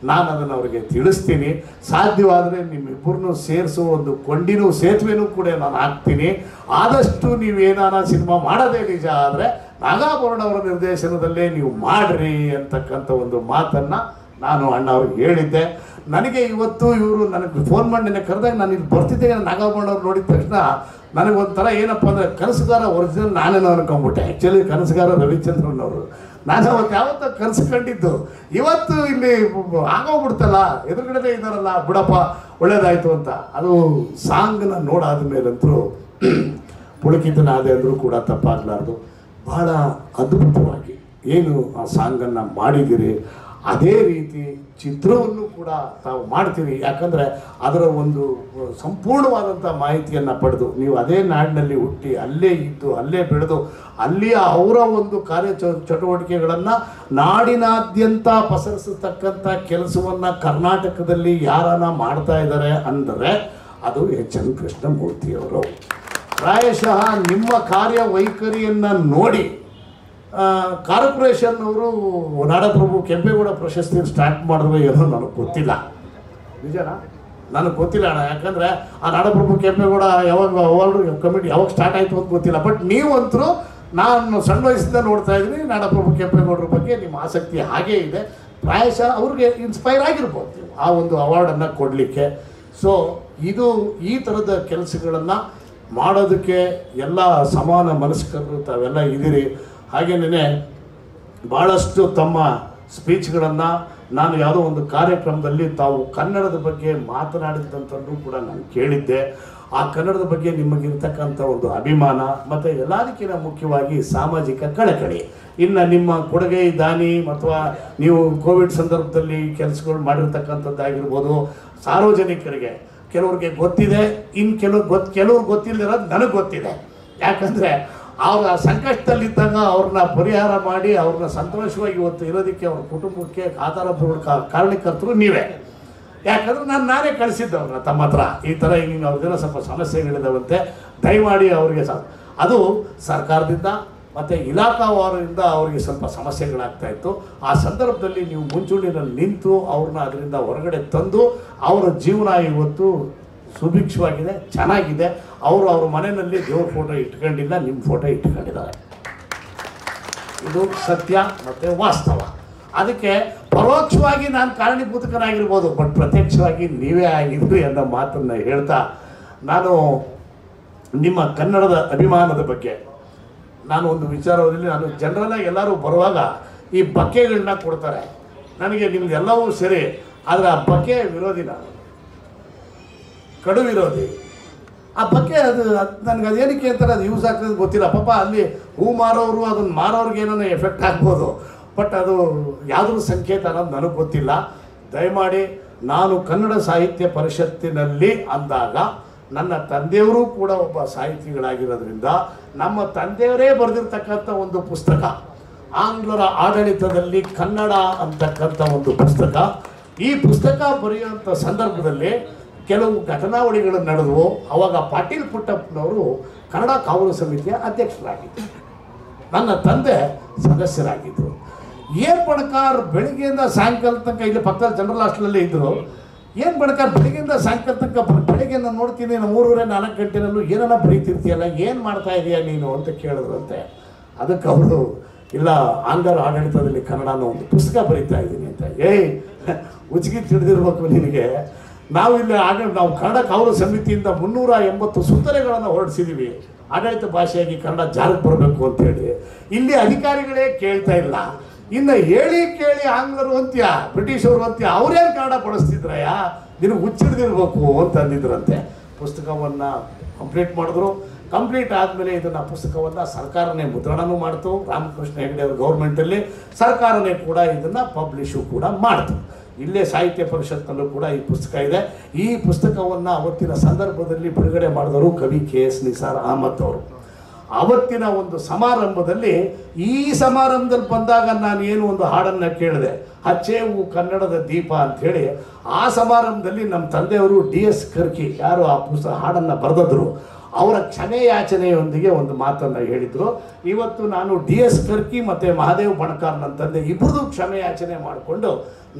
ನಾನು ಅದನ್ನು ಅವ್ರಿಗೆ ತಿಳಿಸ್ತೀನಿ. ಸಾಧ್ಯವಾದರೆ ನಿಮ್ಮಿಬ್ಬರನ್ನೂ ಸೇರಿಸೋ ಒಂದು ಕೊಂಡಿನೂ ಸೇತುವೆನೂ ಕೂಡ ನಾನು ಹಾಕ್ತೀನಿ. ಆದಷ್ಟು ನೀವೇನಾನ ಸಿನಿಮಾ ಮಾಡೋದೇ ನಿಜ ಆದರೆ ನಾಗಾಭರಣ ಅವರ ನಿರ್ದೇಶನದಲ್ಲೇ ನೀವು ಮಾಡಿರಿ ಅಂತಕ್ಕಂಥ ಒಂದು ಮಾತನ್ನು ನಾನು ಅಣ್ಣ ಅವ್ರಿಗೆ ಹೇಳಿದ್ದೆ. ನನಗೆ ಇವತ್ತು ಇವರು ನನಗೆ ಫೋನ್ ಮಾಡಿ ನೆನ್ನೆ ಕರೆದಾಗ ನಾನು ಇಲ್ಲಿ ಬರ್ತಿದ್ದೆ. ನಾಗಾಭರಣ ಅವ್ರು ನೋಡಿದ ತಕ್ಷಣ ನನಗೊಂಥರ ಏನಪ್ಪ ಅಂದರೆ ಕನಸುಗಾರ ಒರಿಜಿನಲ್ ನಾನೇನೋ ಅನ್ಕೊಂಡ್ಬಿಟ್ಟೆ. ಆ್ಯಕ್ಚುಲಿ ಕನಸುಗಾರ ರವಿಚಂದ್ರನ್ ಅವರು. ನಾನು ಅವತ್ತು ಯಾವತ್ತೂ ಕನಸು ಕಂಡಿದ್ದು, ಇವತ್ತು ಇಲ್ಲಿ ಆಗೋಗ್ಬಿಡ್ತಲ್ಲ, ಎದುರುಗಡೆ ಇದ್ದಾರಲ್ಲ, ಬಿಡಪ್ಪ ಒಳ್ಳೇದಾಯಿತು ಅಂತ. ಅದು ಸಾಂಗ್ನ ನೋಡಾದ ಮೇಲಂತರೂ ಪುಳಕಿತನಾದೆ ಅಂದರೂ ಕೂಡ ತಪ್ಪಾಗಲಾರ್ದು. ಬಹಳ ಅದ್ಭುತವಾಗಿ ಏನು ಆ ಸಾಂಗನ್ನು ಮಾಡಿದ್ದೀರಿ, ಅದೇ ರೀತಿ ಚಿತ್ರವನ್ನು ಕೂಡ ತಾವು ಮಾಡ್ತೀರಿ. ಯಾಕಂದರೆ ಅದರ ಒಂದು ಸಂಪೂರ್ಣವಾದಂಥ ಮಾಹಿತಿಯನ್ನು ಪಡೆದು ನೀವು ಅದೇ ನಾಡಿನಲ್ಲಿ ಹುಟ್ಟಿ ಅಲ್ಲೇ ಇದ್ದು ಅಲ್ಲೇ ಬೆಳೆದು ಅಲ್ಲಿಯ ಅವರ ಒಂದು ಚಟುವಟಿಕೆಗಳನ್ನು ನಾಡಿನಾದ್ಯಂತ ಪಸರಿಸತಕ್ಕಂಥ ಕೆಲಸವನ್ನು ಕರ್ನಾಟಕದಲ್ಲಿ ಯಾರನ್ನ ಮಾಡ್ತಾ ಇದ್ದಾರೆ ಅಂದರೆ ಅದು ಎಚ್.ಎಂ. ಕೃಷ್ಣಮೂರ್ತಿಯವರು. ಪ್ರಾಯಶಃ ನಿಮ್ಮ ಕಾರ್ಯವೈಖರಿಯನ್ನು ನೋಡಿ ಕಾರ್ಪೊರೇಷನ್ ಅವರು ನಾಡಪ್ರಭು ಕೆಂಪೇಗೌಡ ಪ್ರಶಸ್ತಿ ಸ್ಟಾರ್ಟ್ ಮಾಡಿದ್ರು ಏನೋ ನನಗೆ ಗೊತ್ತಿಲ್ಲ. ನಿಜನಾ? ನನಗೆ ಗೊತ್ತಿಲ್ಲ ಅಣ್ಣ. ಯಾಕಂದರೆ ಆ ನಾಡಪ್ರಭು ಕೆಂಪೇಗೌಡ ಯಾವಾಗ ಅವಾರ್ಡ್ ಕಮಿಟಿ ಯಾವಾಗ ಸ್ಟಾರ್ಟ್ ಆಯಿತು ಅಂತ ಗೊತ್ತಿಲ್ಲ. ಬಟ್ ನೀವಂತರೂ ನಾನು ಸಣ್ಣ ವಯಸ್ಸಿಂದ ನೋಡ್ತಾ ಇದ್ದೀನಿ ನಾಡಪ್ರಭು ಕೆಂಪೇಗೌಡರ ಬಗ್ಗೆ ನಿಮ್ಮ ಆಸಕ್ತಿ ಹಾಗೇ ಇದೆ. ಪ್ರಾಯಶಃ ಅವ್ರಿಗೆ ಇನ್ಸ್ಪೈರ್ ಆಗಿರ್ಬೋದು ನೀವು ಆ ಒಂದು ಅವಾರ್ಡನ್ನು ಕೊಡಲಿಕ್ಕೆ. ಸೊ ಇದು ಈ ಥರದ ಕೆಲಸಗಳನ್ನು ಮಾಡೋದಕ್ಕೆ ಎಲ್ಲ ಸಮಾನ ಮನಸ್ಕರು ತಾವೆಲ್ಲ ಇದ್ದೀರಿ. ಹಾಗೇನೇ ಭಾಳಷ್ಟು ತಮ್ಮ ಸ್ಪೀಚ್ಗಳನ್ನು ನಾನು ಯಾವುದೋ ಒಂದು ಕಾರ್ಯಕ್ರಮದಲ್ಲಿ ತಾವು ಕನ್ನಡದ ಬಗ್ಗೆ ಮಾತನಾಡಿದಂಥದ್ದು ಕೂಡ ನಾನು ಕೇಳಿದ್ದೆ. ಆ ಕನ್ನಡದ ಬಗ್ಗೆ ನಿಮಗಿರ್ತಕ್ಕಂಥ ಒಂದು ಅಭಿಮಾನ ಮತ್ತು ಎಲ್ಲದಕ್ಕಿಂತ ಮುಖ್ಯವಾಗಿ ಸಾಮಾಜಿಕ ಕಳಕಳಿ. ಇನ್ನು ನಿಮ್ಮ ಕೊಡುಗೆ ದಾನಿ ಅಥವಾ ನೀವು ಕೋವಿಡ್ ಸಂದರ್ಭದಲ್ಲಿ ಕೆಲಸಗಳು ಮಾಡಿರ್ತಕ್ಕಂಥದ್ದಾಗಿರ್ಬೋದು, ಸಾರ್ವಜನಿಕರಿಗೆ ಕೆಲವ್ರಿಗೆ ಗೊತ್ತಿದೆ, ಇನ್ನು ಕೆಲವ್ರು ಗೊತ್ತಿಲ್ಲದಿರೋದು ನನಗೆ ಗೊತ್ತಿದೆ. ಯಾಕಂದರೆ ಅವರ ಸಂಕಷ್ಟದಲ್ಲಿದ್ದಾಗ ಅವ್ರನ್ನ ಪರಿಹಾರ ಮಾಡಿ ಅವ್ರನ್ನ ಸಂತೋಷವಾಗಿ ಇವತ್ತು ಇರೋದಕ್ಕೆ ಅವ್ರ ಕುಟುಂಬಕ್ಕೆ ಆಧಾರ ಕಾರಣಕರ್ತರು ನೀವೇ. ಯಾಕಂದ್ರೆ ನಾನೇ ಕಳಿಸಿದ್ದವ್ರನ್ನ ತಮ್ಮ ಹತ್ರ ಈ ಥರ ಹಿಂಗೆ ಅವ್ರಿಗೆಲ್ಲ ಸ್ವಲ್ಪ ಸಮಸ್ಯೆಗಳಿದಾವಂತೆ, ದಯಮಾಡಿ ಅವರಿಗೆ ಅದು ಸರ್ಕಾರದಿಂದ ಮತ್ತು ಇಲಾಖಾವಾರದಿಂದ ಅವರಿಗೆ ಸ್ವಲ್ಪ ಸಮಸ್ಯೆಗಳಾಗ್ತಾಯಿತ್ತು. ಆ ಸಂದರ್ಭದಲ್ಲಿ ನೀವು ಮುಂಚೂಣಿನಲ್ಲಿ ನಿಂತು ಅವ್ರನ್ನ ಅದರಿಂದ ಹೊರಗಡೆ ತಂದು ಅವರ ಜೀವನ ಇವತ್ತು ಸುಭಿಕ್ಷವಾಗಿದೆ, ಚೆನ್ನಾಗಿದೆ. ಅವ್ರ ಮನೆಯಲ್ಲಿ ದೇವ್ರ ಫೋಟೋ ಇಟ್ಕೊಂಡಿಲ್ಲ, ನಿಮ್ಮ ಫೋಟೋ ಇಟ್ಕೊಂಡಿದ್ದಾರೆ. ಇದು ಸತ್ಯ ಮತ್ತು ವಾಸ್ತವ. ಅದಕ್ಕೆ ಪರೋಕ್ಷವಾಗಿ ನಾನು ಕಾರಣೀಭೂತಕನಾಗಿರ್ಬೋದು, ಬಟ್ ಪ್ರತ್ಯಕ್ಷವಾಗಿ ನೀವೇ ಆಗಿದ್ರಿ ಅನ್ನೋ ಮಾತನ್ನು ಹೇಳ್ತಾ ನಾನು ನಿಮ್ಮ ಕನ್ನಡದ ಅಭಿಮಾನದ ಬಗ್ಗೆ ನಾನು ಒಂದು ವಿಚಾರದಲ್ಲಿ ನಾನು ಜನರಲ್ಲಾಗಿ ಎಲ್ಲರೂ ಬರುವಾಗ ಈ ಬಕ್ಕೆಗಳನ್ನ ಕೊಡ್ತಾರೆ. ನನಗೆ ನಿಮ್ದು ಎಲ್ಲವೂ ಸರಿ, ಆದರೆ ಆ ಬಕ್ಕೆ ವಿರೋಧಿ, ನಾನು ಕಡು ವಿರೋಧಿ. ಆ ಬಗ್ಗೆ ಅದು ನನಗೆ ಅದೇನಕ್ಕೆ ಅಂತಾರೆ ಅದು ಯೂಸ್ ಆಗ್ತದೆ ಗೊತ್ತಿಲ್ಲ. ಪಾಪ ಅಲ್ಲಿ ಹೂ ಮಾರೋರು ಅದನ್ನು ಮಾರೋರಿಗೆ ಏನೋ ಎಫೆಕ್ಟ್ ಆಗ್ಬೋದು, ಬಟ್ ಅದು ಯಾವುದ್ರ ಸಂಕೇತ ಅನ್ನೋದು ನನಗೆ ಗೊತ್ತಿಲ್ಲ. ದಯಮಾಡಿ ನಾನು ಕನ್ನಡ ಸಾಹಿತ್ಯ ಪರಿಷತ್ತಿನಲ್ಲಿ ಅಂದಾಗ ನನ್ನ ತಂದೆಯವರು ಕೂಡ ಒಬ್ಬ ಸಾಹಿತಿಗಳಾಗಿರೋದ್ರಿಂದ ನಮ್ಮ ತಂದೆಯವರೇ ಬರೆದಿರ್ತಕ್ಕಂಥ ಒಂದು ಪುಸ್ತಕ, ಆಂಗ್ಲರ ಆಡಳಿತದಲ್ಲಿ ಕನ್ನಡ ಅಂತಕ್ಕಂಥ ಒಂದು ಪುಸ್ತಕ. ಈ ಪುಸ್ತಕ ಬರೆಯುವಂಥ ಸಂದರ್ಭದಲ್ಲಿ ಕೆಲವು ಘಟನಾವಳಿಗಳು ನಡೆದವು. ಅವಾಗ ಪಾಟೀಲ್ ಪುಟ್ಟಪ್ಪನವರು ಕನ್ನಡ ಕಾವಲು ಸಮಿತಿಯ ಅಧ್ಯಕ್ಷರಾಗಿದ್ದರು, ನನ್ನ ತಂದೆ ಸದಸ್ಯರಾಗಿದ್ದರು. ಏನು ಬಣಕಾರ್ ಬೆಳಿಗ್ಗೆಯಿಂದ ಸಾಯಂಕಾಲ ತನಕ ಇಲ್ಲಿ ಪಕ್ಕದಲ್ಲಿ ಜನರಲ್ ಹಾಸ್ಟೆಲಲ್ಲೇ ಇದ್ದರು. ಏನು ಬಣಕಾರ್ ಬೆಳಿಗ್ಗೆಯಿಂದ ಸಾಯಂಕಾಲ ತನಕ ಬೆಳಿಗ್ಗೆ ನಾನು ನೋಡ್ತೀನಿ 3:30-4 ಗಂಟೆನಲ್ಲೂ ಏನನ್ನ ಬರೀತಿರ್ತೀಯಲ್ಲ, ಏನು ಮಾಡ್ತಾ ಇದೀಯಾ ನೀನು ಅಂತ ಕೇಳಿದ್ರಂತೆ. ಅದಕ್ಕೆ ಅವರು ಇಲ್ಲ ಆಂಗ್ಲರ ಆಡಳಿತದಲ್ಲಿ ಕನ್ನಡನ ಒಂದು ಪುಸ್ತಕ ಬರೀತಾ ಇದ್ದೀನಿ ಅಂತ. ಉಚ್ಚಿಗೆ ತಿಳಿದಿರ್ಬೇಕು ನಿನಗೆ. ನಾವು ಕನ್ನಡ ಕಾವಲು ಸಮಿತಿಯಿಂದ 380 ಸುತ್ತಲೆಗಳನ್ನು ಹೊರಡಿಸಿದ್ದೀವಿ, ಆಡಳಿತ ಭಾಷೆಯಾಗಿ ಕನ್ನಡ ಜಾರಿಗೆ ಬರಬೇಕು ಅಂತೇಳಿ. ಇಲ್ಲಿ ಅಧಿಕಾರಿಗಳೇ ಕೇಳ್ತಾ ಇಲ್ಲ. ಇನ್ನು ಹೇಳಿ ಕೇಳಿ ಆಂಗ್ಲರು ಅಂತ್ಯ, ಬ್ರಿಟಿಷರು ಅಂತ್ಯ, ಅವ್ರೇನು ಕನ್ನಡ ಬಳಸ್ತಿದ್ರಯ್ಯ, ನಿನಗೆ ಹುಚ್ಚಿಡ್ದಿರ್ಬೇಕು ಅಂತ ಅಂದಿದ್ರಂತೆ. ಪುಸ್ತಕವನ್ನು ಕಂಪ್ಲೀಟ್ ಮಾಡಿದ್ರು. ಕಂಪ್ಲೀಟ್ ಆದಮೇಲೆ ಇದನ್ನು ಪುಸ್ತಕವನ್ನು ಸರ್ಕಾರನೇ ಮುದ್ರಣನೂ ಮಾಡ್ತು. ರಾಮಕೃಷ್ಣ ಹೆಗಡೆ ಅವ್ರ ಗೌರ್ಮೆಂಟಲ್ಲಿ ಸರ್ಕಾರನೇ ಕೂಡ ಇದನ್ನು ಪಬ್ಲಿಷು ಕೂಡ ಮಾಡ್ತು. ಇಲ್ಲೇ ಸಾಹಿತ್ಯ ಪರಿಷತ್ನಲ್ಲೂ ಕೂಡ ಈ ಪುಸ್ತಕ ಇದೆ. ಈ ಪುಸ್ತಕವನ್ನು ಅವತ್ತಿನ ಸಂದರ್ಭದಲ್ಲಿ ಬಿಡುಗಡೆ ಮಾಡಿದವರು ಕವಿ KS ನಿಸಾರ್ ಅಹಮದ್ ಅವರು. ಅವತ್ತಿನ ಒಂದು ಸಮಾರಂಭದಲ್ಲಿ, ಈ ಸಮಾರಂಭದಲ್ಲಿ ಬಂದಾಗ ನಾನು ಏನು ಒಂದು ಹಾಡನ್ನು ಕೇಳಿದೆ, ಹಚ್ಚೇವು ಕನ್ನಡದ ದೀಪ ಅಂಥೇಳಿ. ಆ ಸಮಾರಂಭದಲ್ಲಿ ನಮ್ಮ ತಂದೆಯವರು DS ಕರ್ಕಿ ಯಾರು ಆ ಹಾಡನ್ನು ಬರೆದಿದ್ರು, ಅವರ ಕ್ಷಮೆ ಯಾಚನೆಯೊಂದಿಗೆ ಒಂದು ಮಾತನ್ನು ಹೇಳಿದರು. ಇವತ್ತು ನಾನು DS ಕರ್ಕಿ ಮತ್ತು ಮಹಾದೇವ್ ಬಣಕಾರ್ ನನ್ನ ತಂದೆ ಇಬ್ಬರದು ಕ್ಷಮೆ ಯಾಚನೆ ಮಾಡಿಕೊಂಡು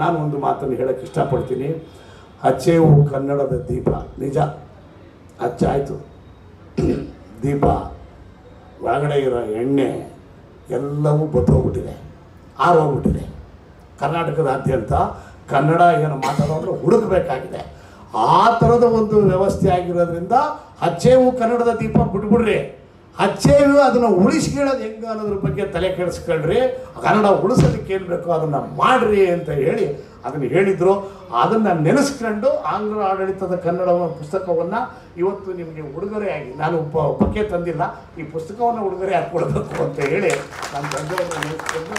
ನಾನು ಒಂದು ಮಾತನ್ನು ಹೇಳೋಕ್ಕೆ ಇಷ್ಟಪಡ್ತೀನಿ. ಹಚ್ಚೇವು ಕನ್ನಡದ ದೀಪ, ನಿಜ ಹಚ್ಚಾಯಿತು ದೀಪ, ಒಳಗಡೆ ಇರೋ ಎಣ್ಣೆ ಎಲ್ಲವೂ ಬತ್ತೋಗ್ಬಿಟ್ಟಿದೆ, ಆರೋಗ್ಬಿಟ್ಟಿದೆ. ಕರ್ನಾಟಕದಾದ್ಯಂತ ಕನ್ನಡ ಏನು ಮಾತಾಡೋದ್ರೆ ಹುಡುಕಬೇಕಾಗಿದೆ. ಆ ಥರದ ಒಂದು ವ್ಯವಸ್ಥೆ ಆಗಿರೋದ್ರಿಂದ ಹಚ್ಚೇವು ಕನ್ನಡದ ದೀಪ ಬಿಟ್ಬಿಡ್ರಿ, ಹಚ್ಚೇವು ಅದನ್ನು ಉಳಿಸ್ಕೊಳ್ಳೋದು ಹೆಂಗೆ ಅನ್ನೋದ್ರ ಬಗ್ಗೆ ತಲೆ ಕೆಡಿಸ್ಕೊಳ್ರಿ, ಕನ್ನಡ ಉಳಿಸೋದಕ್ಕೆ ಏನು ಬೇಕೋ ಅದನ್ನು ಮಾಡಿರಿ ಅಂತ ಹೇಳಿ ಅದನ್ನು ಹೇಳಿದರು. ಅದನ್ನು ನೆನೆಸ್ಕೊಂಡು ಆಂಗ್ಲ ಆಡಳಿತದ ಕನ್ನಡ ಪುಸ್ತಕವನ್ನು ಇವತ್ತು ನಿಮಗೆ ಉಡುಗೊರೆಯಾಗಿ, ನಾನು ಬಗ್ಗೆ ತಂದಿಲ್ಲ, ಈ ಪುಸ್ತಕವನ್ನು ಉಡುಗೊರೆ ಹಾಕ್ಕೊಳ್ಬೇಕು ಅಂತ ಹೇಳಿ ನನ್ನ ತಂದೆಯನ್ನು ನೆನೆಸ್ಕೊಂಡು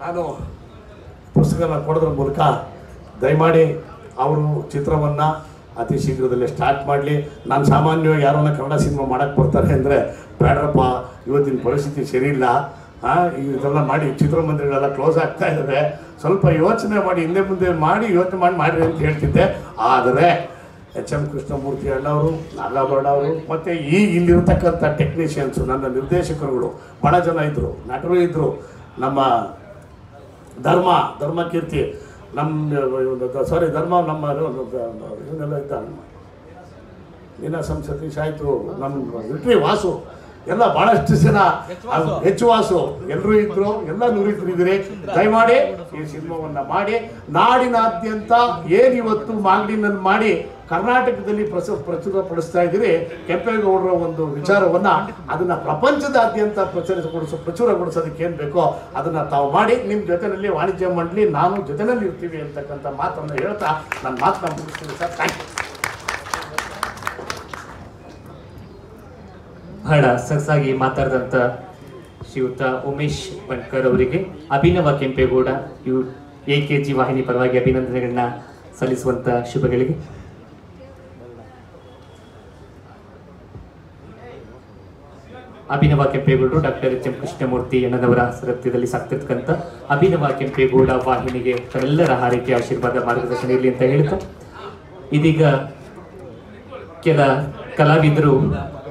ನಾನು ಪುಸ್ತಕನ ಕೊಡೋದ್ರ ಮೂಲಕ ದಯಮಾಡಿ ಅವರು ಚಿತ್ರವನ್ನು ಅತಿ ಶೀಘ್ರದಲ್ಲೇ ಸ್ಟಾರ್ಟ್ ಮಾಡಲಿ. ನಾನು ಸಾಮಾನ್ಯವಾಗಿ ಯಾರನ್ನ ಕನ್ನಡ ಸಿನಿಮಾ ಮಾಡೋಕ್ಕೆ ಬರ್ತಾರೆ ಅಂದರೆ ಬೇಡ್ರಪ್ಪ, ಇವತ್ತಿನ ಪರಿಸ್ಥಿತಿ ಸರಿ ಇಲ್ಲ, ಇದೆಲ್ಲ ಮಾಡಿ ಚಿತ್ರಮಂದಿರಗಳೆಲ್ಲ ಕ್ಲೋಸ್ ಆಗ್ತಾ ಇದ್ದಾವೆ, ಸ್ವಲ್ಪ ಯೋಚನೆ ಮಾಡಿ ಹಿಂದೆ ಮುಂದೆ ಮಾಡಿ ಯೋಚನೆ ಮಾಡಿರಿ ಅಂತ ಹೇಳ್ತಿದ್ದೆ. ಆದರೆ ಎಚ್.ಎಂ. ಕೃಷ್ಣಮೂರ್ತಿ ಅಣ್ಣವರು, ನಾಗಾಭರಣ ಅವರು ಮತ್ತು ಇಲ್ಲಿರ್ತಕ್ಕಂಥ ಟೆಕ್ನಿಷಿಯನ್ಸು, ನನ್ನ ನಿರ್ದೇಶಕರುಗಳು ಭಾಳ ಜನ ಇದ್ದರು, ನಟರು ಇದ್ದರು. ನಮ್ಮ ಧರ್ಮಕೀರ್ತಿ, ನಮ್ಮ ಇವನ್ನೆಲ್ಲ ಇದ್ದ ನೀನಾಸಂ ಸತೀಶ್ ಆಯಿತು, ನಮ್ಮ ವಿಟ್ರಿ ವಾಸು ಎಲ್ಲ ಭಾಳಷ್ಟು ಜನ, ಹೆಚ್ಚು ವಾಸು ಎಲ್ಲರೂ ಇದ್ರು, ಎಲ್ಲ ನುರಿತರಿದ್ದೀರಿ. ದಯಮಾಡಿ ಈ ಸಿನಿಮಾವನ್ನು ಮಾಡಿ ನಾಡಿನಾದ್ಯಂತ ಏನಿವತ್ತು ಮಾಗಡಿನಲ್ಲಿ ಮಾಡಿ ಕರ್ನಾಟಕದಲ್ಲಿ ಪ್ರಚುರಪಡಿಸ್ತಾ ಇದ್ದೀರಿ ಕೆಂಪೇಗೌಡರ ಒಂದು ವಿಚಾರವನ್ನು, ಅದನ್ನು ಪ್ರಪಂಚದಾದ್ಯಂತ ಪ್ರಚುರಗೊಳಿಸೋದಕ್ಕೆ ಏನು ಬೇಕೋ ಅದನ್ನು ತಾವು ಮಾಡಿ, ನಿಮ್ಮ ಜೊತೆಯಲ್ಲಿ ವಾಣಿಜ್ಯ ಮಂಡಳಿ ನಾನು ಜೊತೆಯಲ್ಲಿ ಇರ್ತೀವಿ ಅಂತಕ್ಕಂಥ ಮಾತನ್ನು ಹೇಳ್ತಾ ನನ್ನ ಮಾತನ್ನ ಮುಗಿಸ್ತೀನಿ ಸರ್. Thank you. ಬಹಳ ಸರಸಾಗಿ ಮಾತಾಡಿದಂಥ ಶ್ರೀಯುತ ಉಮೇಶ್ ಬಣ್ಕರ್ ಅವರಿಗೆ ಅಭಿನವ ಕೆಂಪೇಗೌಡ AKG ವಾಹಿನಿ ಪರವಾಗಿ ಅಭಿನಂದನೆಗಳನ್ನ ಸಲ್ಲಿಸುವಂಥ ಶುಭಗಳಿಗೆ. ಅಭಿನವ ಕೆಂಪೇಗೌಡರು ಡಾಕ್ಟರ್ ಎಚ್.ಎಂ. ಕೃಷ್ಣಮೂರ್ತಿ ಅಣ್ಣನವರ ಸಾರಥ್ಯದಲ್ಲಿ ಸಾಕ್ತಿರ್ತಕ್ಕಂಥ ಅಭಿನವ ಕೆಂಪೇಗೌಡ ವಾಹಿನಿಗೆ ತಮ್ಮೆಲ್ಲರ ಹಾರೈಕೆ ಆಶೀರ್ವಾದ ಮಾರ್ಗದರ್ಶನ ಇರಲಿ ಅಂತ ಹೇಳ್ತಾ, ಇದೀಗ ಕೆಲ ಕಲಾವಿದರು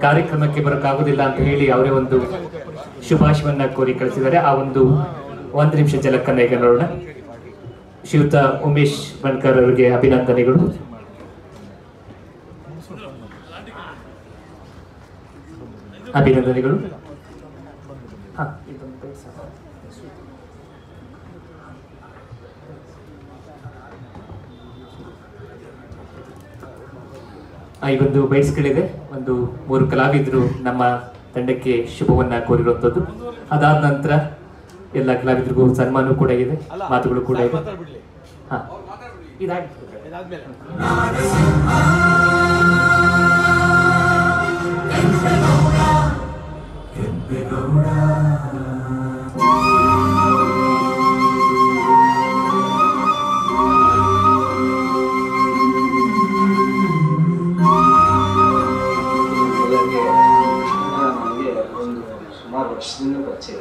ಕಾರ್ಯಕ್ರಮಕ್ಕೆ ಬರೋಕ್ಕಾಗೋದಿಲ್ಲ ಅಂತ ಹೇಳಿ ಅವರೇ ಒಂದು ಶುಭಾಶಯವನ್ನ ಕೋರಿ ಕಳಿಸಿದ್ದಾರೆ. ಆ ಒಂದು ನಿಮಿಷ ಜಲಕ್ಕನ್ನ ಈಗ ನೋಡೋಣ. ಶ್ರೀಯುತ ಉಮೇಶ್ ಬಣ್ಕರ್ ಅವರಿಗೆ ಅಭಿನಂದನೆಗಳು. ಅಭಿನಂದನೆಗಳು. ಈ ಒಂದು ಬೈಟ್ಸ್ಗಳಿದೆ. ಒಂದು 3 ಕಲಾವಿದರು ನಮ್ಮ ತಂಡಕ್ಕೆ ಶುಭವನ್ನ ಕೋರಿರುವಂಥದ್ದು. ಅದಾದ ನಂತರ ಎಲ್ಲ ಕಲಾವಿದರಿಗೂ ಸನ್ಮಾನ ಕೂಡ ಇದೆ, ಮಾತುಗಳು ಕೂಡ ಇದೆ. ವರ್ಷದಿಂದ ಪರಿಚಯ.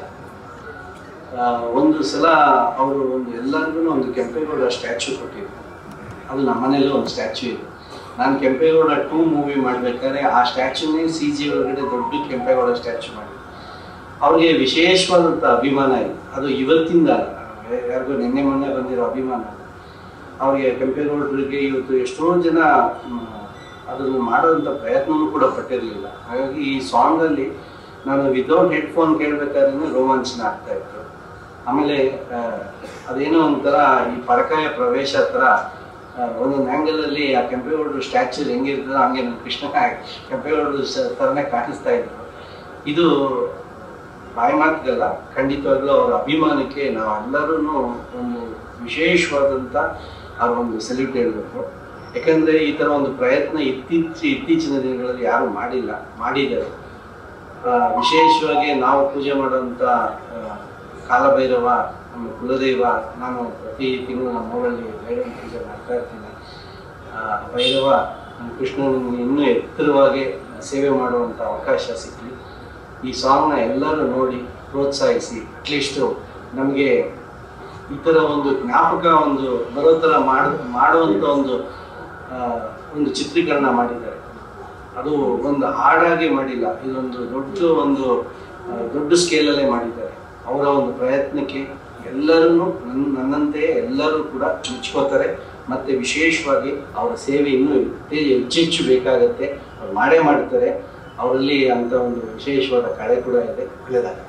ಒಂದು ಸಲ ಅವರು ಎಲ್ಲರಿಗೂ ಒಂದು ಕೆಂಪೇಗೌಡ ಸ್ಟ್ಯಾಚ್ಯೂ ಕೊಟ್ಟಿದ್ರು. ಅದು ನಮ್ಮನೇಲಿ ಒಂದು ಸ್ಟ್ಯಾಚ್ಯೂ ಇದೆ. ನಾನು ಕೆಂಪೇಗೌಡ 2 ಮೂವಿ ಮಾಡ್ಬೇಕಾದ್ರೆ ಆ ಸ್ಟ್ಯಾಚ್ಯೂನೇ CG ಒಳಗಡೆ ದೊಡ್ಡ ಕೆಂಪೇಗೌಡ ಸ್ಟ್ಯಾಚ್ಯೂ ಮಾಡಿ ಅವ್ರಿಗೆ ವಿಶೇಷವಾದಂಥ ಅಭಿಮಾನ ಇದೆ. ಅದು ಇವತ್ತಿಂದ ಯಾರಿಗೂ ನಿನ್ನೆ ಮೊನ್ನೆ ಬಂದಿರೋ ಅಭಿಮಾನ. ಅವ್ರಿಗೆ ಕೆಂಪೇಗೌಡರಿಗೆ ಇವತ್ತು ಎಷ್ಟೋ ಜನ ಅದನ್ನು ಮಾಡೋಂಥ ಪ್ರಯತ್ನವೂ ಕೂಡ ಪಟ್ಟಿರಲಿಲ್ಲ. ಹಾಗಾಗಿ ಈ ಸಾಂಗಲ್ಲಿ ನಾನು ವಿದೌಟ್ ಹೆಡ್ಫೋನ್ ಕೇಳಬೇಕಾದ್ರೆ ರೋಮಾಂಚನ ಆಗ್ತಾ ಇತ್ತು. ಆಮೇಲೆ ಅದೇನೋ ಒಂಥರ ಈ ಪರಕಾಯ ಪ್ರವೇಶ ಥರ ಒಂದೊಂದು ಆ್ಯಂಗಲಲ್ಲಿ ಆ ಕೆಂಪೇಗೌಡರು ಸ್ಟ್ಯಾಚ್ಯೂ ಹೆಂಗಿರ್ತದೋ ಹಂಗೆ ನಮ್ಮ ಕೃಷ್ಣ ಕೆಂಪೇಗೌಡರು ಥರನೇ ಕಾಣಿಸ್ತಾ ಇದ್ರು. ಇದು ಬಾಯಿ ಮಾತುಗಲ್ಲ, ಖಂಡಿತವಾಗ್ಲೂ ಅವರ ಅಭಿಮಾನಕ್ಕೆ ನಾವೆಲ್ಲರೂ ಒಂದು ವಿಶೇಷವಾದಂಥ ಅವ್ರ ಒಂದು ಸೆಲ್ಯೂಟ್ ಹೇಳಬೇಕು. ಯಾಕಂದರೆ ಈ ಥರ ಒಂದು ಪ್ರಯತ್ನ ಇತ್ತೀಚಿನ ದಿನಗಳಲ್ಲಿ ಯಾರೂ ಮಾಡಿದ್ದಾರೆ. ವಿಶೇಷವಾಗಿ ನಾವು ಪೂಜೆ ಮಾಡುವಂಥ ಕಾಲಭೈರವ, ನಮ್ಮ ಕುಲದೈವ, ನಾನು ಪ್ರತಿ ತಿಂಗಳು ನಮ್ಮ ಊರಲ್ಲಿ ಭೈರವ ಪೂಜೆ ಮಾಡ್ತಾ ಇರ್ತೀನಿ. ಭೈರವ ನಮ್ಮ ಕೃಷ್ಣನಿಗೆ ಇನ್ನೂ ಎತ್ತರವಾಗಿ ಸೇವೆ ಮಾಡುವಂಥ ಅವಕಾಶ ಸಿಕ್ಕಲಿ. ಈ ಸಾಂಗ್ನ ಎಲ್ಲರೂ ನೋಡಿ ಪ್ರೋತ್ಸಾಹಿಸಿ, ಅಟ್ಲೀಸ್ಟು ನಮಗೆ ಈ ಥರ ಒಂದು ಜ್ಞಾಪಕ ಒಂದು ಬರೋ ಥರ ಮಾಡುವಂಥ ಒಂದು ಚಿತ್ರೀಕರಣ ಮಾಡಿದ್ದಾರೆ. ಅದು ಒಂದು ಹಾಡಾಗಿ ಮಾಡಿಲ್ಲ, ಇದೊಂದು ದೊಡ್ಡ ಸ್ಕೇಲಲ್ಲೇ ಮಾಡಿದ್ದಾರೆ. ಅವರ ಒಂದು ಪ್ರಯತ್ನಕ್ಕೆ ಎಲ್ಲರೂ ನನ್ನಂತೆ ಎಲ್ಲರೂ ಕೂಡ ಮೆಚ್ಕೋತಾರೆ. ಮತ್ತು ವಿಶೇಷವಾಗಿ ಅವರ ಸೇವೆ ಇನ್ನೂ ಹೆಚ್ಚೆಚ್ಚು ಬೇಕಾಗತ್ತೆ. ಅವ್ರು ಮಾಡೇ ಮಾಡ್ತಾರೆ. ಅವರಲ್ಲಿ ಅಂತ ಒಂದು ವಿಶೇಷವಾದ ಕಳೆ ಕೂಡ ಇದೆ. ಒಳ್ಳೆಯದಾಗಲಿ.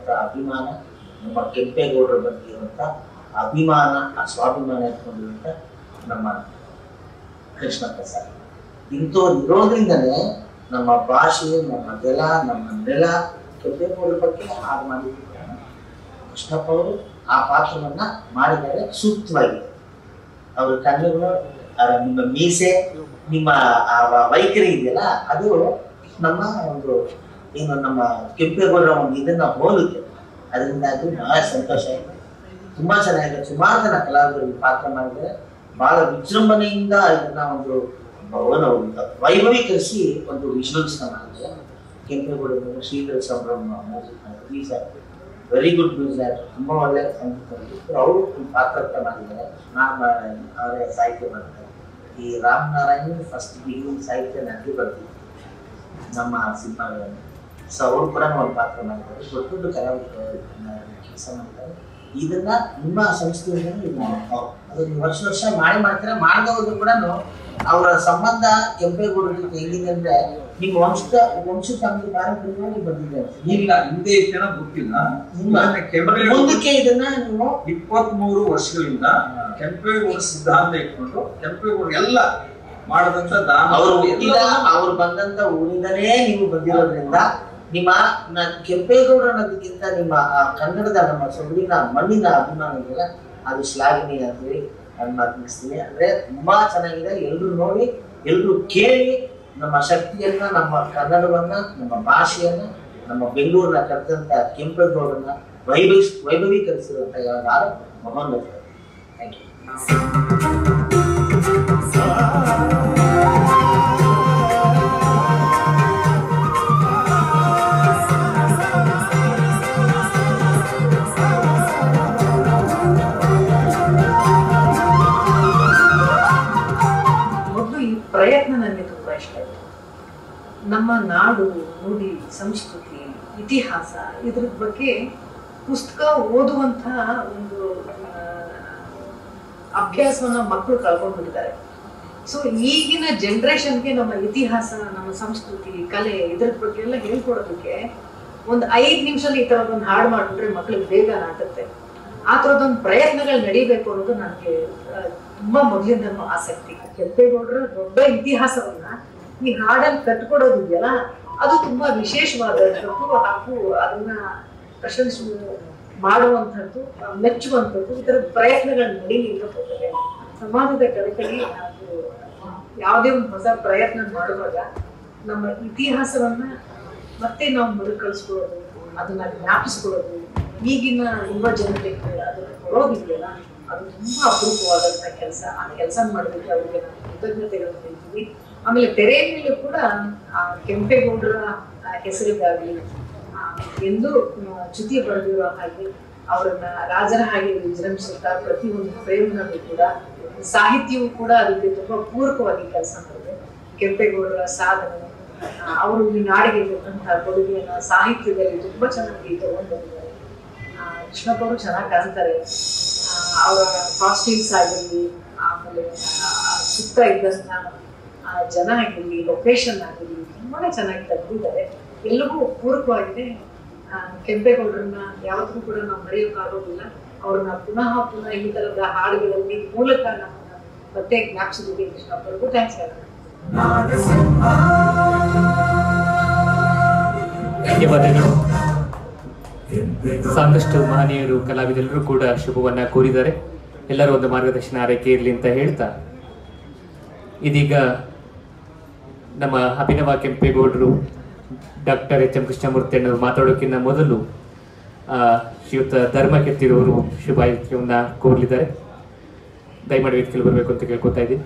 ಇರುವಂಥ ಅಭಿಮಾನ, ನಮ್ಮ ಕೆಂಪೇಗೌಡರ ಬಗ್ಗೆ ಇರುವಂಥ ಅಭಿಮಾನ, ಆ ಸ್ವಾಭಿಮಾನ ಇಟ್ಕೊಂಡಿರುವಂಥ ನಮ್ಮ ಕೃಷ್ಣ ಪ್ರಸಾದ್ ಇಂಥವ್ರು ಇರೋದ್ರಿಂದನೇ ನಮ್ಮ ಭಾಷೆ, ನಮ್ಮ ನಮ್ಮ ನೆಲ ಕೆಂಪೇಗೌಡರ ಬಗ್ಗೆ ಹಾಡು ಮಾಡಿದ್ದಾರೆ. ಕೃಷ್ಣಪ್ಪ ಅವರು ಆ ಪಾತ್ರವನ್ನ ಮಾಡಿದ್ದಾರೆ ಸೂಕ್ತವಾಗಿದೆ. ಅವ್ರ ಕಣ್ಣುಗಳು, ನಿಮ್ಮ ಮೀಸೆ, ನಿಮ್ಮ ವೈಖರಿ ಇದೆಯಲ್ಲ, ಅದು ನಮ್ಮ ಒಂದು ಏನು ನಮ್ಮ ಕೆಂಪೇಗೌಡರ ಒಂದು ಇದನ್ನ ಹೋಲುತ್ತೆ. ಅದರಿಂದಾಗಿ ಬಹಳ ಸಂತೋಷ ಆಯಿತು. ತುಂಬಾ ಚೆನ್ನಾಗಿದೆ. ಸುಮಾರು ಜನ ಕಲಾವಿದರು ಪಾತ್ರ ಮಾಡಿದರೆ ಬಹಳ ವಿಜೃಂಭಣೆಯಿಂದ ಇದನ್ನ ಒಂದು ವೈಭವೀಕರಿಸಿ ಒಂದು ವಿಜುವಲ್ಸ್ ಮಾಡಿದೆ. ಕೆಂಪೇಗೌಡರು ಶ್ರೀಧರ ಸಂಭ್ರಮ ಮ್ಯೂಸಿಕ್ ವೆರಿ ಗುಡ್ ಮ್ಯೂಸಿಕ್, ತುಂಬಾ ಒಳ್ಳೆ ಸಂಗೀತ. ಅವರು ಪಾತ್ರ ಮಾಡಿದ್ದಾರೆ. ಅವರೇ ಸಾಹಿತ್ಯ ಮಾಡ್ತಾರೆ. ಈ ರಾಮನಾರಾಯಣ್ ಫಸ್ಟ್ ಬಿಗಿನಿಂಗ್ ಸಾಹಿತ್ಯ ನನಗೆ ಬರ್ತಿತ್ತು ನಮ್ಮ ಸಿನಿಮಾಗಳಲ್ಲಿ. ಸೊ ಅವರು ಕೂಡ ಒಂದು ಪಾತ್ರ ಮಾಡಿದ್ದಾರೆ. ದೊಡ್ಡ ದೊಡ್ಡ ಕಲಾವಿದರು ಕೆಲಸ ಮಾಡ್ತಾರೆ. ಇದನ್ನ ನಿಮ್ಮ ಸಂಸ್ಥೆಯಿಂದ ಅದನ್ನು ವರ್ಷ ಮಾಡ್ತಾರೆ. ಮಾಡಿದವರು ಕೂಡ ಅವರ ಸಂಬಂಧ ಕೆಂಪೇಗೌಡರ ಜೊತೆ ಹೇಗಿದೆ ಅಂದ್ರೆ ನಿಮ್ಮ ವಂಶಕ್ಕೆ ಪಾರಂಪರ್ಯವಾಗಿ ಬಂದಿದೆ. ಇಲ್ಲ, ಹಿಂದೆ ಇಷ್ಟ ಗೊತ್ತಿಲ್ಲ. ಮುಂದಕ್ಕೆ ಇದನ್ನ ನೀವು 23 ವರ್ಷಗಳಿಂದ ಕೆಂಪೇಗೌಡ ಸಿದ್ಧಾಂತ ಇಟ್ಕೊಂಡು ಕೆಂಪೇಗೌಡ ಎಲ್ಲ ಮಾಡದಂತ ದಾನ ಅವ್ರು ಬಂದಂತ ಊರಿಂದನೇ ನೀವು ಬಂದಿರೋದ್ರಿಂದ ನಿಮ್ಮ ಕೆಂಪೇಗೌಡ ಅನ್ನೋದಕ್ಕಿಂತ ನಿಮ್ಮ ಕನ್ನಡದ ನಮ್ಮ ಸೊಗಡಿನ ಮಣ್ಣಿನ ಅಭಿಮಾನ ಇದೆಯಲ್ಲ, ಅದು ಶ್ಲಾಘನೀಯ ಅಂತೇಳಿ ನಾನು ಮಾತನಾಡಿಸ್ತೀನಿ. ಅಂದ್ರೆ ತುಂಬಾ ಚೆನ್ನಾಗಿದೆ. ಎಲ್ರು ನೋಡಿ, ಎಲ್ರು ಕೇಳಿ, ನಮ್ಮ ಶಕ್ತಿಯನ್ನ, ನಮ್ಮ ಕನ್ನಡವನ್ನ, ನಮ್ಮ ಭಾಷೆಯನ್ನ, ನಮ್ಮ ಬೆಂಗಳೂರಿನ ಕರೆದಂತ ಕೆಂಪೇಗೌಡರನ್ನ ವೈಭವೀಕರಿಸಿರುವಂತ ಯಾರು ಮಹೋನ್ನತ. Thank you. ಪ್ರಯತ್ನ ನನಗೆ ತುಂಬ ಇಷ್ಟ ಆಯಿತು. ನಮ್ಮ ನಾಡು, ನುಡಿ, ಸಂಸ್ಕೃತಿ, ಇತಿಹಾಸ ಇದ್ರ ಬಗ್ಗೆ ಪುಸ್ತಕ ಓದುವಂಥ ಒಂದು ಅಭ್ಯಾಸವನ್ನ ಮಕ್ಕಳು ಕಳ್ಕೊಂಡ್ಬಿಟ್ಟಿದ್ದಾರೆ. ಸೊ ಈಗಿನ ಜನ್ರೇಷನ್ಗೆ ನಮ್ಮ ಇತಿಹಾಸ, ನಮ್ಮ ಸಂಸ್ಕೃತಿ, ಕಲೆ ಇದ್ರ ಬಗ್ಗೆ ಎಲ್ಲ ಹೇಳ್ಕೊಡೋದಕ್ಕೆ ಒಂದು 5 ನಿಮಿಷದಲ್ಲಿ ಈ ಥರದೊಂದು ಹಾಡು ಮಾಡಿಬಿಟ್ರೆ ಮಕ್ಳಿಗೆ ಬೇಗ ನಾಟುತ್ತೆ. ಆ ಥರದೊಂದು ಪ್ರಯತ್ನಗಳು ನಡೀಬೇಕು ಅನ್ನೋದು ನನಗೆ ತುಂಬಾ ಮೊದಲಿಂದನೂ ಆಸಕ್ತಿ. ಕೆಂಪೇಗೌಡರ ದೊಡ್ಡ ಇತಿಹಾಸವನ್ನ ಈ ಹಾಡಲ್ಲಿ ಕಟ್ಕೊಡೋದಿದೆಯಲ್ಲ, ಅದು ತುಂಬಾ ವಿಶೇಷವಾದಂಥದ್ದು ಹಾಗೂ ಅದನ್ನ ಪ್ರಶಂಸೆ ಮಾಡುವಂಥದ್ದು, ಮೆಚ್ಚುವಂಥದ್ದು. ಈ ಥರದ ಪ್ರಯತ್ನಗಳು ನಡೀಲಿಕ್ಕೆ ಸಮಾಜದ ಕಡೆಗೆ ನಾವು ಯಾವುದೇ ಒಂದು ಹೊಸ ಪ್ರಯತ್ನ ಮಾಡುವಾಗ ನಮ್ಮ ಇತಿಹಾಸವನ್ನ ಮತ್ತೆ ನಾವು ಮರುಕಳಿಸ್ಕೊಳ್ಳೋದು, ಅದನ್ನ ಜ್ಞಾಪಿಸ್ಕೊಳ್ಳೋದು, ಈಗಿನ ಯುವ ಜನತೆಗೆ ಅದನ್ನ ಕೊಡೋದಿದೆಯಲ್ಲ, ಅದು ತುಂಬಾ ಅಪರೂಪವಾದಂಥ ಕೆಲಸ. ಆ ಕೆಲಸ ಮಾಡೋದಕ್ಕೆ ಅವರಿಗೆ ನಾವು ಕೃತಜ್ಞತೆಗಳನ್ನು ಹೇಳ್ತೀವಿ. ಆಮೇಲೆ ತೆರೆ ಮೇಲೂ ಕೂಡ ಕೆಂಪೇಗೌಡರ ಹೆಸರಿಗಾಗಲಿ ಎಂದು ಚ್ಯುತಿ ಬರೆದಿರೋ ಹಾಗೆ ಅವರನ್ನ ರಾಜರ ಹಾಗೆ ವಿಜೃಂಭಿಸುತ್ತಾ ಪ್ರತಿಯೊಂದು ಫ್ರೇಮ್ನಲ್ಲೂ ಕೂಡ ಸಾಹಿತ್ಯವು ಕೂಡ ಅದಕ್ಕೆ ತುಂಬಾ ಪೂರಕವಾಗಿ ಕೆಲಸ ಮಾಡಿದೆ. ಕೆಂಪೇಗೌಡರ ಸಾಧನೆ, ಅವರು ಈ ನಾಡಿಗೆ ಕೊಟ್ಟಂತಹ ಕೊಡುಗೆಯನ್ನ ಸಾಹಿತ್ಯದಲ್ಲಿ ತುಂಬಾ ಚೆನ್ನಾಗಿ ತಗೊಂಡು ಬಂದಿದ್ದಾರೆ. ಕೃಷ್ಣಪ್ಪ ಅವರು ಚೆನ್ನಾಗಿ ಕಾಣ್ತಾರೆ. ಅವರ ಕಾಸ್ಟ್ಯೂಮ್ಸ್ ಆಗಿರಲಿ, ಆಮೇಲೆ ಸುತ್ತ ಇದ್ದಂಥ ಜನ ಆಗಿರಲಿ, ಲೊಕೇಶನ್ ಆಗಿರಲಿ ತುಂಬಾ ಚೆನ್ನಾಗಿ ತೆಗೆದಿದ್ದಾರೆ. ಎಲ್ಲವೂ ಪೂರಕವಾಗಿದೆ. ಕೆಂಪೇಗೌಡರನ್ನ ಯಾವತ್ತೂ ಕೂಡ ನಾವು ಮರೆಯೋಕ್ಕಾಗೋದಿಲ್ಲ. ಅವ್ರನ್ನ ಪುನಃ ಈ ತರದ ಹಾಡುಗಳಲ್ಲಿ ಮೂಲಕ ನಮ್ಮನ್ನ ಮತ್ತೆ ಜ್ಞಾಪಿಸಿದ್ದೀವಿ. ಕೃಷ್ಣಪ್ಪರಿಗೂ ಥ್ಯಾಂಕ್ಸ್ ಹೇಳೋಣ. ಧನ್ಯವಾದಗಳು. ಸಾಕಷ್ಟು ಮಹನೀಯರು, ಕಲಾವಿದರೆಲ್ಲರೂ ಕೂಡ ಶುಭವನ್ನ ಕೋರಿದ್ದಾರೆ. ಎಲ್ಲರೂ ಒಂದು ಮಾರ್ಗದರ್ಶನ ಆರೈಕೆ ಇರಲಿ ಅಂತ ಹೇಳ್ತಾ, ಇದೀಗ ನಮ್ಮ ಅಭಿನವ ಕೆಂಪೇಗೌಡರು ಡಾಕ್ಟರ್ ಎಚ್.ಎಂ. ಕೃಷ್ಣಮೂರ್ತಿ ಅವರು ಮಾತಾಡೋಕ್ಕಿಂತ ಮೊದಲು ಶ್ರೀಯುತ ಧರ್ಮಕೀರ್ತಿರವರು ಶುಭಾಶಯವನ್ನ ಕೋರಲಿದ್ದಾರೆ. ದಯಮಾಡಿ ವೇದಿಕೆಯಲ್ಲಿ ಬರಬೇಕು ಅಂತ ಕೇಳ್ಕೊತಾ ಇದ್ದೀನಿ.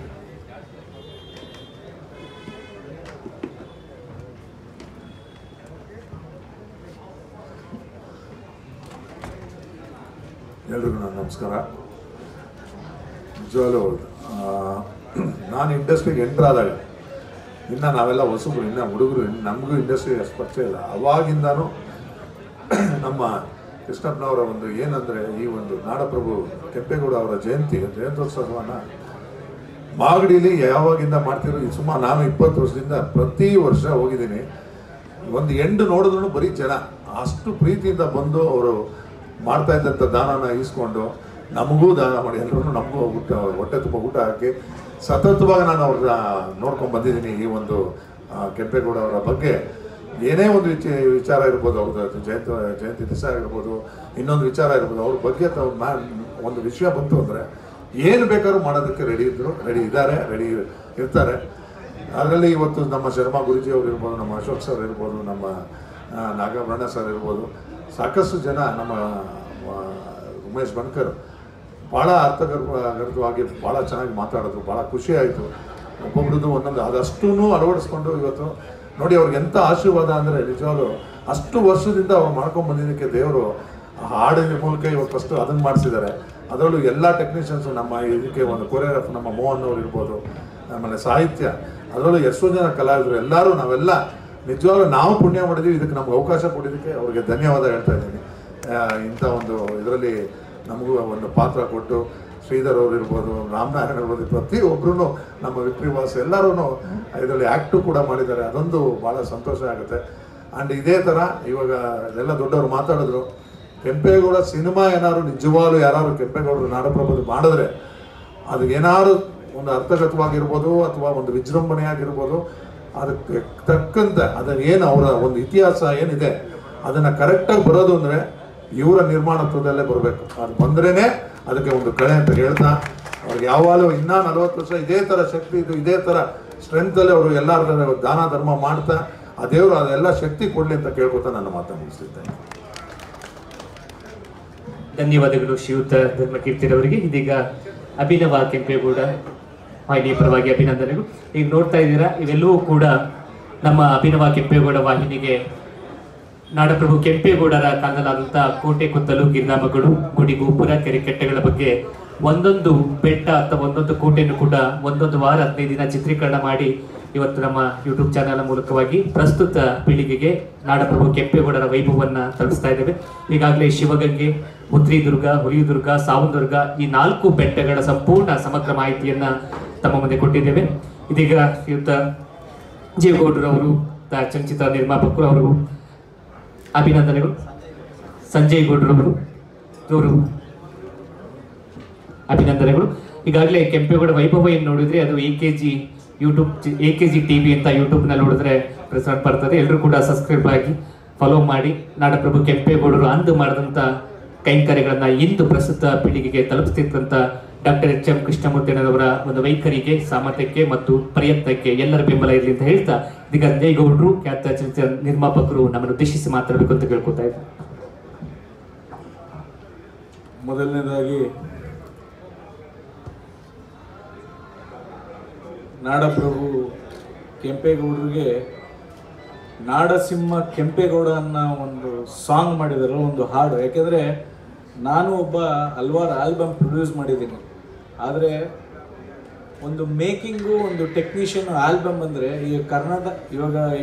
ಎಲ್ರಿಗೂ ನನ್ನ ನಮಸ್ಕಾರ. ನಿಜವಾಗ್ಲೂ ನಾನು ಇಂಡಸ್ಟ್ರಿಗೆ ಎಂಟರ್ ಆದಾಗ ಇನ್ನು ನಾವೆಲ್ಲ ಹೊಸಬ್ರು, ಇನ್ನು ಹುಡುಗರು, ನಮಗೂ ಇಂಡಸ್ಟ್ರಿ ಅಷ್ಟು ಪರಿಚಯ ಇಲ್ಲ. ಅವಾಗಿಂದನೂ ನಮ್ಮ ಕೃಷ್ಣಪ್ಪನವರ ಒಂದು ಏನಂದರೆ, ಈ ಒಂದು ನಾಡಪ್ರಭು ಕೆಂಪೇಗೌಡ ಅವರ ಜಯಂತ್ಯೋತ್ಸವವನ್ನು ಮಾಗಡಿಲಿ ಯಾವಾಗಿಂದ ಮಾಡ್ತಿರೋ, ಈ ಸುಮಾರು ನಾನು 20 ವರ್ಷದಿಂದ ಪ್ರತಿ ವರ್ಷ ಹೋಗಿದ್ದೀನಿ. ಒಂದು ಎಂಡು ನೋಡಿದ್ರು ಬರೀ ಜನ, ಅಷ್ಟು ಪ್ರೀತಿಯಿಂದ ಬಂದು ಅವರು ಮಾಡ್ತಾ ಇದ್ದಂಥ ದಾನನ ಈಸ್ಕೊಂಡು ನಮಗೂ ದಾನ ಮಾಡಿ ಎಲ್ಲರೂ ನಮಗೂ ಊಟ ಹೊಟ್ಟೆ ತುಂಬ ಊಟ ಹಾಕಿ ಸತತವಾಗಿ ನಾನು ಅವ್ರನ್ನ ನೋಡ್ಕೊಂಡು ಬಂದಿದ್ದೀನಿ. ಈ ಒಂದು ಕೆಂಪೇಗೌಡ ಅವರ ಬಗ್ಗೆ ಏನೇ ಒಂದು ವಿಚಾರ ಇರ್ಬೋದು, ಅವ್ರದ್ದು ಜಯಂತಿ ದಿವಸ ಇರ್ಬೋದು, ಇನ್ನೊಂದು ವಿಚಾರ ಇರ್ಬೋದು, ಅವ್ರ ಬಗ್ಗೆ ಒಂದು ವಿಷಯ ಬಂತು ಅಂದರೆ ಏನು ಬೇಕಾದ್ರೂ ಮಾಡೋದಕ್ಕೆ ರೆಡಿ ಇದ್ದಾರೆ, ರೆಡಿ ಇರ್ತಾರೆ. ಅದರಲ್ಲಿ ಇವತ್ತು ನಮ್ಮ ಶರ್ಮಾ ಗುರುಜಿ ಅವರು ಇರ್ಬೋದು, ನಮ್ಮ ಅಶೋಕ್ ಸರ್ ಇರ್ಬೋದು, ನಮ್ಮ ನಾಗಭರಣ ಸರ್ ಇರ್ಬೋದು, ಸಾಕಷ್ಟು ಜನ, ನಮ್ಮ ಉಮೇಶ್ ಬನ್ಕರ್ ಭಾಳ ಅರ್ಥಗರ್ಭವಾಗಿ ಭಾಳ ಚೆನ್ನಾಗಿ ಮಾತಾಡೋದು, ಭಾಳ ಖುಷಿ ಆಯಿತು. ಒಬ್ಬೊಬ್ರದ್ದು ಒಂದೊಂದು ಅದಷ್ಟೂ ಅಳವಡಿಸ್ಕೊಂಡು ಇವತ್ತು ನೋಡಿ ಅವ್ರಿಗೆ ಎಂಥ ಆಶೀರ್ವಾದ ಅಂದರೆ ನಿಜವಾಗ್ಲೂ ಅಷ್ಟು ವರ್ಷದಿಂದ ಅವ್ರು ಮಾಡ್ಕೊಂಡು ಬಂದಿದ್ದಕ್ಕೆ ದೇವರು ಹಾಡಿನ ಮೂಲಕ ಇವತ್ತು ಫಸ್ಟ್ ಅದನ್ನು ಮಾಡಿಸಿದ್ದಾರೆ. ಅದರಲ್ಲೂ ಎಲ್ಲ ಟೆಕ್ನಿಷಿಯನ್ಸು ನಮ್ಮ ಇದಕ್ಕೆ ಒಂದು ಕೊರಿಯೋಗ್ರಾಫರ್ ನಮ್ಮ ಮೋಹನ್ ಅವರು ಇರ್ಬೋದು, ಆಮೇಲೆ ಸಾಹಿತ್ಯ, ಅದರಲ್ಲೂ ಎಷ್ಟೋ ಜನ ಕಲಾವಿದರು ಎಲ್ಲರೂ ನಾವೆಲ್ಲ ನಿಜವಾಗ್ಲೂ ನಾವು ಪುಣ್ಯ ಮಾಡಿದ್ದೀವಿ. ಇದಕ್ಕೆ ನಮ್ಗೆ ಅವಕಾಶ ಕೊಟ್ಟಿದ್ದಕ್ಕೆ ಅವ್ರಿಗೆ ಧನ್ಯವಾದ ಹೇಳ್ತಾ ಇದ್ದೀನಿ. ಇಂಥ ಒಂದು ಇದರಲ್ಲಿ ನಮಗೂ ಒಂದು ಪಾತ್ರ ಕೊಟ್ಟು ಶ್ರೀಧರ್ ಅವರು ಇರ್ಬೋದು, ರಾಮನಾರಾಯಣ ಇರ್ಬೋದು, ಪ್ರತಿಯೊಬ್ಬರೂ ನಮ್ಮ ವಿಕ್ರಿವಾಸ್ ಎಲ್ಲರೂ ಇದರಲ್ಲಿ ಆ್ಯಕ್ಟು ಕೂಡ ಮಾಡಿದ್ದಾರೆ. ಅದೊಂದು ಭಾಳ ಸಂತೋಷ ಆಗುತ್ತೆ. ಆ್ಯಂಡ್ ಇದೇ ಥರ ಇವಾಗ ಎಲ್ಲ ದೊಡ್ಡವರು ಮಾತಾಡಿದ್ರು, ಕೆಂಪೇಗೌಡ ಸಿನಿಮಾ ಏನಾದ್ರು ನಿಜವಾಗ್ಲೂ ಯಾರು ಕೆಂಪೇಗೌಡರು ನಾಡಪ್ರಭು ಮಾಡಿದ್ರೆ ಅದು ಏನಾದ್ರು ಒಂದು ಅರ್ಥಗತವಾಗಿರ್ಬೋದು ಅಥವಾ ಒಂದು ವಿಜೃಂಭಣೆಯಾಗಿರ್ಬೋದು, ಅದಕ್ಕೆ ತಕ್ಕಂತೆ ಅದನ್ನು ಏನು ಅವರ ಒಂದು ಇತಿಹಾಸ ಏನಿದೆ ಅದನ್ನು ಕರೆಕ್ಟಾಗಿ ಬರೋದು ಅಂದರೆ ಇವರ ನಿರ್ಮಾಣತ್ವದಲ್ಲೇ ಬರಬೇಕು. ಅದು ಬಂದ್ರೇ ಅದಕ್ಕೆ ಒಂದು ಕಳೆ ಅಂತ ಹೇಳ್ತಾ ಅವ್ರಿಗೆ ಯಾವಾಗಲೂ ಇನ್ನೂ 40 ವರ್ಷ ಇದೇ ಥರ ಶಕ್ತಿ ಇದು, ಇದೇ ಥರ ಸ್ಟ್ರೆಂತಲ್ಲಿ ಅವರು ಎಲ್ಲರ ದಾನ ಧರ್ಮ ಮಾಡ್ತಾ ಆ ದೇವರು ಅದೆಲ್ಲ ಶಕ್ತಿ ಕೊಡಲಿ ಅಂತ ಕೇಳ್ಕೊತಾ ನನ್ನ ಮಾತನ್ನು ಮುಗಿಸಿದ್ದೇನೆ. ಧನ್ಯವಾದಗಳು ಶ್ರೀಯುತ ಧರ್ಮಕೀರ್ತಿರವರಿಗೆ. ಇದೀಗ ಅಭಿನವ ಕೆಂಪೇಗೌಡ ವಾಹಿನಿ ಪರವಾಗಿ ಅಭಿನಂದನೆಗಳು. ಈಗ ನೋಡ್ತಾ ಇದ್ದೀರಾ, ಇವೆಲ್ಲವೂ ಕೂಡ ನಮ್ಮ ಅಭಿನವ ಕೆಂಪೇಗೌಡ ವಾಹಿನಿಗೆ ನಾಡಪ್ರಭು ಕೆಂಪೇಗೌಡರ ಕಾಲದಲ್ಲಾದಂಥ ಕೋಟೆ ಕುತ್ತಲು ಗಿರಿನಾಮಗಳು, ಗುಡಿ ಗೋಪುರ, ಕೆರೆ ಕಟ್ಟೆಗಳ ಬಗ್ಗೆ ಒಂದೊಂದು ಬೆಟ್ಟ ಅಥವಾ ಒಂದೊಂದು ಕೋಟೆಯನ್ನು ಕೂಡ ಒಂದೊಂದು ವಾರ 15 ದಿನ ಚಿತ್ರೀಕರಣ ಮಾಡಿ ಇವತ್ತು ನಮ್ಮ ಯೂಟ್ಯೂಬ್ ಚಾನೆಲ್ ಮೂಲಕವಾಗಿ ಪ್ರಸ್ತುತ ಪೀಳಿಗೆಗೆ ನಾಡಪ್ರಭು ಕೆಂಪೇಗೌಡರ ವೈಭವವನ್ನು ತಲುಪಿಸ್ತಾ ಇದ್ದೇವೆ. ಈಗಾಗಲೇ ಶಿವಗಂಗೆ, ಮುದ್ರಿದುರ್ಗ, ಹುಲಿದುರ್ಗ, ಸಾವಂದುರ್ಗ ಈ 4 ಬೆಟ್ಟಗಳ ಸಂಪೂರ್ಣ ಸಮಗ್ರ ಮಾಹಿತಿಯನ್ನ ತಮ್ಮ ಮುಂದೆ ಕೊಟ್ಟಿದ್ದೇವೆ. ಇದೀಗ ಶ್ರೀಯುತ ಜೇಗೌಡರವರು, ಚಲನಚಿತ್ರ ನಿರ್ಮಾಪಕರು, ಅವರು ಅಭಿನಂದನೆಗಳು. ಸಂಜಯ್ ಗೌಡ್ರವರು ಇವರು ಅಭಿನಂದನೆಗಳು. ಈಗಾಗಲೇ ಕೆಂಪೇಗೌಡ ವೈಭವ ಏನು ನೋಡಿದ್ರೆ ಅದು AKG TV ಅಂತ ಯೂಟ್ಯೂಬ್ನಲ್ಲಿ ನೋಡಿದ್ರೆ ಪ್ರಸಾರ ಬರ್ತದೆ. ಎಲ್ಲರೂ ಕೂಡ ಸಬ್ಸ್ಕ್ರೈಬ್ ಆಗಿ ಫಾಲೋ ಮಾಡಿ ನಾಡಪ್ರಭು ಕೆಂಪೇಗೌಡರು ಅಂದು ಮಾಡಿದಂಥ ಕೈಂಕರ್ಯಗಳನ್ನ ಇಂದು ಪ್ರಸ್ತುತ ಪೀಳಿಗೆಗೆ ತಲುಪಿಸ್ತಿದ್ದಂಥ ಡಾಕ್ಟರ್ HM ಕೃಷ್ಣಮೂರ್ತಿಯವರ ಒಂದು ವೈಖರಿಗೆ, ಸಾಮರ್ಥ್ಯಕ್ಕೆ ಮತ್ತು ಪ್ರಯತ್ನಕ್ಕೆ ಎಲ್ಲರ ಬೆಂಬಲ ಇರಲಿ ಅಂತ ಹೇಳ್ತಾ ಇದೀಗ ಸಂಜಯಗೌಡರು, ಖ್ಯಾತ ಚಲನಚಿತ್ರ ನಿರ್ಮಾಪಕರು ನಮ್ಮನ್ನು ಉದ್ದೇಶಿಸಿ ಮಾತಾಡಬೇಕು ಅಂತ ಕೇಳ್ಕೊತಾ ಇದ್ದಾರೆ. ಮೊದಲನೇದಾಗಿ ನಾಡಪ್ರಭು ಕೆಂಪೇಗೌಡರಿಗೆ ನಾಡಸಿಂಹ ಕೆಂಪೇಗೌಡ ಅನ್ನೋ ಒಂದು ಸಾಂಗ್ ಮಾಡಿದಾರೆ, ಒಂದು ಹಾಡು. ಯಾಕೆಂದರೆ ನಾನು ಒಬ್ಬ ಹಲವಾರು ಆಲ್ಬಮ್ ಪ್ರೊಡ್ಯೂಸ್ ಮಾಡಿದ್ದೀನಿ. ಆದರೆ ಒಂದು ಮೇಕಿಂಗು, ಒಂದು ಟೆಕ್ನಿಷಿಯನ್ ಆಲ್ಬಮ್ ಬಂದರೆ ಇವಾಗ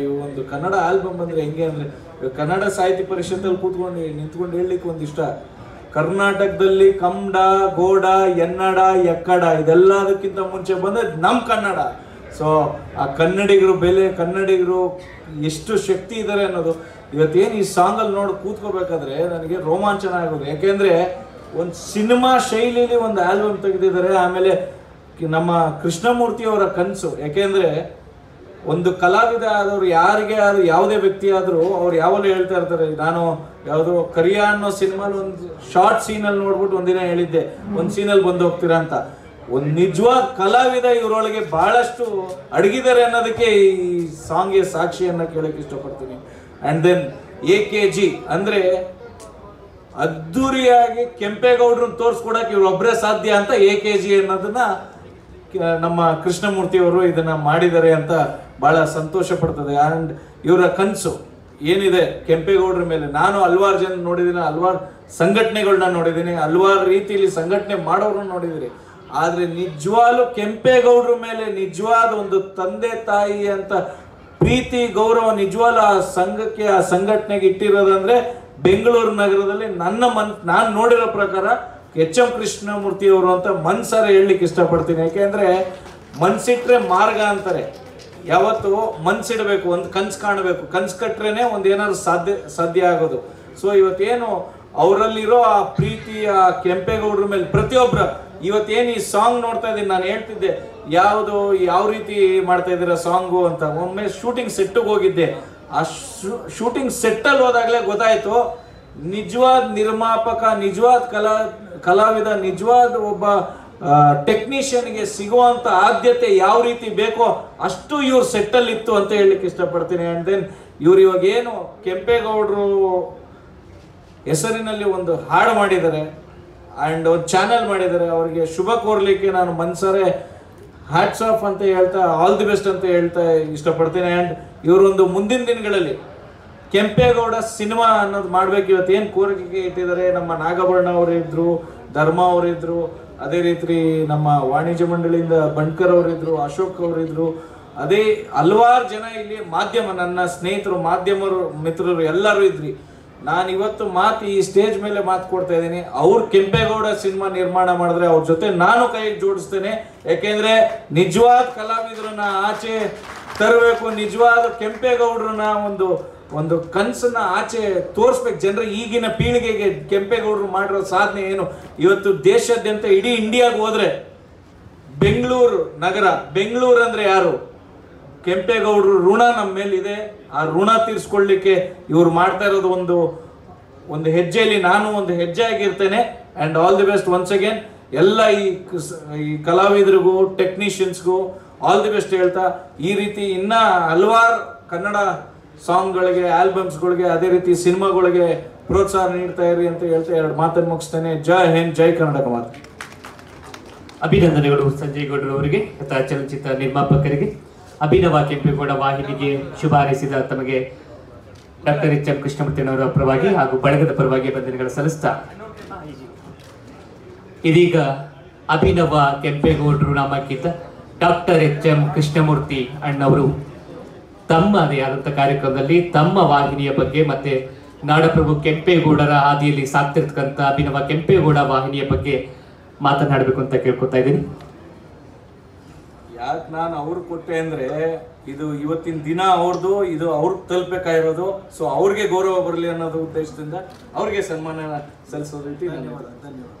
ಒಂದು ಕನ್ನಡ ಆಲ್ಬಮ್ ಬಂದರೆ ಹೆಂಗೆ ಅಂದರೆ, ಇವಾಗ ಕನ್ನಡ ಸಾಹಿತ್ಯ ಪರಿಷತ್ತಲ್ಲಿ ನಿಂತ್ಕೊಂಡು ಹೇಳಲಿಕ್ಕೆ ಒಂದಿಷ್ಟ. ಕರ್ನಾಟಕದಲ್ಲಿ ಕಮ್ಮಡ, ಗೋಡ, ಎನ್ನಡ, ಎಕ್ಕಡ ಇದೆಲ್ಲದಕ್ಕಿಂತ ಮುಂಚೆ ಬಂದರೆ ನಮ್ಮ ಕನ್ನಡ. ಸೊ ಆ ಕನ್ನಡಿಗರು ಬೆಲೆ, ಕನ್ನಡಿಗರು ಎಷ್ಟು ಶಕ್ತಿ ಇದ್ದಾರೆ ಅನ್ನೋದು ಇವತ್ತೇನು ಈ ಸಾಂಗಲ್ಲಿ ನೋಡಿ ಕೂತ್ಕೋಬೇಕಾದ್ರೆ ನನಗೆ ರೋಮಾಂಚನ ಆಗೋದು. ಯಾಕೆಂದರೆ ಒಂದು ಸಿನಿಮಾ ಶೈಲಿಯಲ್ಲಿ ಒಂದು ಆಲ್ಬಮ್ ತೆಗೆದಿದ್ದಾರೆ. ಆಮೇಲೆ ನಮ್ಮ ಕೃಷ್ಣಮೂರ್ತಿಯವರ ಕನಸು. ಯಾಕೆಂದರೆ ಒಂದು ಕಲಾವಿದ ಆದವರು ಯಾರಿಗೆ ಆದರೂ ಯಾವುದೇ ವ್ಯಕ್ತಿ ಆದರೂ ಅವ್ರು ಯಾವಾಗಲೂ ಹೇಳ್ತಾ ಇರ್ತಾರೆ. ನಾನು ಯಾವುದೋ ಕರಿಯ ಅನ್ನೋ ಸಿನಿಮಾಲಿ ಒಂದು ಶಾರ್ಟ್ ಸೀನಲ್ಲಿ ನೋಡ್ಬಿಟ್ಟು ಒಂದಿನ ಹೇಳಿದ್ದೆ, ಒಂದು ಸೀನಲ್ಲಿ ಬಂದು ಹೋಗ್ತೀರಾ ಅಂತ. ಒಂದು ನಿಜವಾದ ಕಲಾವಿದ ಇವರೊಳಗೆ ಬಹಳಷ್ಟು ಅಡಗಿದ್ದಾರೆ ಅನ್ನೋದಕ್ಕೆ ಈ ಸಾಂಗ್ಗೆ ಸಾಕ್ಷಿಯನ್ನು ಕೇಳಕ್ಕೆ ಇಷ್ಟಪಡ್ತೀನಿ. ಆ್ಯಂಡ್ ದೆನ್ AKG ಅಂದರೆ ಅದ್ದೂರಿಯಾಗಿ ಕೆಂಪೇಗೌಡರನ್ನ ತೋರಿಸ್ಕೊಡಕ್ಕೆ ಇವರೊಬ್ಬರೇ ಸಾಧ್ಯ ಅಂತ AKG ಅನ್ನೋದನ್ನ ನಮ್ಮ ಕೃಷ್ಣಮೂರ್ತಿಯವರು ಇದನ್ನ ಮಾಡಿದ್ದಾರೆ ಅಂತ ಬಹಳ ಸಂತೋಷ ಪಡ್ತದೆ. ಆ್ಯಂಡ್ ಇವರ ಕನಸು ಏನಿದೆ ಕೆಂಪೇಗೌಡರ ಮೇಲೆ, ನಾನು ಹಲವಾರು ಜನ ನೋಡಿದ್ದೀನಿ, ಹಲವಾರು ಸಂಘಟನೆಗಳನ್ನ ನೋಡಿದ್ದೀನಿ, ಹಲವಾರು ರೀತಿಯಲ್ಲಿ ಸಂಘಟನೆ ಮಾಡೋರನ್ನ ನೋಡಿದ್ದೀನಿ. ಆದರೆ ನಿಜವಾಗ್ಲೂ ಕೆಂಪೇಗೌಡರ ಮೇಲೆ ನಿಜವಾದ ಒಂದು ತಂದೆ ತಾಯಿ ಅಂತ ಪ್ರೀತಿ, ಗೌರವ ನಿಜವಾಗ್ಲೂ ಆ ಸಂಘಕ್ಕೆ, ಆ ಸಂಘಟನೆಗೆ ಇಟ್ಟಿರೋದಂದ್ರೆ ಬೆಂಗಳೂರು ನಗರದಲ್ಲಿ ನಾನು ನೋಡಿರೋ ಪ್ರಕಾರ HM ಕೃಷ್ಣಮೂರ್ತಿಯವರು ಅಂತ ಮನ್ಸಾರೆ ಹೇಳಲಿಕ್ಕೆ ಇಷ್ಟಪಡ್ತೀನಿ. ಯಾಕೆಂದರೆ ಮನ್ಸಿಟ್ರೆ ಮಾರ್ಗ ಅಂತಾರೆ. ಯಾವತ್ತು ಮನ್ಸಿಡಬೇಕು, ಒಂದು ಕನ್ಸು ಕಾಣಬೇಕು, ಕನ್ಸು ಕಟ್ರೇನೆ ಒಂದು ಏನಾದ್ರು ಸಾಧ್ಯ ಆಗೋದು. ಸೊ ಇವತ್ತೇನು ಅವರಲ್ಲಿರೋ ಆ ಪ್ರೀತಿ, ಆ ಕೆಂಪೇಗೌಡರ ಮೇಲೆ ಪ್ರತಿಯೊಬ್ಬರ ಇವತ್ತೇನು ಈ ಸಾಂಗ್ ನೋಡ್ತಾ ಇದ್ದೀನಿ, ನಾನು ಹೇಳ್ತಿದ್ದೆ ಯಾವ ರೀತಿ ಮಾಡ್ತಾ ಇದ್ದೀರಾ ಸಾಂಗು ಅಂತ. ಒಮ್ಮೆ ಶೂಟಿಂಗ್ ಸೆಟ್ಟಿಗೆ ಹೋಗಿದ್ದೆ. ಆ ಶೂಟಿಂಗ್ ಸೆಟ್ಟಲ್ಲಿ ಹೋದಾಗಲೇ ಗೊತ್ತಾಯ್ತು ನಿಜವಾದ ನಿರ್ಮಾಪಕ, ನಿಜವಾದ ಕಲಾವಿದ, ನಿಜವಾದ ಒಬ್ಬ ಟೆಕ್ನಿಷಿಯನ್ಗೆ ಸಿಗುವಂತ ಆದ್ಯತೆ ಯಾವ ರೀತಿ ಬೇಕೋ ಅಷ್ಟು ಇವ್ರ ಸೆಟ್ಟಲ್ಲಿ ಇತ್ತು ಅಂತ ಹೇಳಲಿಕ್ಕೆ ಇಷ್ಟಪಡ್ತೀನಿ. ಆ್ಯಂಡ್ ದೆನ್ ಇವ್ರು ಇವಾಗ ಏನು ಕೆಂಪೇಗೌಡರು ಹೆಸರಿನಲ್ಲಿ ಒಂದು ಹಾಡು ಮಾಡಿದ್ದಾರೆ ಆ್ಯಂಡ್ ಒಂದು ಚಾನೆಲ್ ಮಾಡಿದ್ದಾರೆ. ಅವರಿಗೆ ಶುಭ ಕೋರ್ಲಿಕ್ಕೆ ನಾನು ಮನ್ಸರೆ ಹ್ಯಾಟ್ಸ್ ಆಫ್ ಅಂತ ಹೇಳ್ತಾ, ಆಲ್ ದಿ ಬೆಸ್ಟ್ ಅಂತ ಹೇಳ್ತಾ ಇಷ್ಟಪಡ್ತೀನಿ. ಆ್ಯಂಡ್ ಇವರೊಂದು ಮುಂದಿನ ದಿನಗಳಲ್ಲಿ ಕೆಂಪೇಗೌಡ ಸಿನಿಮಾ ಅನ್ನೋದು ಮಾಡ್ಬೇಕು. ಇವತ್ತೇನು ಕೋರಿಕೆ ಇಟ್ಟಿದ್ದಾರೆ, ನಮ್ಮ ನಾಗಭರಣ ಅವರಿದ್ರು, ಧರ್ಮ ಅವರಿದ್ರು, ಅದೇ ರೀತಿ ನಮ್ಮ ವಾಣಿಜ್ಯ ಮಂಡಳಿಯಿಂದ ಬಂಡ್ಕರ್ ಅವರಿದ್ರು, ಅಶೋಕ್ ಅವರಿದ್ರು, ಅದೇ ಹಲವಾರು ಜನ ಇಲ್ಲಿ ಮಾಧ್ಯಮ, ನನ್ನ ಸ್ನೇಹಿತರು, ಮಾಧ್ಯಮರು, ಮಿತ್ರರು ಎಲ್ಲರೂ ಇದ್ರಿ. ನಾನು ಇವತ್ತು ಈ ಸ್ಟೇಜ್ ಮೇಲೆ ಮಾತು ಕೊಡ್ತಾ ಇದ್ದೀನಿ. ಅವ್ರು ಕೆಂಪೇಗೌಡ ಸಿನಿಮಾ ನಿರ್ಮಾಣ ಮಾಡಿದ್ರೆ ಅವ್ರ ಜೊತೆ ನಾನು ಕೈ ಜೋಡಿಸ್ತೇನೆ. ಯಾಕೆಂದ್ರೆ ನಿಜವಾದ ಕಲಾವಿದರನ್ನ ಆಚೆ ತರಬೇಕು, ನಿಜವಾದ ಕೆಂಪೇಗೌಡರನ್ನ ಒಂದು ಕನಸನ್ನ ಆಚೆ ತೋರಿಸ್ಬೇಕು ಜನರಿಗೆ. ಈಗಿನ ಪೀಳಿಗೆಗೆ ಕೆಂಪೇಗೌಡರು ಮಾಡಿರೋ ಸಾಧನೆ ಏನು, ಇವತ್ತು ದೇಶಾದ್ಯಂತ ಇಡೀ ಇಂಡಿಯಾಗೆ ಹೋದ್ರೆ ಬೆಂಗಳೂರು ನಗರ, ಬೆಂಗಳೂರು ಅಂದ್ರೆ ಯಾರು, ಕೆಂಪೇಗೌಡರು ಋಣ ನಮ್ಮ ಮೇಲಿದೆ. ಆ ಋಣ ತೀರಿಸ್ಕೊಳ್ಳಿಕ್ಕೆ ಇವ್ರು ಮಾಡ್ತಾ ಇರೋದು ಒಂದು ಹೆಜ್ಜೆಯಲ್ಲಿ ನಾನು ಒಂದು ಹೆಜ್ಜೆ ಆಗಿರ್ತೇನೆ. And all the best once again ಎಲ್ಲ ಈ ಕಲಾವಿದರಿಗೂ, ಟೆಕ್ನಿಷಿಯನ್ಸ್ಗೂ ಆಲ್ ದಿ ಬೆಸ್ಟ್ ಹೇಳ್ತಾ, ಈ ರೀತಿ ಇನ್ನ ಹಲವಾರು ಕನ್ನಡ ಸಾಂಗ್ಗಳಿಗೆ, ಆಲ್ಬಮ್ಸ್ಗಳಿಗೆ, ಅದೇ ರೀತಿ ಸಿನಿಮಾಗಳಿಗೆ ಪ್ರೋತ್ಸಾಹ ನೀಡ್ತಾ ಇರಿ ಅಂತ ಹೇಳ್ತಾ ಎರಡು ಮಾತನ್ನು ಮುಗಿಸ್ತೇನೆ. ಜೈ ಹಿಂದ್, ಜೈ ಕರ್ನಾಟಕ ಮಾತು. ಅಭಿನಂದನೆಗಳು ಸಂಜಯ್ ಗೌಡ್ರು ಅವರಿಗೆ, ಚಲನಚಿತ್ರ ನಿರ್ಮಾಪಕರಿಗೆ, ಅಭಿನವ ಕೆಂಪೇಗೌಡ ವಾಹಿನಿಗೆ ಶುಭ ಹಾರೈಸಿದ ತಮಗೆ ಡಾಕ್ಟರ್ ಎಚ್ ಎಂ ಕೃಷ್ಣಮೂರ್ತಿಯವರ ಪರವಾಗಿ ಹಾಗೂ ಬಳಗದ ಪರವಾಗಿ ವಂದನೆಗಳು ಸಲ್ಲಿಸ್ತಾ, ಇದೀಗ ಅಭಿನವ ಕೆಂಪೇಗೌಡರು ನಾಮಕ್ಕಿಂತ ಡಾಕ್ಟರ್ ಎಚ್ ಎಂ ಕೃಷ್ಣಮೂರ್ತಿ ಅಣ್ಣವರು ತಮ್ಮದೇ ಆದಂಥ ಕಾರ್ಯಕ್ರಮದಲ್ಲಿ ತಮ್ಮ ವಾಹಿನಿಯ ಬಗ್ಗೆ ಮತ್ತೆ ನಾಡಪ್ರಭು ಕೆಂಪೇಗೌಡರ ಹಾದಿಯಲ್ಲಿ ಸಾಕ್ತಿರ್ತಕ್ಕಂಥ ಅಭಿನವ ಕೆಂಪೇಗೌಡ ವಾಹಿನಿಯ ಬಗ್ಗೆ ಮಾತನಾಡಬೇಕು ಅಂತ ಕೇಳ್ಕೊತಾ ಇದ್ದೀನಿ. ಯಾಕೆ ನಾನು ಅವ್ರು ಕೊಟ್ಟೆ ಅಂದ್ರೆ ಇದು ಇವತ್ತಿನ ದಿನ ಅವ್ರದ್ದು, ಇದು ಅವ್ರಿಗೆ ತಲುಪಬೇಕಾಗಿರೋದು. ಸೊ ಅವ್ರಿಗೆ ಗೌರವ ಬರಲಿ ಅನ್ನೋದು ಉದ್ದೇಶದಿಂದ ಅವ್ರಿಗೆ ಸನ್ಮಾನ ಸಲ್ಲಿಸೋ ರೀತಿ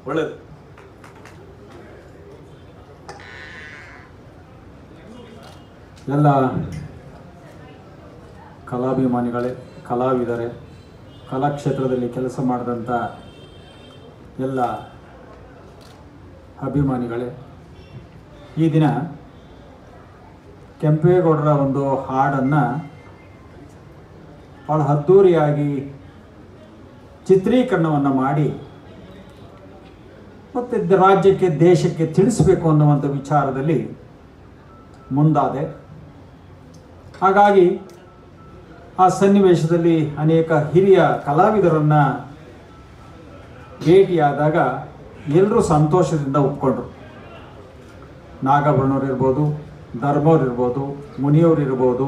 ಒಳ್ಳೇದು. ಎಲ್ಲ ಕಲಾಭಿಮಾನಿಗಳೇ, ಕಲಾವಿದರೇ, ಕಲಾಕ್ಷೇತ್ರದಲ್ಲಿ ಕೆಲಸ ಮಾಡಿದಂಥ ಎಲ್ಲ ಅಭಿಮಾನಿಗಳೇ, ಈ ದಿನ ಕೆಂಪೇಗೌಡರ ಒಂದು ಹಾಡನ್ನು ಭಾಳ ಅದ್ಧೂರಿಯಾಗಿ ಚಿತ್ರೀಕರಣವನ್ನು ಮಾಡಿ ಮತ್ತು ರಾಜ್ಯಕ್ಕೆ, ದೇಶಕ್ಕೆ ತಿಳಿಸಬೇಕು ಅನ್ನುವಂಥ ವಿಚಾರದಲ್ಲಿ ಮುಂದಾದೆ. ಹಾಗಾಗಿ ಆ ಸನ್ನಿವೇಶದಲ್ಲಿ ಅನೇಕ ಹಿರಿಯ ಕಲಾವಿದರನ್ನು ಭೇಟಿಯಾದಾಗ ಎಲ್ಲರೂ ಸಂತೋಷದಿಂದ ಒಪ್ಕೊಂಡ್ರು. ನಾಗಭರಣವ್ರಿರ್ಬೋದು, ಧರ್ಮವ್ರಿರ್ಬೋದು, ಮುನಿಯವರಿರ್ಬೋದು,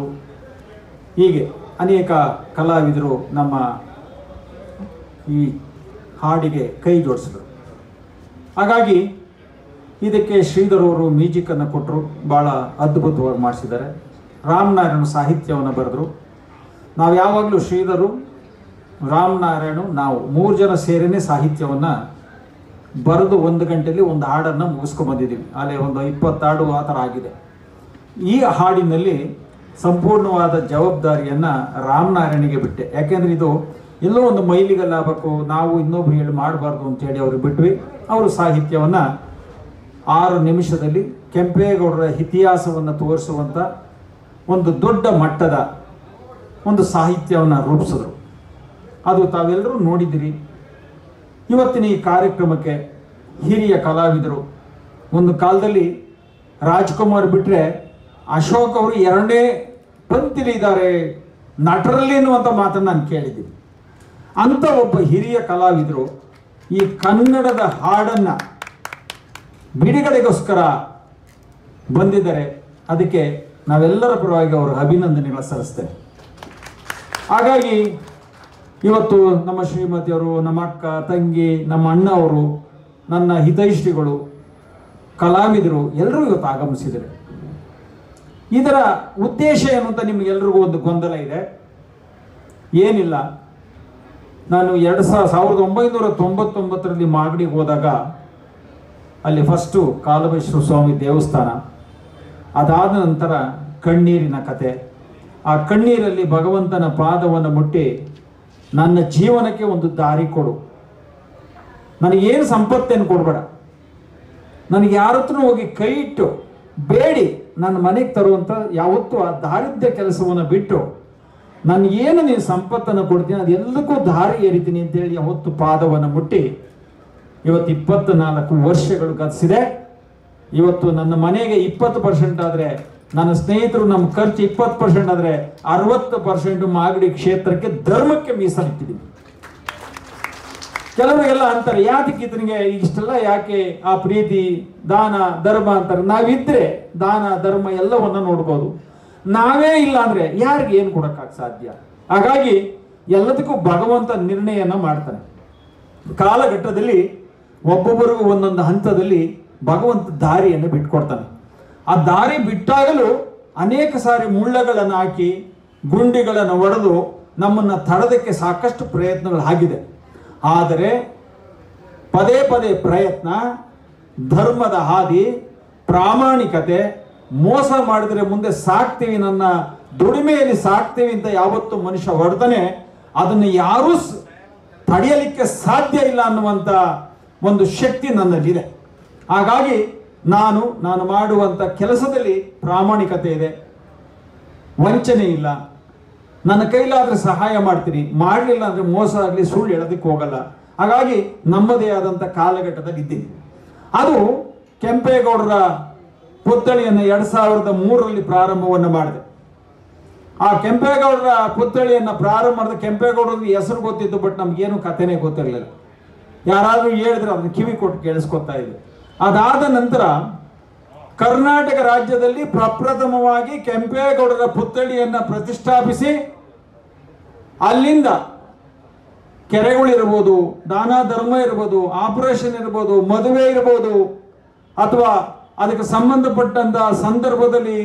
ಹೀಗೆ ಅನೇಕ ಕಲಾವಿದರು ನಮ್ಮ ಈ ಹಾಡಿಗೆ ಕೈ ಜೋಡಿಸಿದ್ರು. ಹಾಗಾಗಿ ಇದಕ್ಕೆ ಶ್ರೀಧರ್ ಅವರು ಮ್ಯೂಸಿಕನ್ನು ಕೊಟ್ಟರು, ಭಾಳ ಅದ್ಭುತವಾಗಿ ಮಾಡಿಸಿದ್ದಾರೆ. ರಾಮನಾರಾಯಣ ಸಾಹಿತ್ಯವನ್ನು ಬರೆದರು. ನಾವು ಯಾವಾಗಲೂ ಶ್ರೀಧರು, ರಾಮನಾರಾಯಣ, ನಾವು 3 ಜನ ಸೇರಿನೇ ಸಾಹಿತ್ಯವನ್ನು ಬರೆದು 1 ಗಂಟೆಯಲ್ಲಿ ಒಂದು ಹಾಡನ್ನು ಮುಗಿಸ್ಕೊಂಡ್ಬಂದಿದ್ದೀವಿ. ಅಲ್ಲೇ ಒಂದು 20 ಹಾಡು ಆ ಥರ ಆಗಿದೆ. ಈ ಹಾಡಿನಲ್ಲಿ ಸಂಪೂರ್ಣವಾದ ಜವಾಬ್ದಾರಿಯನ್ನು ರಾಮನಾರಾಯಣಿಗೆ ಬಿಟ್ಟೆ. ಯಾಕೆಂದರೆ ಇದು ಎಲ್ಲೋ ಒಂದು ಮೈಲಿಗಲ್ಲಾಗಬೇಕು, ನಾವು ಇನ್ನೊಬ್ರು ಹೇಳಿ ಮಾಡಬಾರ್ದು ಅಂತೇಳಿ ಅವ್ರಿಗೆ ಬಿಟ್ವಿ. ಅವರು ಸಾಹಿತ್ಯವನ್ನು 6 ನಿಮಿಷದಲ್ಲಿ ಕೆಂಪೇಗೌಡರ ಇತಿಹಾಸವನ್ನು ತೋರಿಸುವಂಥ ಒಂದು ದೊಡ್ಡ ಮಟ್ಟದ ಒಂದು ಸಾಹಿತ್ಯವನ್ನು ರೂಪಿಸಿದ್ರು. ಅದು ತಾವೆಲ್ಲರೂ ನೋಡಿದ್ದೀರಿ. ಇವತ್ತಿನ ಈ ಕಾರ್ಯಕ್ರಮಕ್ಕೆ ಹಿರಿಯ ಕಲಾವಿದರು, ಒಂದು ಕಾಲದಲ್ಲಿ ರಾಜ್ಕುಮಾರ್ ಬಿಟ್ಟರೆ ಅಶೋಕ್ ಅವರು 2ನೇ ಪಂಕ್ತಿಲಿ ಇದ್ದಾರೆ ನಟರಲ್ಲಿ ಎನ್ನುವಂಥ ಮಾತನ್ನು ನಾನು ಕೇಳಿದ್ದೀನಿ. ಅಂಥ ಒಬ್ಬ ಹಿರಿಯ ಕಲಾವಿದರು ಈ ಕನ್ನಡದ ಹಾಡನ್ನು ಬಿಡುಗಡೆಗೋಸ್ಕರ ಬಂದಿದ್ದಾರೆ. ಅದಕ್ಕೆ ನಾವೆಲ್ಲರ ಪರವಾಗಿ ಅವರ ಅಭಿನಂದನೆಗಳ ಸಲ್ಲಿಸ್ತೇನೆ. ಹಾಗಾಗಿ ಇವತ್ತು ನಮ್ಮ ಶ್ರೀಮತಿಯವರು, ನಮ್ಮ ಅಕ್ಕ, ತಂಗಿ, ನಮ್ಮ ಅಣ್ಣ ಅವರು, ನನ್ನ ಹಿತೈಷಿಗಳು, ಕಲಾವಿದರು ಎಲ್ಲರೂ ಇವತ್ತು ಆಗಮಿಸಿದ್ದಾರೆ. ಇದರ ಉದ್ದೇಶ ಏನು ಅಂತ ನಿಮಗೆಲ್ರಿಗೂ ಒಂದು ಗೊಂದಲ ಇದೆ. ಏನಿಲ್ಲ, ನಾನು 1999ರಲ್ಲಿ ಮಾಗಡಿಗೆ ಹೋದಾಗ ಅಲ್ಲಿ ಫಸ್ಟು ಕಾಲಭೈರವ ಸ್ವಾಮಿ ದೇವಸ್ಥಾನ, ಅದಾದ ನಂತರ ಕಣ್ಣೀರಿನ ಕತೆ. ಆ ಕಣ್ಣೀರಲ್ಲಿ ಭಗವಂತನ ಪಾದವನ್ನು ಮುಟ್ಟಿ ನನ್ನ ಜೀವನಕ್ಕೆ ಒಂದು ದಾರಿ ಕೊಡು, ನನಗೇನು ಸಂಪತ್ತೇನು ಕೊಡಬೇಡ, ನನಗೆ ಯಾರ ಹತ್ರ ಹೋಗಿ ಕೈ ಇಟ್ಟು ಬೇಡಿ ನನ್ನ ಮನೆಗೆ ತರುವಂಥ ಯಾವತ್ತೂ ಆ ದಾರಿದ್ರ್ಯ ಕೆಲಸವನ್ನು ಬಿಟ್ಟು ನನಗೇನು ನೀನು ಸಂಪತ್ತನ್ನು ಕೊಡ್ತೀನಿ ಅದೆಲ್ಲಕ್ಕೂ ದಾರಿ ಏರಿತೀನಿ ಅಂತೇಳಿ ಯಾವತ್ತು ಪಾದವನ್ನು ಮುಟ್ಟಿ ಇವತ್ತು 24 ವರ್ಷಗಳು ಗತಿಸಿದೆ. ಇವತ್ತು ನನ್ನ ಮನೆಗೆ 20% ಆದರೆ, ನನ್ನ ಸ್ನೇಹಿತರು ನಮ್ಮ ಖರ್ಚು 20% ಆದರೆ 60% ಮಾಗಡಿ ಕ್ಷೇತ್ರಕ್ಕೆ ಧರ್ಮಕ್ಕೆ ಮೀಸಲಿಟ್ಟಿದ್ದೀನಿ. ಕೆಲವರಿಗೆಲ್ಲ ಅಂತಾರೆ, ಯಾತಕ್ಕೆ ಇದನಿಗೆ ಇಷ್ಟೆಲ್ಲ ಯಾಕೆ ಆ ಪ್ರೀತಿ ದಾನ ಧರ್ಮ ಅಂತಾರೆ. ನಾವಿದ್ರೆ ದಾನ ಧರ್ಮ ಎಲ್ಲವನ್ನ ನೋಡ್ಬೋದು, ನಾವೇ ಇಲ್ಲ ಅಂದ್ರೆ ಯಾರಿಗೆ ಏನು ಕೊಡಕ್ಕಾಗ ಸಾಧ್ಯ? ಹಾಗಾಗಿ ಎಲ್ಲದಕ್ಕೂ ಭಗವಂತ ನಿರ್ಣಯನ ಮಾಡ್ತಾನೆ. ಕಾಲಘಟ್ಟದಲ್ಲಿ ಒಬ್ಬೊಬ್ಬರಿಗೂ ಒಂದೊಂದು ಹಂತದಲ್ಲಿ ಭಗವಂತ ದಾರಿಯನ್ನು ಬಿಟ್ಕೊಡ್ತಾನೆ. ಆ ದಾರಿ ಬಿಟ್ಟಾಗಲೂ ಅನೇಕ ಸಾರಿ ಮುಳ್ಳಗಳನ್ನು ಹಾಕಿ ಗುಂಡಿಗಳನ್ನು ಒಡೆದು ನಮ್ಮನ್ನು ತಡೆದಕ್ಕೆ ಸಾಕಷ್ಟು ಪ್ರಯತ್ನಗಳು ಆಗಿದೆ. ಆದರೆ ಪದೇ ಪದೇ ಪ್ರಯತ್ನ, ಧರ್ಮದ ಹಾದಿ, ಪ್ರಾಮಾಣಿಕತೆ, ಮೋಸ ಮಾಡಿದರೆ ಮುಂದೆ ಸಾಕ್ತೀವಿ, ನನ್ನ ದುಡಿಮೆಯಲ್ಲಿ ಸಾಕ್ತೀವಿ ಅಂತ ಯಾವತ್ತು ಮನುಷ್ಯ ಹೊರಡ್ತಾನೆ, ಅದನ್ನು ಯಾರೂ ತಡೆಯಲಿಕ್ಕೆ ಸಾಧ್ಯ ಇಲ್ಲ ಅನ್ನುವಂಥ ಒಂದು ಶಕ್ತಿ ನನ್ನಲ್ಲಿದೆ. ಹಾಗಾಗಿ ನಾನು ಮಾಡುವಂಥ ಕೆಲಸದಲ್ಲಿ ಪ್ರಾಮಾಣಿಕತೆ ಇದೆ, ವಂಚನೆ ಇಲ್ಲ. ನನ್ನ ಕೈಲಾದರೆ ಸಹಾಯ ಮಾಡ್ತೀನಿ, ಮಾಡಲಿಲ್ಲ ಅಂದರೆ ಮೋಸ ಆಗಲಿ ಸುಳ್ಳು ಹೇಳೋದಕ್ಕೆ ಹೋಗಲ್ಲ. ಹಾಗಾಗಿ ನಮ್ಮದೇ ಆದಂಥ ಕಾಲಘಟ್ಟದಲ್ಲಿ ಇದ್ದೀನಿ. ಅದು ಕೆಂಪೇಗೌಡರ ಪುತ್ಥಳಿಯನ್ನು 2003ರಲ್ಲಿ ಪ್ರಾರಂಭವನ್ನು ಮಾಡಿದೆ. ಆ ಕೆಂಪೇಗೌಡರ ಪುತ್ಥಳಿಯನ್ನು ಪ್ರಾರಂಭ ಮಾಡಿದ ಕೆಂಪೇಗೌಡರಿಗೆ ಹೆಸರು ಗೊತ್ತಿತ್ತು, ಬಟ್ ನಮಗೇನು ಕಥೆನೇ ಗೊತ್ತಿರಲಿಲ್ಲ. ಯಾರಾದರೂ ಹೇಳಿದ್ರೆ ಅದನ್ನು ಕಿವಿ ಕೊಟ್ಟು ಕೇಳಿಸ್ಕೊತಾ ಇದೆ. ಅದಾದ ನಂತರ ಕರ್ನಾಟಕ ರಾಜ್ಯದಲ್ಲಿ ಪ್ರಪ್ರಥಮವಾಗಿ ಕೆಂಪೇಗೌಡರ ಪುತ್ಥಳಿಯನ್ನು ಪ್ರತಿಷ್ಠಾಪಿಸಿ ಅಲ್ಲಿಂದ ಕೆರೆಗಳಿರ್ಬೋದು, ದಾನ ಧರ್ಮ ಇರ್ಬೋದು, ಆಪರೇಷನ್ ಇರ್ಬೋದು, ಮದುವೆ ಇರ್ಬೋದು, ಅಥವಾ ಅದಕ್ಕೆ ಸಂಬಂಧಪಟ್ಟಂತ ಸಂದರ್ಭದಲ್ಲಿ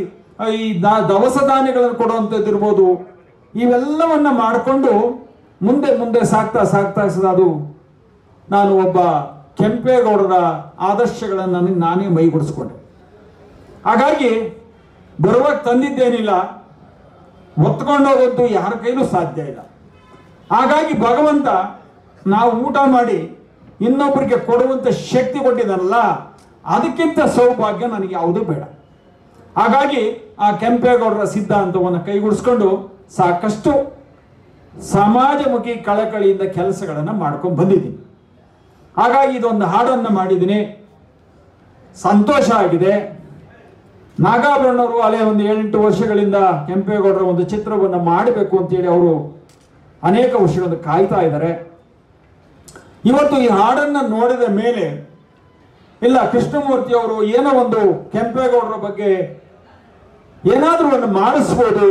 ಈ ದವಸ ಧಾನ್ಯಗಳನ್ನು ಕೊಡುವಂಥದ್ದು ಇರ್ಬೋದು, ಇವೆಲ್ಲವನ್ನ ಮಾಡಿಕೊಂಡು ಮುಂದೆ ಮುಂದೆ ಸಾಕ್ತಾ ಅದು ನಾನು ಒಬ್ಬ ಕೆಂಪೇಗೌಡರ ಆದರ್ಶಗಳನ್ನು ನಾನೇ ಮೈಗೂಡಿಸ್ಕೊಂಡೆ. ಹಾಗಾಗಿ ಬರುವಾಗ ತಂದಿದ್ದೇನಿಲ್ಲ, ಒತ್ಕೊಂಡೋಗಂತೂ ಯಾರ ಕೈಲೂ ಸಾಧ್ಯ ಇಲ್ಲ. ಹಾಗಾಗಿ ಭಗವಂತ ನಾವು ಊಟ ಮಾಡಿ ಇನ್ನೊಬ್ಬರಿಗೆ ಕೊಡುವಂಥ ಶಕ್ತಿ ಕೊಟ್ಟಿದ್ದಾನಲ್ಲ, ಅದಕ್ಕಿಂತ ಸೌಭಾಗ್ಯ ನನಗೆ ಯಾವುದೂ ಬೇಡ. ಹಾಗಾಗಿ ಆ ಕೆಂಪೇಗೌಡರ ಸಿದ್ಧಾಂತವನ್ನು ಕೈಗೂಡಿಸ್ಕೊಂಡು ಸಾಕಷ್ಟು ಸಮಾಜಮುಖಿ ಕಳಕಳಿಯಿಂದ ಕೆಲಸಗಳನ್ನು ಮಾಡ್ಕೊಂಡು ಬಂದಿದ್ದೀನಿ. ಹಾಗಾಗಿ ಇದೊಂದು ಹಾಡನ್ನು ಮಾಡಿದ್ದೀನಿ, ಸಂತೋಷ ಆಗಿದೆ. ನಾಗಾಭರಣವರು ಅಲ್ಲೇ ಒಂದು 7-8 ವರ್ಷಗಳಿಂದ ಕೆಂಪೇಗೌಡರ ಒಂದು ಚಿತ್ರವನ್ನು ಮಾಡಬೇಕು ಅಂತೇಳಿ ಅವರು ಅನೇಕ ವರ್ಷಗಳಿಂದ ಕಾಯ್ತಾ ಇದ್ದಾರೆ. ಇವತ್ತು ಈ ಹಾಡನ್ನು ನೋಡಿದ ಮೇಲೆ ಇಲ್ಲ, ಕೃಷ್ಣಮೂರ್ತಿ ಅವರು ಏನೋ ಒಂದು ಕೆಂಪೇಗೌಡರ ಬಗ್ಗೆ ಏನಾದರೂ ಒಂದು ಮಾಡಿಸ್ಬೋದು,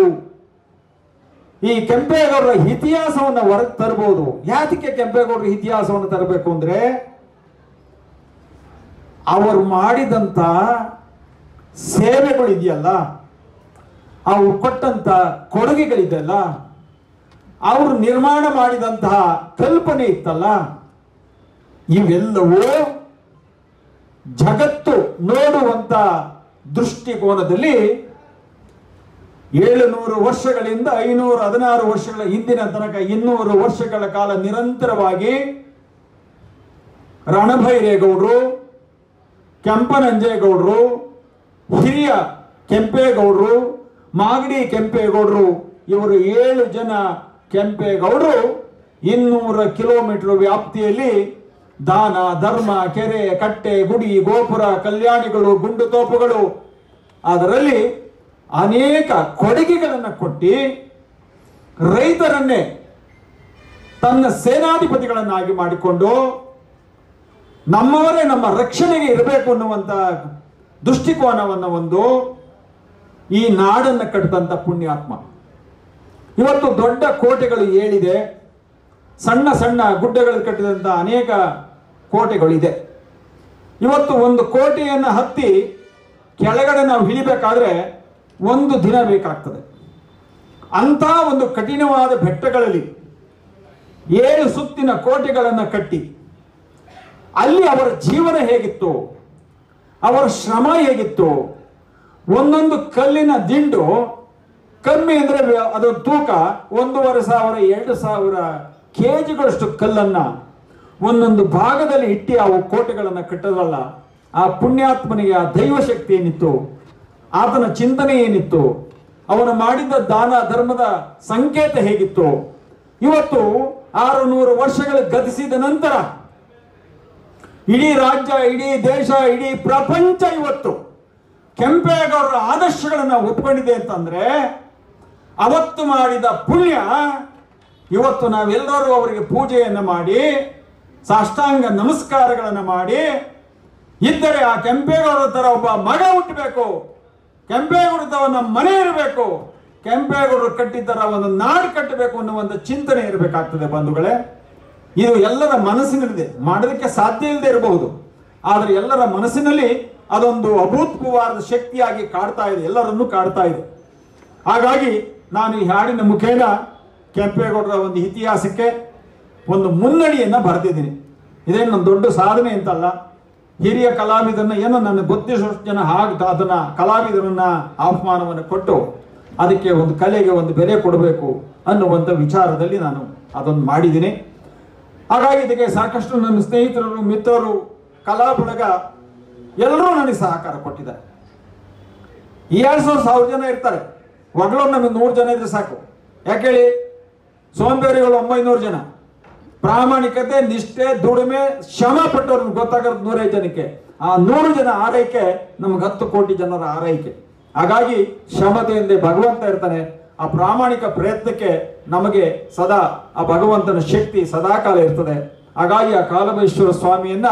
ಈ ಕೆಂಪೇಗೌಡರ ಇತಿಹಾಸವನ್ನು ಹೊರಗೆ ತರಬಹುದು. ಯಾತಕ್ಕೆ ಕೆಂಪೇಗೌಡರ ಇತಿಹಾಸವನ್ನು ತರಬೇಕು ಅಂದ್ರೆ, ಅವರು ಮಾಡಿದಂತ ಸೇವೆಗಳಿದೆಯಲ್ಲ, ಅವರು ಕೊಟ್ಟಂತ ಕೊಡುಗೆಗಳಿದೆಯಲ್ಲ, ಅವರು ನಿರ್ಮಾಣ ಮಾಡಿದಂತಹ ಕಲ್ಪನೆ ಇತ್ತಲ್ಲ, ಇವೆಲ್ಲವೂ ಜಗತ್ತು ನೋಡುವಂತ ದೃಷ್ಟಿಕೋನದಲ್ಲಿ 700 ವರ್ಷಗಳಿಂದ 516 ವರ್ಷಗಳ ಹಿಂದಿನ ತನಕ 200 ವರ್ಷಗಳ ಕಾಲ ನಿರಂತರವಾಗಿ ರಣಭೈರೇಗೌಡರು, ಕೆಂಪನಂಜೇಗೌಡರು, ಹಿರಿಯ ಕೆಂಪೇಗೌಡರು, ಮಾಗಡಿ ಕೆಂಪೇಗೌಡರು, ಇವರು 7 ಜನ ಕೆಂಪೇಗೌಡರು 200 ಕಿಲೋಮೀಟರ್ ವ್ಯಾಪ್ತಿಯಲ್ಲಿ ದಾನ ಧರ್ಮ, ಕೆರೆ ಕಟ್ಟೆ, ಗುಡಿ ಗೋಪುರ, ಕಲ್ಯಾಣಿಗಳು, ಗುಂಡು ತೋಪುಗಳು, ಅದರಲ್ಲಿ ಅನೇಕ ಕೊಡುಗೆಗಳನ್ನು ಕೊಟ್ಟು ರೈತರನ್ನೇ ತನ್ನ ಸೇನಾಧಿಪತಿಗಳನ್ನಾಗಿ ಮಾಡಿಕೊಂಡು ನಮ್ಮವರೇ ನಮ್ಮ ರಕ್ಷಣೆಗೆ ಇರಬೇಕು ಅನ್ನುವಂಥ ದೃಷ್ಟಿಕೋನವನ್ನು ಒಂದು ಈ ನಾಡನ್ನು ಕಟ್ಟಿದಂಥ ಪುಣ್ಯಾತ್ಮ. ಇವತ್ತು ದೊಡ್ಡ ಕೋಟೆಗಳು ಏಳಿದೆ, ಸಣ್ಣ ಸಣ್ಣ ಗುಡ್ಡಗಳು ಕಟ್ಟಿದಂಥ ಅನೇಕ ಕೋಟೆಗಳಿದೆ. ಇವತ್ತು ಒಂದು ಕೋಟೆಯನ್ನು ಹತ್ತಿ ಕೆಳಗಡೆ ನಾವು ಇಳಿಬೇಕಾದ್ರೆ ಒಂದು ದಿನ ಬೇಕಾಗ್ತದೆ. ಅಂಥ ಒಂದು ಕಠಿಣವಾದ ಬೆಟ್ಟಗಳಲ್ಲಿ 7 ಸುತ್ತಿನ ಕೋಟೆಗಳನ್ನು ಕಟ್ಟಿ ಅಲ್ಲಿ ಅವರ ಜೀವನ ಹೇಗಿತ್ತು, ಅವರ ಶ್ರಮ ಹೇಗಿತ್ತು, ಒಂದೊಂದು ಕಲ್ಲಿನ ದಿಂಡು ಕಮ್ಮಿ ಅಂದರೆ ಅದರ ತೂಕ 1,500-2,000 ಕೆಜಿಗಳಷ್ಟು ಕಲ್ಲನ್ನ ಒಂದೊಂದು ಭಾಗದಲ್ಲಿ ಇಟ್ಟು ಆ ಕೋಟೆಗಳನ್ನು ಕಟ್ಟೋದಲ್ಲ. ಆ ಪುಣ್ಯಾತ್ಮನಿಗೆ ಆ ದೈವ ಶಕ್ತಿ ಏನಿತ್ತು, ಆತನ ಚಿಂತನೆ ಏನಿತ್ತು, ಅವನು ಮಾಡಿದ ದಾನ ಧರ್ಮದ ಸಂಕೇತ ಹೇಗಿತ್ತು, ಇವತ್ತು 600 ವರ್ಷಗಳು ಗತಿಸಿದ ನಂತರ ಇಡೀ ರಾಜ್ಯ, ಇಡೀ ದೇಶ, ಇಡೀ ಪ್ರಪಂಚ ಇವತ್ತು ಕೆಂಪೇಗೌಡರ ಆದರ್ಶಗಳನ್ನು ಒಪ್ಕೊಂಡಿದೆ ಅಂತಂದ್ರೆ ಅವತ್ತು ಮಾಡಿದ ಪುಣ್ಯ ಇವತ್ತು ನಾವೆಲ್ಲರೂ ಅವರಿಗೆ ಪೂಜೆಯನ್ನು ಮಾಡಿ ಸಾಷ್ಟಾಂಗ ನಮಸ್ಕಾರಗಳನ್ನು ಮಾಡಿ ಇದ್ದರೆ ಆ ಕೆಂಪೇಗೌಡರ ತರ ಒಬ್ಬ ಮಗ ಹುಟ್ಟಬೇಕು, ಕೆಂಪೇಗೌಡರ ತರ ನಮ್ಮ ಮನೆ ಇರಬೇಕು, ಕೆಂಪೇಗೌಡರು ಕಟ್ಟಿದ್ದರ ಒಂದು ನಾಡು ಕಟ್ಟಬೇಕು ಅನ್ನೋ ಒಂದು ಚಿಂತನೆ ಇರಬೇಕಾಗ್ತದೆ ಬಂಧುಗಳೇ. ಇದು ಎಲ್ಲರ ಮನಸ್ಸಿನಲ್ಲಿದೆ, ಮಾಡೋದಕ್ಕೆ ಸಾಧ್ಯ ಇಲ್ಲದೆ ಇರಬಹುದು, ಆದರೆ ಎಲ್ಲರ ಮನಸ್ಸಿನಲ್ಲಿ ಅದೊಂದು ಅಭೂತಪೂರ್ವವಾದ ಶಕ್ತಿಯಾಗಿ ಕಾಡ್ತಾ ಇದೆ, ಎಲ್ಲರನ್ನೂ ಕಾಡ್ತಾ ಇದೆ. ಹಾಗಾಗಿ ನಾನು ಈ ಹಾಡಿನ ಮುಖೇನ ಕೆಂಪೇಗೌಡರ ಒಂದು ಇತಿಹಾಸಕ್ಕೆ ಒಂದು ಮುನ್ನಡಿಯನ್ನು ಬರೆದಿದ್ದೀನಿ. ಇದೇನು ನನ್ನ ದೊಡ್ಡ ಸಾಧನೆ ಅಂತಲ್ಲ, ಹಿರಿಯ ಕಲಾವಿದರನ್ನ ಏನೋ ನನಗೆ ಗೊತ್ತಿರೋಷ್ಟು ಜನ ಅದನ್ನ ಕಲಾವಿದರನ್ನ ಆಹ್ವಾನವನ್ನು ಕೊಟ್ಟು ಅದಕ್ಕೆ ಒಂದು ಕಲೆಗೆ ಒಂದು ಬೆಲೆ ಕೊಡಬೇಕು ಅನ್ನುವಂಥ ವಿಚಾರದಲ್ಲಿ ನಾನು ಅದನ್ನು ಮಾಡಿದ್ದೀನಿ. ಹಾಗಾಗಿ ಇದಕ್ಕೆ ಸಾಕಷ್ಟು ನನ್ನ ಸ್ನೇಹಿತರು, ಮಿತ್ರರು, ಕಲಾ ಬಳಗ ಎಲ್ಲರೂ ನನಗೆ ಸಹಕಾರ ಕೊಟ್ಟಿದ್ದಾರೆ. 2,000 ಜನ ಇರ್ತಾರೆ, ಒಗ್ಳೋರು ನಮಗೆ 100 ಜನ ಇದ್ರೆ ಸಾಕು. ಯಾಕೆ ಹೇಳಿ, ಸೋಂಬೇರಿಗಳು 900 ಜನ, ಪ್ರಾಮಾಣಿಕತೆ, ನಿಷ್ಠೆ, ದುಡಿಮೆ, ಶ್ರಮ ಪಟ್ಟವ್ರು ಗೊತ್ತಾಗೋದು 105 ಜನಕ್ಕೆ. ಆ 100 ಜನ ಆರೈಕೆ ನಮ್ಗೆ 10 ಕೋಟಿ ಜನರ ಆರೈಕೆ. ಹಾಗಾಗಿ ಶ್ರಮತೆಯಿಂದ ಭಗವಂತ ಇರ್ತಾನೆ. ಆ ಪ್ರಾಮಾಣಿಕ ಪ್ರಯತ್ನಕ್ಕೆ ನಮಗೆ ಸದಾ ಆ ಭಗವಂತನ ಶಕ್ತಿ ಸದಾಕಾಲ ಇರ್ತದೆ. ಹಾಗಾಗಿ ಆ ಕಾಲಭೈಶ್ವರ ಸ್ವಾಮಿಯನ್ನ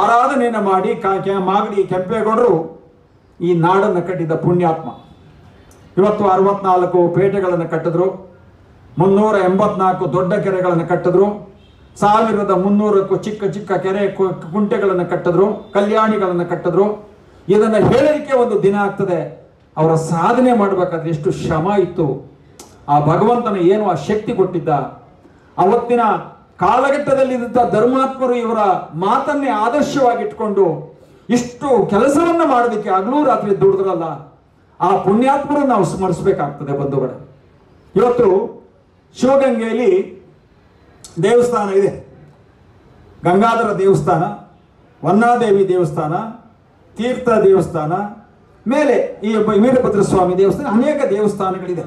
ಆರಾಧನೆಯನ್ನು ಮಾಡಿ ಮಾಗಡಿ ಕೆಂಪೇಗೌಡರು ಈ ನಾಡನ್ನು ಕಟ್ಟಿದ ಪುಣ್ಯಾತ್ಮ. ಇವತ್ತು 64 ಪೇಟೆಗಳನ್ನು ಕಟ್ಟಿದ್ರು, 384 ದೊಡ್ಡ ಕೆರೆಗಳನ್ನು ಕಟ್ಟಿದ್ರು, 1300ಕ್ಕೂ ಚಿಕ್ಕ ಚಿಕ್ಕ ಕೆರೆ ಕುಂಟೆಗಳನ್ನು ಕಟ್ಟಿದ್ರು, ಕಲ್ಯಾಣಿಗಳನ್ನು ಕಟ್ಟಿದ್ರು. ಇದನ್ನು ಹೇಳಲಿಕ್ಕೆ ಒಂದು ದಿನ ಆಗ್ತದೆ. ಅವರ ಸಾಧನೆ ಮಾಡಬೇಕಾದ್ರೆ ಎಷ್ಟು ಶ್ರಮ ಇತ್ತು, ಆ ಭಗವಂತನ ಏನು ಆ ಶಕ್ತಿ ಕೊಟ್ಟಿದ್ದ. ಅವತ್ತಿನ ಕಾಲಘಟ್ಟದಲ್ಲಿದ್ದ ಧರ್ಮಾತ್ಮರು ಇವರ ಮಾತನ್ನೇ ಆದರ್ಶವಾಗಿಟ್ಕೊಂಡು ಇಷ್ಟು ಕೆಲಸವನ್ನ ಮಾಡೋದಕ್ಕೆ ಹಗಲು ರಾತ್ರಿ ದುಡಿದ್ರಲ್ಲ, ಆ ಪುಣ್ಯಾತ್ಮರನ್ನು ನಾವು ಸ್ಮರಿಸಬೇಕಾಗ್ತದೆ ಬಂಧುಗಳೇ. ಇವತ್ತು ಶಿವಗಂಗೆಯಲ್ಲಿ ದೇವಸ್ಥಾನ ಇದೆ, ಗಂಗಾಧರ ದೇವಸ್ಥಾನ, ವನ್ನಾದೇವಿ ದೇವಸ್ಥಾನ, ತೀರ್ಥ ದೇವಸ್ಥಾನ, ಮೇಲೆ ಈ ವೀರಭದ್ರ ಸ್ವಾಮಿ ದೇವಸ್ಥಾನ, ಅನೇಕ ದೇವಸ್ಥಾನಗಳಿದೆ.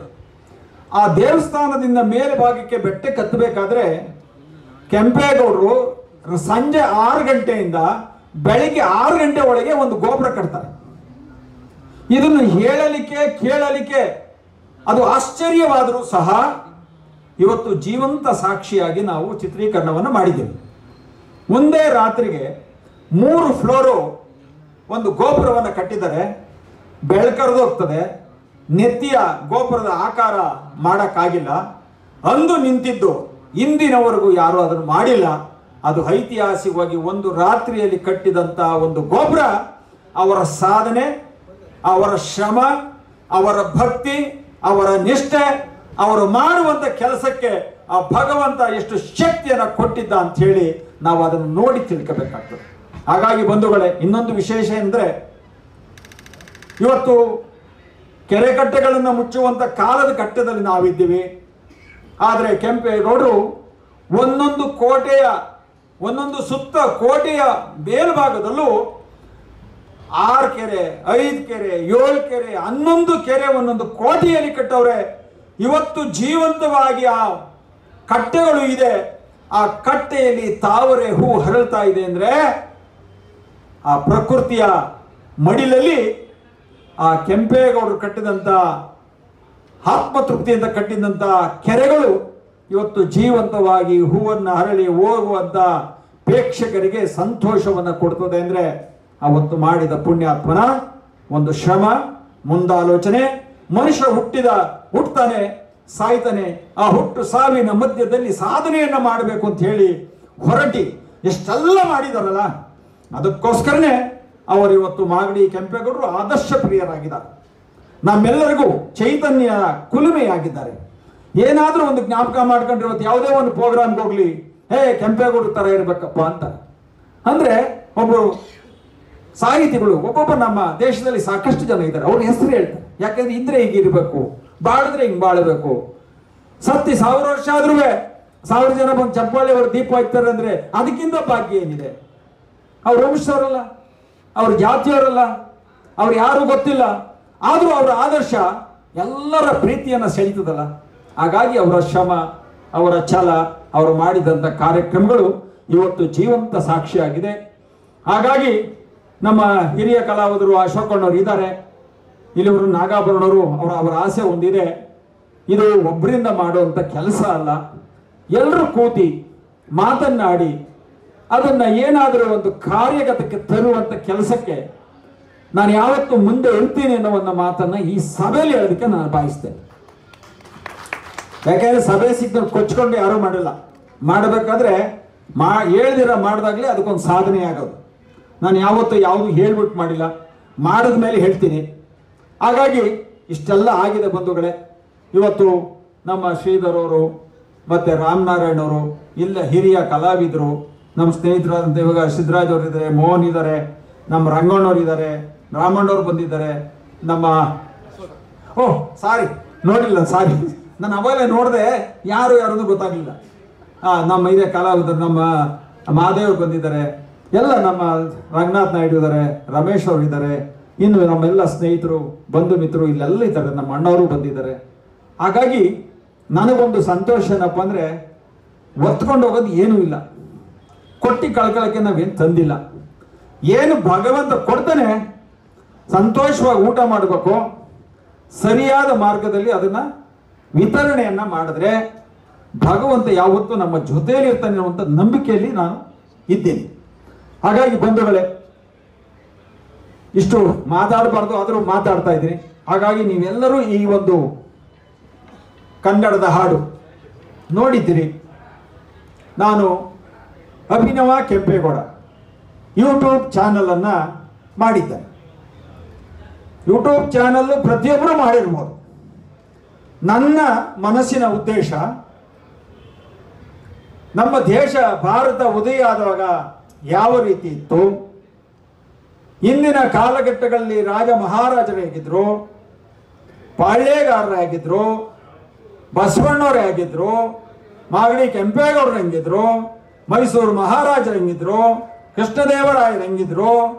ಆ ದೇವಸ್ಥಾನದಿಂದ ಮೇಲೆ ಭಾಗಕ್ಕೆ ಬೆಟ್ಟಕ್ಕೆ ಹತ್ತಬೇಕಾದ್ರೆ ಕೆಂಪೇಗೌಡರು ಸಂಜೆ 6 ಗಂಟೆಯಿಂದ ಬೆಳಿಗ್ಗೆ 6 ಗಂಟೆ ಒಳಗೆ ಒಂದು ಗೋಪುರ ಕಟ್ತಾರೆ. ಇದನ್ನು ಹೇಳಲಿಕ್ಕೆ ಕೇಳಲಿಕ್ಕೆ ಅದು ಆಶ್ಚರ್ಯವಾದರೂ ಸಹ ಇವತ್ತು ಜೀವಂತ ಸಾಕ್ಷಿಯಾಗಿ ನಾವು ಚಿತ್ರೀಕರಣವನ್ನು ಮಾಡಿದ್ದೇವೆ. ಒಂದೇ ರಾತ್ರಿಗೆ 3 ಫ್ಲೋರು ಒಂದು ಗೋಪುರವನ್ನು ಕಟ್ಟಿದರೆ ಬೆಳಕರ್ದು ಹೋಗ್ತದೆ. ನೆತ್ತಿಯ ಗೋಪುರದ ಆಕಾರ ಮಾಡೋಕ್ಕಾಗಿಲ್ಲ. ಅಂದು ನಿಂತಿದ್ದು ಇಂದಿನವರೆಗೂ ಯಾರೂ ಅದನ್ನು ಮಾಡಿಲ್ಲ. ಅದು ಐತಿಹಾಸಿಕವಾಗಿ ಒಂದು ರಾತ್ರಿಯಲ್ಲಿ ಕಟ್ಟಿದಂಥ ಒಂದು ಗೋಪುರ ಅವರ ಸಾಧನೆ, ಅವರ ಶ್ರಮ, ಅವರ ಭಕ್ತಿ, ಅವರ ನಿಷ್ಠೆ, ಅವರು ಮಾಡುವಂಥ ಕೆಲಸಕ್ಕೆ ಆ ಭಗವಂತ ಎಷ್ಟು ಶಕ್ತಿಯನ್ನು ಕೊಟ್ಟಿದ್ದ ಅಂತ ಹೇಳಿ ನಾವು ಅದನ್ನು ನೋಡಿ ತಿಳ್ಕೋಬೇಕಾಗ್ತದೆ. ಹಾಗಾಗಿ ಬಂಧುಗಳೇ, ಇನ್ನೊಂದು ವಿಶೇಷ ಅಂದರೆ ಇವತ್ತು ಕೆರೆ ಕಟ್ಟೆಗಳನ್ನು ಮುಚ್ಚುವಂಥ ಕಾಲದ ಘಟ್ಟದಲ್ಲಿ ನಾವಿದ್ದೀವಿ. ಆದರೆ ಕೆಂಪೇಗೌಡರು ಒಂದೊಂದು ಕೋಟೆಯ, ಒಂದೊಂದು ಸುತ್ತ ಕೋಟೆಯ ಮೇಲ್ಭಾಗದಲ್ಲೂ 6 ಕೆರೆ, 5 ಕೆರೆ, 7 ಕೆರೆ, 11 ಕೆರೆ ಒಂದೊಂದು ಕೋಟೆಯಲ್ಲಿ ಕಟ್ಟವ್ರೆ. ಇವತ್ತು ಜೀವಂತವಾಗಿ ಆ ಕಟ್ಟೆಗಳು ಇದೆ. ಆ ಕಟ್ಟೆಯಲ್ಲಿ ತಾವರೆ ಹೂ ಹರಳ್ತಾ ಇದೆ ಅಂದರೆ ಆ ಪ್ರಕೃತಿಯ ಮಡಿಲಲ್ಲಿ ಆ ಕೆಂಪೇಗೌಡರು ಕಟ್ಟಿದಂಥ ಆತ್ಮತೃಪ್ತಿಯಿಂದ ಕಟ್ಟಿದಂಥ ಕೆರೆಗಳು ಇವತ್ತು ಜೀವಂತವಾಗಿ ಹೂವನ್ನು ಹರಳಿ ಹೋಗುವಂಥ ಪ್ರೇಕ್ಷಕರಿಗೆ ಸಂತೋಷವನ್ನು ಕೊಡ್ತದೆ. ಅಂದರೆ ಅವತ್ತು ಮಾಡಿದ ಪುಣ್ಯಾತ್ಮನ ಒಂದು ಶ್ರಮ, ಮುಂದಾಲೋಚನೆ. ಮನುಷ್ಯ ಹುಟ್ಟುತ್ತಾನೆ, ಸಾಯ್ತಾನೆ. ಆ ಹುಟ್ಟು ಸಾವಿನ ಮಧ್ಯದಲ್ಲಿ ಸಾಧನೆಯನ್ನು ಮಾಡಬೇಕು ಅಂತ ಹೇಳಿ ಹೊರಟಿ ಎಷ್ಟೆಲ್ಲ ಮಾಡಿದಾರಲ್ಲ, ಅದಕ್ಕೋಸ್ಕರನೇ ಅವರು ಇವತ್ತು ಮಾಗಡಿ ಕೆಂಪೇಗೌಡರು ಆದರ್ಶ ಪ್ರಿಯರಾಗಿದ್ದಾರೆ. ನಮ್ಮೆಲ್ಲರಿಗೂ ಚೈತನ್ಯ ಕುಲುಮೆಯಾಗಿದ್ದಾರೆ. ಏನಾದರೂ ಒಂದು ಜ್ಞಾಪಕ ಮಾಡ್ಕೊಂಡ್ರೆ ಇವತ್ತು ಯಾವುದೇ ಒಂದು ಪ್ರೋಗ್ರಾಮ್ಗೆ ಹೋಗ್ಲಿ, ಕೆಂಪೇಗೌಡರ ಥರ ಇರಬೇಕಪ್ಪ ಅಂತ. ಅಂದರೆ ಒಬ್ಬರು ಸಾಹಿತಿಗಳು ಒಬ್ಬೊಬ್ಬ ನಮ್ಮ ದೇಶದಲ್ಲಿ ಸಾಕಷ್ಟು ಜನ ಇದ್ದಾರೆ, ಅವ್ರ ಹೆಸರು ಹೇಳ್ತಾರೆ. ಯಾಕೆಂದ್ರೆ ಇದ್ರೆ ಹೀಗಿರ್ಬೇಕು, ಬಾಳಿದ್ರೆ ಹಿಂಗೆ ಬಾಳಬೇಕು. ಸತ್ತಿ 1000 ವರ್ಷ ಆದ್ರೂ 1000 ಜನ ಬಂದು ಚಪ್ಪಾಳೆ ಅವರು ದೀಪ ಹಾಕ್ತಾರೆ ಅಂದ್ರೆ ಅದಕ್ಕಿಂತ ಭಾಗ್ಯ ಏನಿದೆ? ಅವ್ರ ವಂಶದವರಲ್ಲ, ಅವ್ರ ಜಾತಿಯವರಲ್ಲ, ಅವ್ರು ಯಾರು ಗೊತ್ತಿಲ್ಲ, ಆದರೂ ಅವರ ಆದರ್ಶ ಎಲ್ಲರ ಪ್ರೀತಿಯನ್ನು ಸೆಳೀತದಲ್ಲ. ಹಾಗಾಗಿ ಅವರ ಶ್ರಮ, ಅವರ ಛಲ, ಅವರು ಮಾಡಿದಂಥ ಕಾರ್ಯಕ್ರಮಗಳು ಇವತ್ತು ಜೀವಂತ ಸಾಕ್ಷಿಯಾಗಿದೆ. ಹಾಗಾಗಿ ನಮ್ಮ ಹಿರಿಯ ಕಲಾವಿದರು ಅಶೋಕಣ್ಣವರು ಇದ್ದಾರೆ, ಇಲ್ಲಿವರು ನಾಗಾಭರಣವರು, ಅವರ ಆಸೆ ಒಂದಿದೆ. ಇದು ಒಬ್ಬರಿಂದ ಮಾಡುವಂಥ ಕೆಲಸ ಅಲ್ಲ, ಎಲ್ಲರೂ ಕೂತಿ ಮಾತನ್ನಾಡಿ ಅದನ್ನ ಏನಾದರೂ ಒಂದು ಕಾರ್ಯಗತಕ್ಕೆ ತರುವಂಥ ಕೆಲಸಕ್ಕೆ ನಾನು ಯಾವತ್ತೂ ಮುಂದೆ ಇರ್ತೀನಿ ಅನ್ನೋ ಒಂದು ಮಾತನ್ನ ಈ ಸಭೆಯಲ್ಲಿ ಹೇಳೋದಕ್ಕೆ ನಾನು ಬಯಸ್ತೇನೆ. ಯಾಕೆಂದ್ರೆ ಸಭೆ ಸಿಗ್ತಾರೆ ಕೊಚ್ಕೊಂಡು ಯಾರೂ ಮಾಡಿಲ್ಲ. ಮಾಡಬೇಕಾದ್ರೆ ಹೇಳ್ದಿರ ಮಾಡಿದಾಗಲೇ ಅದಕ್ಕೊಂದು ಸಾಧನೆ ಆಗೋದು. ನಾನು ಯಾವತ್ತೂ ಯಾವುದು ಹೇಳ್ಬಿಟ್ಟು ಮಾಡಿಲ್ಲ, ಮಾಡಿದ ಮೇಲೆ ಹೇಳ್ತೀನಿ. ಹಾಗಾಗಿ ಇಷ್ಟೆಲ್ಲ ಆಗಿದೆ ಬಂಧುಗಳೇ. ಇವತ್ತು ನಮ್ಮ ಶ್ರೀಧರ್ ಅವರು ಮತ್ತು ರಾಮನಾರಾಯಣ್ ಅವರು, ಇಲ್ಲ ಹಿರಿಯ ಕಲಾವಿದರು, ನಮ್ಮ ಸ್ನೇಹಿತರಾದಂಥ ಇವಾಗ ಸಿದ್ದರಾಜ್ ಅವರು ಇದ್ದಾರೆ, ಮೋಹನ್ ಇದ್ದಾರೆ, ನಮ್ಮ ರಂಗಣ್ಣವ್ರು ಇದ್ದಾರೆ, ರಾಮಣ್ಣವ್ರು ಬಂದಿದ್ದಾರೆ, ನಮ್ಮ ಸಾರಿ ನೋಡಿಲ್ಲ, ಸಾರಿ ನಾನು ಅವಾಗಲೇ ನೋಡಿದೆ, ಯಾರು ಗೊತ್ತಾಗಲಿಲ್ಲ. ನಮ್ಮ ಇದೇ ಕಲಾವಿದರು, ನಮ್ಮ ಮಹಾದೇವ್ರು ಬಂದಿದ್ದಾರೆ, ಎಲ್ಲ ನಮ್ಮ ರಂಗನಾಥ್ ನಾಯ್ಡು ಇದ್ದಾರೆ, ರಮೇಶ್ ಅವರು ಇದ್ದಾರೆ, ಇನ್ನು ನಮ್ಮೆಲ್ಲ ಸ್ನೇಹಿತರು ಬಂಧು ಮಿತ್ರರು ಇಲ್ಲೆಲ್ಲ ಇದ್ದಾರೆ, ನಮ್ಮ ಅಣ್ಣವರು ಬಂದಿದ್ದಾರೆ. ಹಾಗಾಗಿ ನನಗೊಂದು ಸಂತೋಷ ಏನಪ್ಪ ಅಂದರೆ, ಒತ್ಕೊಂಡು ಹೋಗೋದು ಏನೂ ಇಲ್ಲ, ಕೊಟ್ಟು ಕಳ್ಕೊಳ್ಳೋಕ್ಕೆ ನಾವೇನು ತಂದಿಲ್ಲ. ಏನು ಭಗವಂತ ಕೊಡ್ತಾನೆ ಸಂತೋಷವಾಗಿ ಊಟ ಮಾಡಬೇಕು, ಸರಿಯಾದ ಮಾರ್ಗದಲ್ಲಿ ಅದನ್ನು ವಿತರಣೆಯನ್ನು ಮಾಡಿದ್ರೆ ಭಗವಂತ ಯಾವತ್ತೂ ನಮ್ಮ ಜೊತೆಯಲ್ಲಿ ಇರ್ತಾನೆ ಅನ್ನುವಂಥ ನಂಬಿಕೆಯಲ್ಲಿ ನಾನು ಇದ್ದೇನೆ. ಹಾಗಾಗಿ ಬಂಧುಗಳೇ, ಇಷ್ಟು ಮಾತಾಡಬಾರ್ದು ಆದರೂ ಮಾತಾಡ್ತಾ ಇದ್ದೀನಿ. ಹಾಗಾಗಿ ನೀವೆಲ್ಲರೂ ಈ ಒಂದು ಕನ್ನಡದ ಹಾಡು ನೋಡಿದ್ದೀರಿ. ನಾನು ಅಭಿನವ ಕೆಂಪೇಗೌಡ ಯೂಟ್ಯೂಬ್ ಚಾನಲನ್ನು ಮಾಡಿದ್ದೇನೆ. ಯೂಟ್ಯೂಬ್ ಚಾನಲ್ಲು ಪ್ರತಿಯೊಬ್ಬರು ಮಾಡಿರ್ಬೋದು. ನನ್ನ ಮನಸ್ಸಿನ ಉದ್ದೇಶ, ನಮ್ಮ ದೇಶ ಭಾರತ ಉದಯ ಆದಾಗ ಯಾವ ರೀತಿ ಇತ್ತು, ಇಂದಿನ ಕಾಲಘಟ್ಟಗಳಲ್ಲಿ ರಾಜ ಮಹಾರಾಜರು ಹೇಗಿದ್ರು, ಪಾಳ್ಯಗಾರರು ಹೇಗಿದ್ರು, ಬಸವಣ್ಣವ್ರು ಹೇಗಿದ್ರು, ಮಾಗಡಿ ಕೆಂಪೇಗೌಡರು ಹೆಂಗಿದ್ರು, ಮೈಸೂರು ಮಹಾರಾಜರು ಹೆಂಗಿದ್ರು, ಕೃಷ್ಣದೇವರಾಯರು ಹೆಂಗಿದ್ರು,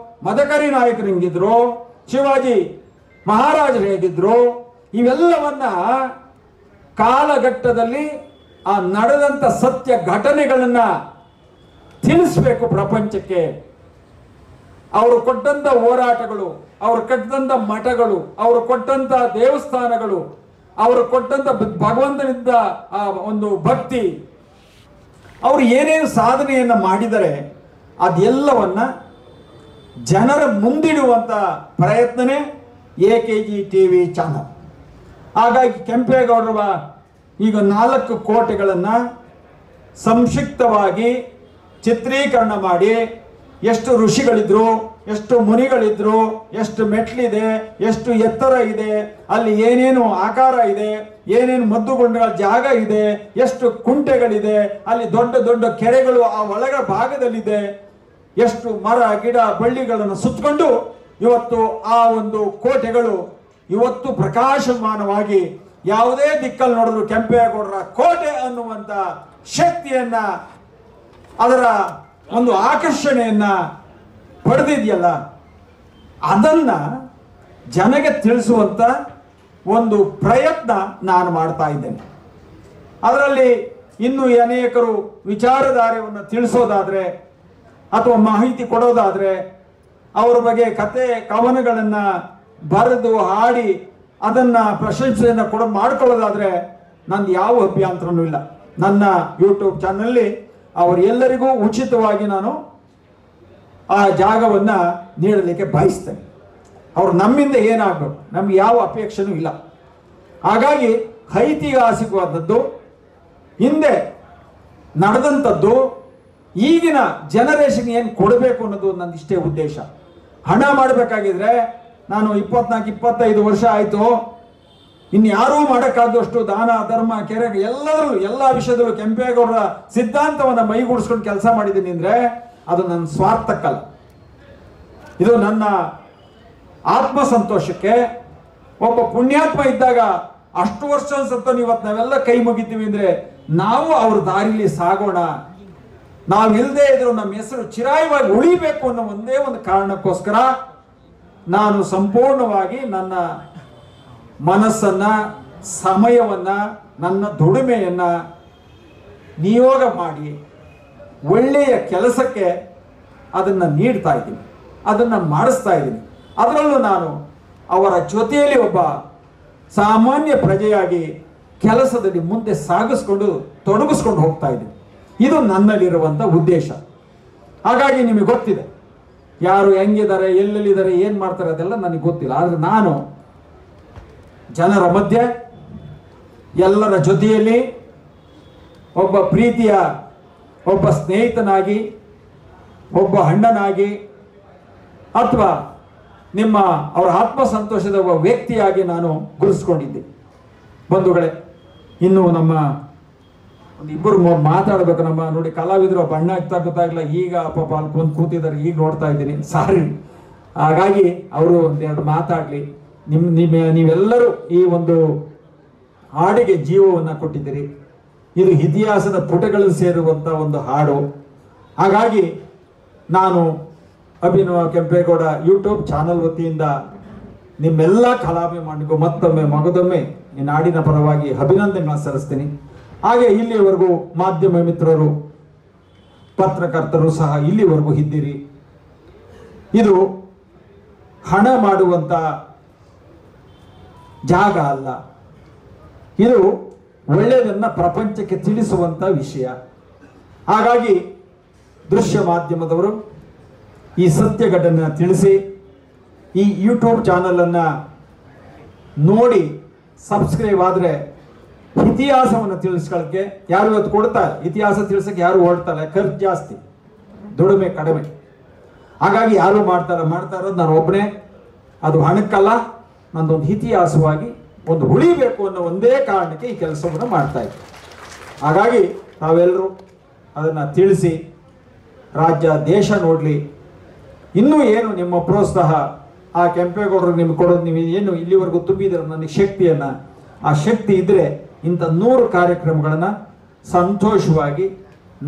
ಮದಕರಿ ನಾಯಕರು ಹೆಂಗಿದ್ರು, ಶಿವಾಜಿ ಮಹಾರಾಜರು ಹೇಗಿದ್ರು, ಇವೆಲ್ಲವನ್ನ ಕಾಲಘಟ್ಟದಲ್ಲಿ ಆ ನಡೆದಂಥ ಸತ್ಯ ಘಟನೆಗಳನ್ನ ತಿಳಿಸ್ಬೇಕು ಪ್ರಪಂಚಕ್ಕೆ. ಅವರು ಕೊಟ್ಟಂತ ಹೋರಾಟಗಳು, ಅವರು ಕಟ್ಟಿದಂಥ ಮಠಗಳು, ಅವರು ಕೊಟ್ಟಂತ ದೇವಸ್ಥಾನಗಳು, ಅವರು ಕೊಟ್ಟಂತ ಭಗವಂತನಿಂದ ಆ ಒಂದು ಭಕ್ತಿ, ಅವರು ಏನೇನು ಸಾಧನೆಯನ್ನ ಮಾಡಿದರೆ ಅದೆಲ್ಲವನ್ನ ಜನರ ಮುಂದಿಡುವಂತ ಪ್ರಯತ್ನನೇ AKG TV ಚಾನಲ್. ಹಾಗಾಗಿ ಕೆಂಪೇಗೌಡರ ಈಗ 4 ಕೋಟೆಗಳನ್ನು ಸಂಕ್ಷಿಪ್ತವಾಗಿ ಚಿತ್ರೀಕರಣ ಮಾಡಿ, ಎಷ್ಟು ಋಷಿಗಳಿದ್ರು, ಎಷ್ಟು ಮುನಿಗಳಿದ್ರು, ಎಷ್ಟು ಮೆಟ್ಲಿದೆ, ಎಷ್ಟು ಎತ್ತರ ಇದೆ, ಅಲ್ಲಿ ಏನೇನು ಆಕಾರ ಇದೆ, ಏನೇನು ಮದ್ದುಗುಂಡಗಳ ಜಾಗ ಇದೆ, ಎಷ್ಟು ಕುಂಟೆಗಳಿದೆ, ಅಲ್ಲಿ ದೊಡ್ಡ ದೊಡ್ಡ ಕೆರೆಗಳು ಆ ಒಳಗ ಭಾಗದಲ್ಲಿದೆ, ಎಷ್ಟು ಮರ ಗಿಡ ಬಳ್ಳಿಗಳನ್ನು ಸುತ್ತಕೊಂಡು ಇವತ್ತು ಆ ಒಂದು ಕೋಟೆಗಳು ಇವತ್ತು ಪ್ರಕಾಶಮಾನವಾಗಿ ಯಾವುದೇ ದಿಕ್ಕಲ್ಲಿ ನೋಡಿದ್ರು ಕೆಂಪೇಗೌಡರ ಕೋಟೆ ಅನ್ನುವಂಥ ಶಕ್ತಿಯನ್ನ, ಅದರ ಒಂದು ಆಕರ್ಷಣೆಯನ್ನ ಪಡೆದಿದೆಯಲ್ಲ, ಅದನ್ನ ಜನಗೆ ತಿಳಿಸುವಂತ ಒಂದು ಪ್ರಯತ್ನ ನಾನು ಮಾಡ್ತಾ ಇದ್ದೇನೆ. ಅದರಲ್ಲಿ ಇನ್ನು ಅನೇಕರು ವಿಚಾರಧಾರೆಯನ್ನು ತಿಳಿಸೋದಾದ್ರೆ ಅಥವಾ ಮಾಹಿತಿ ಕೊಡೋದಾದ್ರೆ, ಅವರ ಬಗ್ಗೆ ಕತೆ ಕವನಗಳನ್ನು ಬರೆದು ಹಾಡಿ ಅದನ್ನ ಪ್ರಶಂಸೆಯನ್ನು ಮಾಡ್ಕೊಳ್ಳೋದಾದ್ರೆ ನಂದು ಯಾವ ಅಭ್ಯಂತರನೂ ಇಲ್ಲ. ನನ್ನ ಯೂಟ್ಯೂಬ್ ಚಾನಲ್ನಲ್ಲಿ ಅವರೆಲ್ಲರಿಗೂ ಉಚಿತವಾಗಿ ನಾನು ಆ ಜಾಗವನ್ನು ನೀಡಲಿಕ್ಕೆ ಬಯಸ್ತೇನೆ. ಅವರು ನಮ್ಮಿಂದ ಏನಾಗಬೇಕು, ನಮ್ಗೆ ಯಾವ ಅಪೇಕ್ಷೆನೂ ಇಲ್ಲ. ಹಾಗಾಗಿ ಐತಿಹಾಸಿಕವಾದದ್ದು, ಹಿಂದೆ ನಡೆದಂಥದ್ದು, ಈಗಿನ ಜನರೇಷನ್ ಏನು ಕೊಡಬೇಕು ಅನ್ನೋದು ನನ್ನ ಇಷ್ಟೇ ಉದ್ದೇಶ. ಹಣ ಮಾಡಬೇಕಾಗಿದ್ರೆ ನಾನು 24-25 ವರ್ಷ ಆಯಿತು, ಇನ್ಯಾರೂ ಮಾಡೋಕ್ಕಾದಷ್ಟು ದಾನ ಧರ್ಮ ಕೆರೆ ಎಲ್ಲದರಲ್ಲೂ ಎಲ್ಲ ವಿಷಯದಲ್ಲೂ ಕೆಂಪೇಗೌಡರ ಸಿದ್ಧಾಂತವನ್ನು ಮೈಗೂಡಿಸ್ಕೊಂಡು ಕೆಲಸ ಮಾಡಿದ್ದೀನಿ ಅಂದರೆ ಅದು ನನ್ನ ಸ್ವಾರ್ಥಕ್ಕಲ್ಲ, ಇದು ನನ್ನ ಆತ್ಮಸಂತೋಷಕ್ಕೆ. ಒಬ್ಬ ಪುಣ್ಯಾತ್ಮ ಇದ್ದಾಗ ಅಷ್ಟು ವರ್ಷ ಅನ್ಸುತ್ತೋ ಇವತ್ತು ನಾವೆಲ್ಲ ಕೈ ಮುಗಿತೀವಿ ಅಂದರೆ ನಾವು ಅವ್ರ ದಾರಿಲಿ ಸಾಗೋಣ, ನಾವಿಲ್ಲದೆ ಇದ್ರು ನಮ್ಮ ಹೆಸರು ಚಿರಾಯವಾಗಿ ಉಳಿಬೇಕು ಅನ್ನೋ ಒಂದೇ ಒಂದು ಕಾರಣಕ್ಕೋಸ್ಕರ ನಾನು ಸಂಪೂರ್ಣವಾಗಿ ನನ್ನ ಮನಸ್ಸನ್ನ, ಸಮಯವನ್ನ, ನನ್ನ ದುಡಿಮೆಯನ್ನ ನಿಯೋಗ ಮಾಡಿ ಒಳ್ಳೆಯ ಕೆಲಸಕ್ಕೆ ಅದನ್ನು ನೀಡ್ತಾ ಇದ್ದೀನಿ, ಅದನ್ನು ಮಾಡಿಸ್ತಾ ಇದ್ದೀನಿ. ಅದರಲ್ಲೂ ನಾನು ಅವರ ಜೊತೆಯಲ್ಲಿ ಒಬ್ಬ ಸಾಮಾನ್ಯ ಪ್ರಜೆಯಾಗಿ ಕೆಲಸದಲ್ಲಿ ಮುಂದೆ ತೊಡಗಿಸ್ಕೊಂಡು ಹೋಗ್ತಾ ಇದ್ದೀನಿ. ಇದು ನನ್ನಲ್ಲಿರುವಂಥ ಉದ್ದೇಶ. ಹಾಗಾಗಿ ನಿಮಗೆ ಗೊತ್ತಿದೆ ಯಾರು ಹೆಂಗಿದ್ದಾರೆ, ಎಲ್ಲೆಲ್ಲಿದ್ದಾರೆ, ಏನು ಮಾಡ್ತಾರೆ ಅದೆಲ್ಲ ನನಗೆ ಗೊತ್ತಿಲ್ಲ. ಆದರೆ ನಾನು ಜನರ ಮಧ್ಯೆ ಎಲ್ಲರ ಜೊತೆಯಲ್ಲಿ ಒಬ್ಬ ಪ್ರೀತಿಯ ಒಬ್ಬ ಸ್ನೇಹಿತನಾಗಿ, ಒಬ್ಬ ಅಣ್ಣನಾಗಿ, ಅಥವಾ ಅವರ ಆತ್ಮಸಂತೋಷದ ಒಬ್ಬ ವ್ಯಕ್ತಿಯಾಗಿ ನಾನು ಗುರುಸ್ಕೊಂಡಿದ್ದೆ. ಬಂಧುಗಳೇ, ಇನ್ನು ನಮ್ಮ ಇಬ್ಬರು ಮಾತಾಡಬೇಕು. ನಮ್ಮ ನೋಡಿ ಕಲಾವಿದರು ಬಣ್ಣ ಆಗ್ತಾ ಗೊತ್ತಾಗಲ್ಲ, ಈಗ ಪಾಪ ಅಲ್ಲಿ ಕೂತಿದ್ದಾರೆ, ಈಗ ನೋಡ್ತಾ ಇದ್ದೀನಿ, ಸಾರಿ. ಹಾಗಾಗಿ ಅವರು ಒಂದೆರಡು ಮಾತಾಡಲಿ. ನೀವೆಲ್ಲರೂ ಈ ಒಂದು ಹಾಡಿಗೆ ಜೀವವನ್ನು ಕೊಟ್ಟಿದ್ದೀರಿ. ಇದು ಇತಿಹಾಸದ ಪುಟಗಳಲ್ಲಿ ಸೇರುವಂಥ ಒಂದು ಹಾಡು. ಹಾಗಾಗಿ ನಾನು ಅಭಿನವ ಕೆಂಪೇಗೌಡ ಯೂಟ್ಯೂಬ್ ಚಾನಲ್ ವತಿಯಿಂದ ನಿಮ್ಮೆಲ್ಲ ಕಲಾಭಿಮಾನಿಗೂ ಮತ್ತೊಮ್ಮೆ ಮಗದೊಮ್ಮೆ ಈ ನಾಡಿನ ಪರವಾಗಿ ಅಭಿನಂದನೆಗಳನ್ನು ಸಲ್ಲಿಸ್ತೀನಿ. ಹಾಗೆ ಇಲ್ಲಿವರೆಗೂ ಮಾಧ್ಯಮ ಮಿತ್ರರು, ಪತ್ರಕರ್ತರು ಸಹ ಇಲ್ಲಿವರೆಗೂ ಇದ್ದೀರಿ. ಇದು ಹಣ ಮಾಡುವಂಥ ಜಾಗ ಅಲ್ಲ, ಇದು ಒಳ್ಳೆಯದನ್ನು ಪ್ರಪಂಚಕ್ಕೆ ತಿಳಿಸುವಂಥ ವಿಷಯ. ಹಾಗಾಗಿ ದೃಶ್ಯ ಮಾಧ್ಯಮದವರು ಈ ಸತ್ಯ ಘಟನೆಯನ್ನು ತಿಳಿಸಿ ಈ ಯೂಟ್ಯೂಬ್ ಚಾನಲನ್ನು ನೋಡಿ ಸಬ್ಸ್ಕ್ರೈಬ್ ಆದರೆ ಇತಿಹಾಸವನ್ನು ತಿಳಿಸ್ಕೊಳ್ಳೋಕ್ಕೆ ಯಾರು ಇವತ್ತು ಕೊಡ್ತಾರೆ, ಇತಿಹಾಸ ತಿಳಿಸೋಕ್ಕೆ ಯಾರು ಹೊರಡ್ತಾರೆ, ಖರ್ಚು ಜಾಸ್ತಿ, ದುಡಿಮೆ ಕಡಿಮೆ. ಹಾಗಾಗಿ ಯಾರು ಮಾಡ್ತಾ ಇರೋದು ನಾನು ಒಬ್ಬನೇ. ಅದು ಹಣಕ್ಕಲ್ಲ, ನಂದೊಂದು ಇತಿಹಾಸವಾಗಿ ಒಂದು ಉಳಿಬೇಕು ಅನ್ನೋ ಒಂದೇ ಕಾರಣಕ್ಕೆ ಈ ಕೆಲಸವನ್ನು ಮಾಡ್ತಾ ಇದ್ದೆ. ಹಾಗಾಗಿ ತಾವೆಲ್ಲರೂ ಅದನ್ನು ತಿಳಿಸಿ ರಾಜ್ಯ ದೇಶ ನೋಡಲಿ. ಇನ್ನೂ ಏನು ನಿಮ್ಮ ಪ್ರೋತ್ಸಾಹ, ಆ ಕೆಂಪೇಗೌಡರು ನಿಮ್ಗೆ ಕೊಡೋದು, ನೀವು ಏನು ಇಲ್ಲಿವರೆಗೂ ತುಂಬಿದ್ರೆ ನನಗೆ ಶಕ್ತಿಯನ್ನು, ಆ ಶಕ್ತಿ ಇದ್ದರೆ ಇಂಥ 100 ಕಾರ್ಯಕ್ರಮಗಳನ್ನು ಸಂತೋಷವಾಗಿ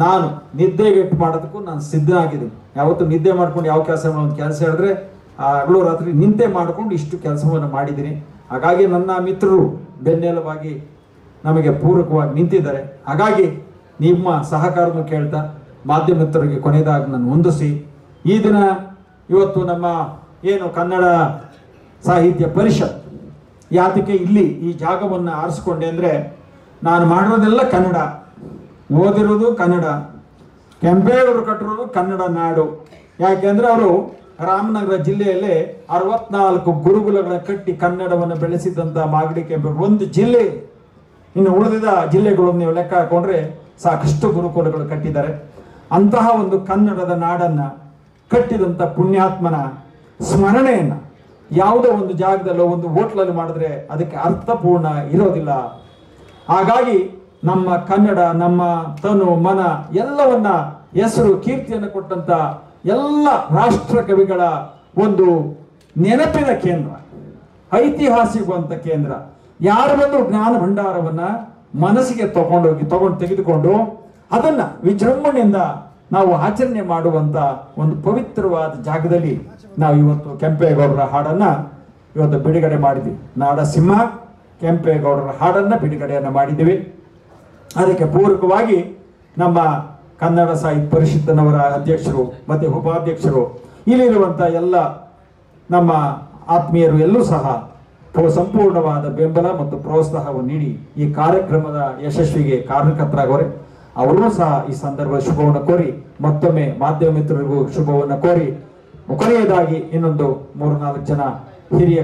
ನಾನು ನಿದ್ದೆಗೆಟ್ಟು ಮಾಡೋದಕ್ಕೂ ನಾನು ಸಿದ್ಧನಾಗಿದ್ದೀನಿ. ಯಾವತ್ತು ನಿದ್ದೆ ಮಾಡ್ಕೊಂಡು ಯಾವ ಒಂದು ಕೆಲಸ ಹೇಳಿದ್ರೆ ಹಗಲು ರಾತ್ರಿ ನಿಂತೆ ಮಾಡಿಕೊಂಡು ಇಷ್ಟು ಕೆಲಸವನ್ನು ಮಾಡಿದ್ದೀನಿ. ಹಾಗಾಗಿ ನನ್ನ ಮಿತ್ರರು ಬೆನ್ನೆಲುಬಾಗಿ ನಮಗೆ ಪೂರಕವಾಗಿ ನಿಂತಿದ್ದಾರೆ. ಹಾಗಾಗಿ ನಿಮ್ಮ ಸಹಕಾರವನ್ನು ಕೇಳ್ತಾ ಮಾಧ್ಯಮ ಮಿತ್ರರಿಗೆ ಕೊನೆಯದಾಗಿ ನಾನು ಹೊಂದಿಸಿ ಈ ದಿನ ಇವತ್ತು ನಮ್ಮ ಏನು ಕನ್ನಡ ಸಾಹಿತ್ಯ ಪರಿಷತ್ ಯಾತಕ್ಕೆ ಇಲ್ಲಿ ಈ ಜಾಗವನ್ನು ಆರಿಸ್ಕೊಂಡೆ ಅಂದರೆ, ನಾನು ಮಾಡಿರೋದೆಲ್ಲ ಕನ್ನಡ, ಓದಿರೋದು ಕನ್ನಡ, ಕೆಂಪೇಗೌಡರು ಕಟ್ಟಿರೋದು ಕನ್ನಡ ನಾಡು. ಯಾಕೆಂದರೆ ಅವರು ರಾಮನಗರ ಜಿಲ್ಲೆಯಲ್ಲೇ 64 ಗುರುಕುಲಗಳ ಕಟ್ಟಿ ಕನ್ನಡವನ್ನು ಬೆಳೆಸಿದಂಥ ಮಾಗಡಿ ಕೆಂಪೇಗೌಡರು ಒಂದು ಜಿಲ್ಲೆ. ಇನ್ನು ಉಳಿದ ಜಿಲ್ಲೆಗಳನ್ನು ನೀವು ಲೆಕ್ಕ ಹಾಕೊಂಡ್ರೆ ಸಾಕಷ್ಟು ಗುರುಕುಲಗಳು ಕಟ್ಟಿದ್ದಾರೆ. ಅಂತಹ ಒಂದು ಕನ್ನಡದ ನಾಡನ್ನು ಕಟ್ಟಿದಂಥ ಪುಣ್ಯಾತ್ಮನ ಸ್ಮರಣೆಯನ್ನು ಯಾವುದೋ ಒಂದು ಜಾಗದಲ್ಲೋ ಒಂದು ಹೋಟ್ಲಲ್ಲಿ ಮಾಡಿದ್ರೆ ಅದಕ್ಕೆ ಅರ್ಥಪೂರ್ಣ ಇರೋದಿಲ್ಲ. ಹಾಗಾಗಿ ನಮ್ಮ ಕನ್ನಡ, ನಮ್ಮ ತನು ಮನ ಎಲ್ಲವನ್ನ ಹೆಸರು ಕೀರ್ತಿಯನ್ನು ಕೊಟ್ಟಂತ ಎಲ್ಲ ರಾಷ್ಟ್ರ ಕವಿಗಳ ಒಂದು ನೆನಪಿನ ಕೇಂದ್ರ, ಐತಿಹಾಸಿಕವಂತ ಕೇಂದ್ರ. ಯಾರು ಬಂದು ಜ್ಞಾನ ಭಂಡಾರವನ್ನ ಮನಸ್ಸಿಗೆ ತೆಗೆದುಕೊಂಡು ಅದನ್ನ ವಿಜೃಂಭಣೆಯಿಂದ ನಾವು ಆಚರಣೆ ಮಾಡುವಂತ ಒಂದು ಪವಿತ್ರವಾದ ಜಾಗದಲ್ಲಿ ನಾವು ಇವತ್ತು ಕೆಂಪೇಗೌಡರ ಹಾಡನ್ನ ಇವತ್ತು ಬಿಡುಗಡೆ ಮಾಡಿದ್ವಿ. ನಾಡಸಿಂಹ ಕೆಂಪೇಗೌಡರ ಹಾಡನ್ನ ಬಿಡುಗಡೆಯನ್ನ ಮಾಡಿದ್ದೀವಿ. ಅದಕ್ಕೆ ಪೂರಕವಾಗಿ ನಮ್ಮ ಕನ್ನಡ ಸಾಹಿತ್ಯ ಪರಿಷತ್ತಿನವರ ಅಧ್ಯಕ್ಷರು ಮತ್ತೆ ಉಪಾಧ್ಯಕ್ಷರು, ಇಲ್ಲಿರುವಂಥ ಎಲ್ಲ ನಮ್ಮ ಆತ್ಮೀಯರು ಎಲ್ಲೂ ಸಹ ಸಂಪೂರ್ಣವಾದ ಬೆಂಬಲ ಮತ್ತು ಪ್ರೋತ್ಸಾಹವನ್ನು ನೀಡಿ ಈ ಕಾರ್ಯಕ್ರಮದ ಯಶಸ್ವಿಗೆ ಕಾರಣಕರ್ತರಾಗವರೆ. ಅವರೂ ಸಹ ಈ ಸಂದರ್ಭ ಶುಭವನ್ನು ಕೋರಿ ಮತ್ತೊಮ್ಮೆ ಮಾಧ್ಯಮ ಮಿತ್ರರಿಗೂ ಶುಭವನ್ನು ಕೋರಿ, ಕೊನೆಯದಾಗಿ ಇನ್ನೊಂದು 3-4 ಜನ ಹಿರಿಯ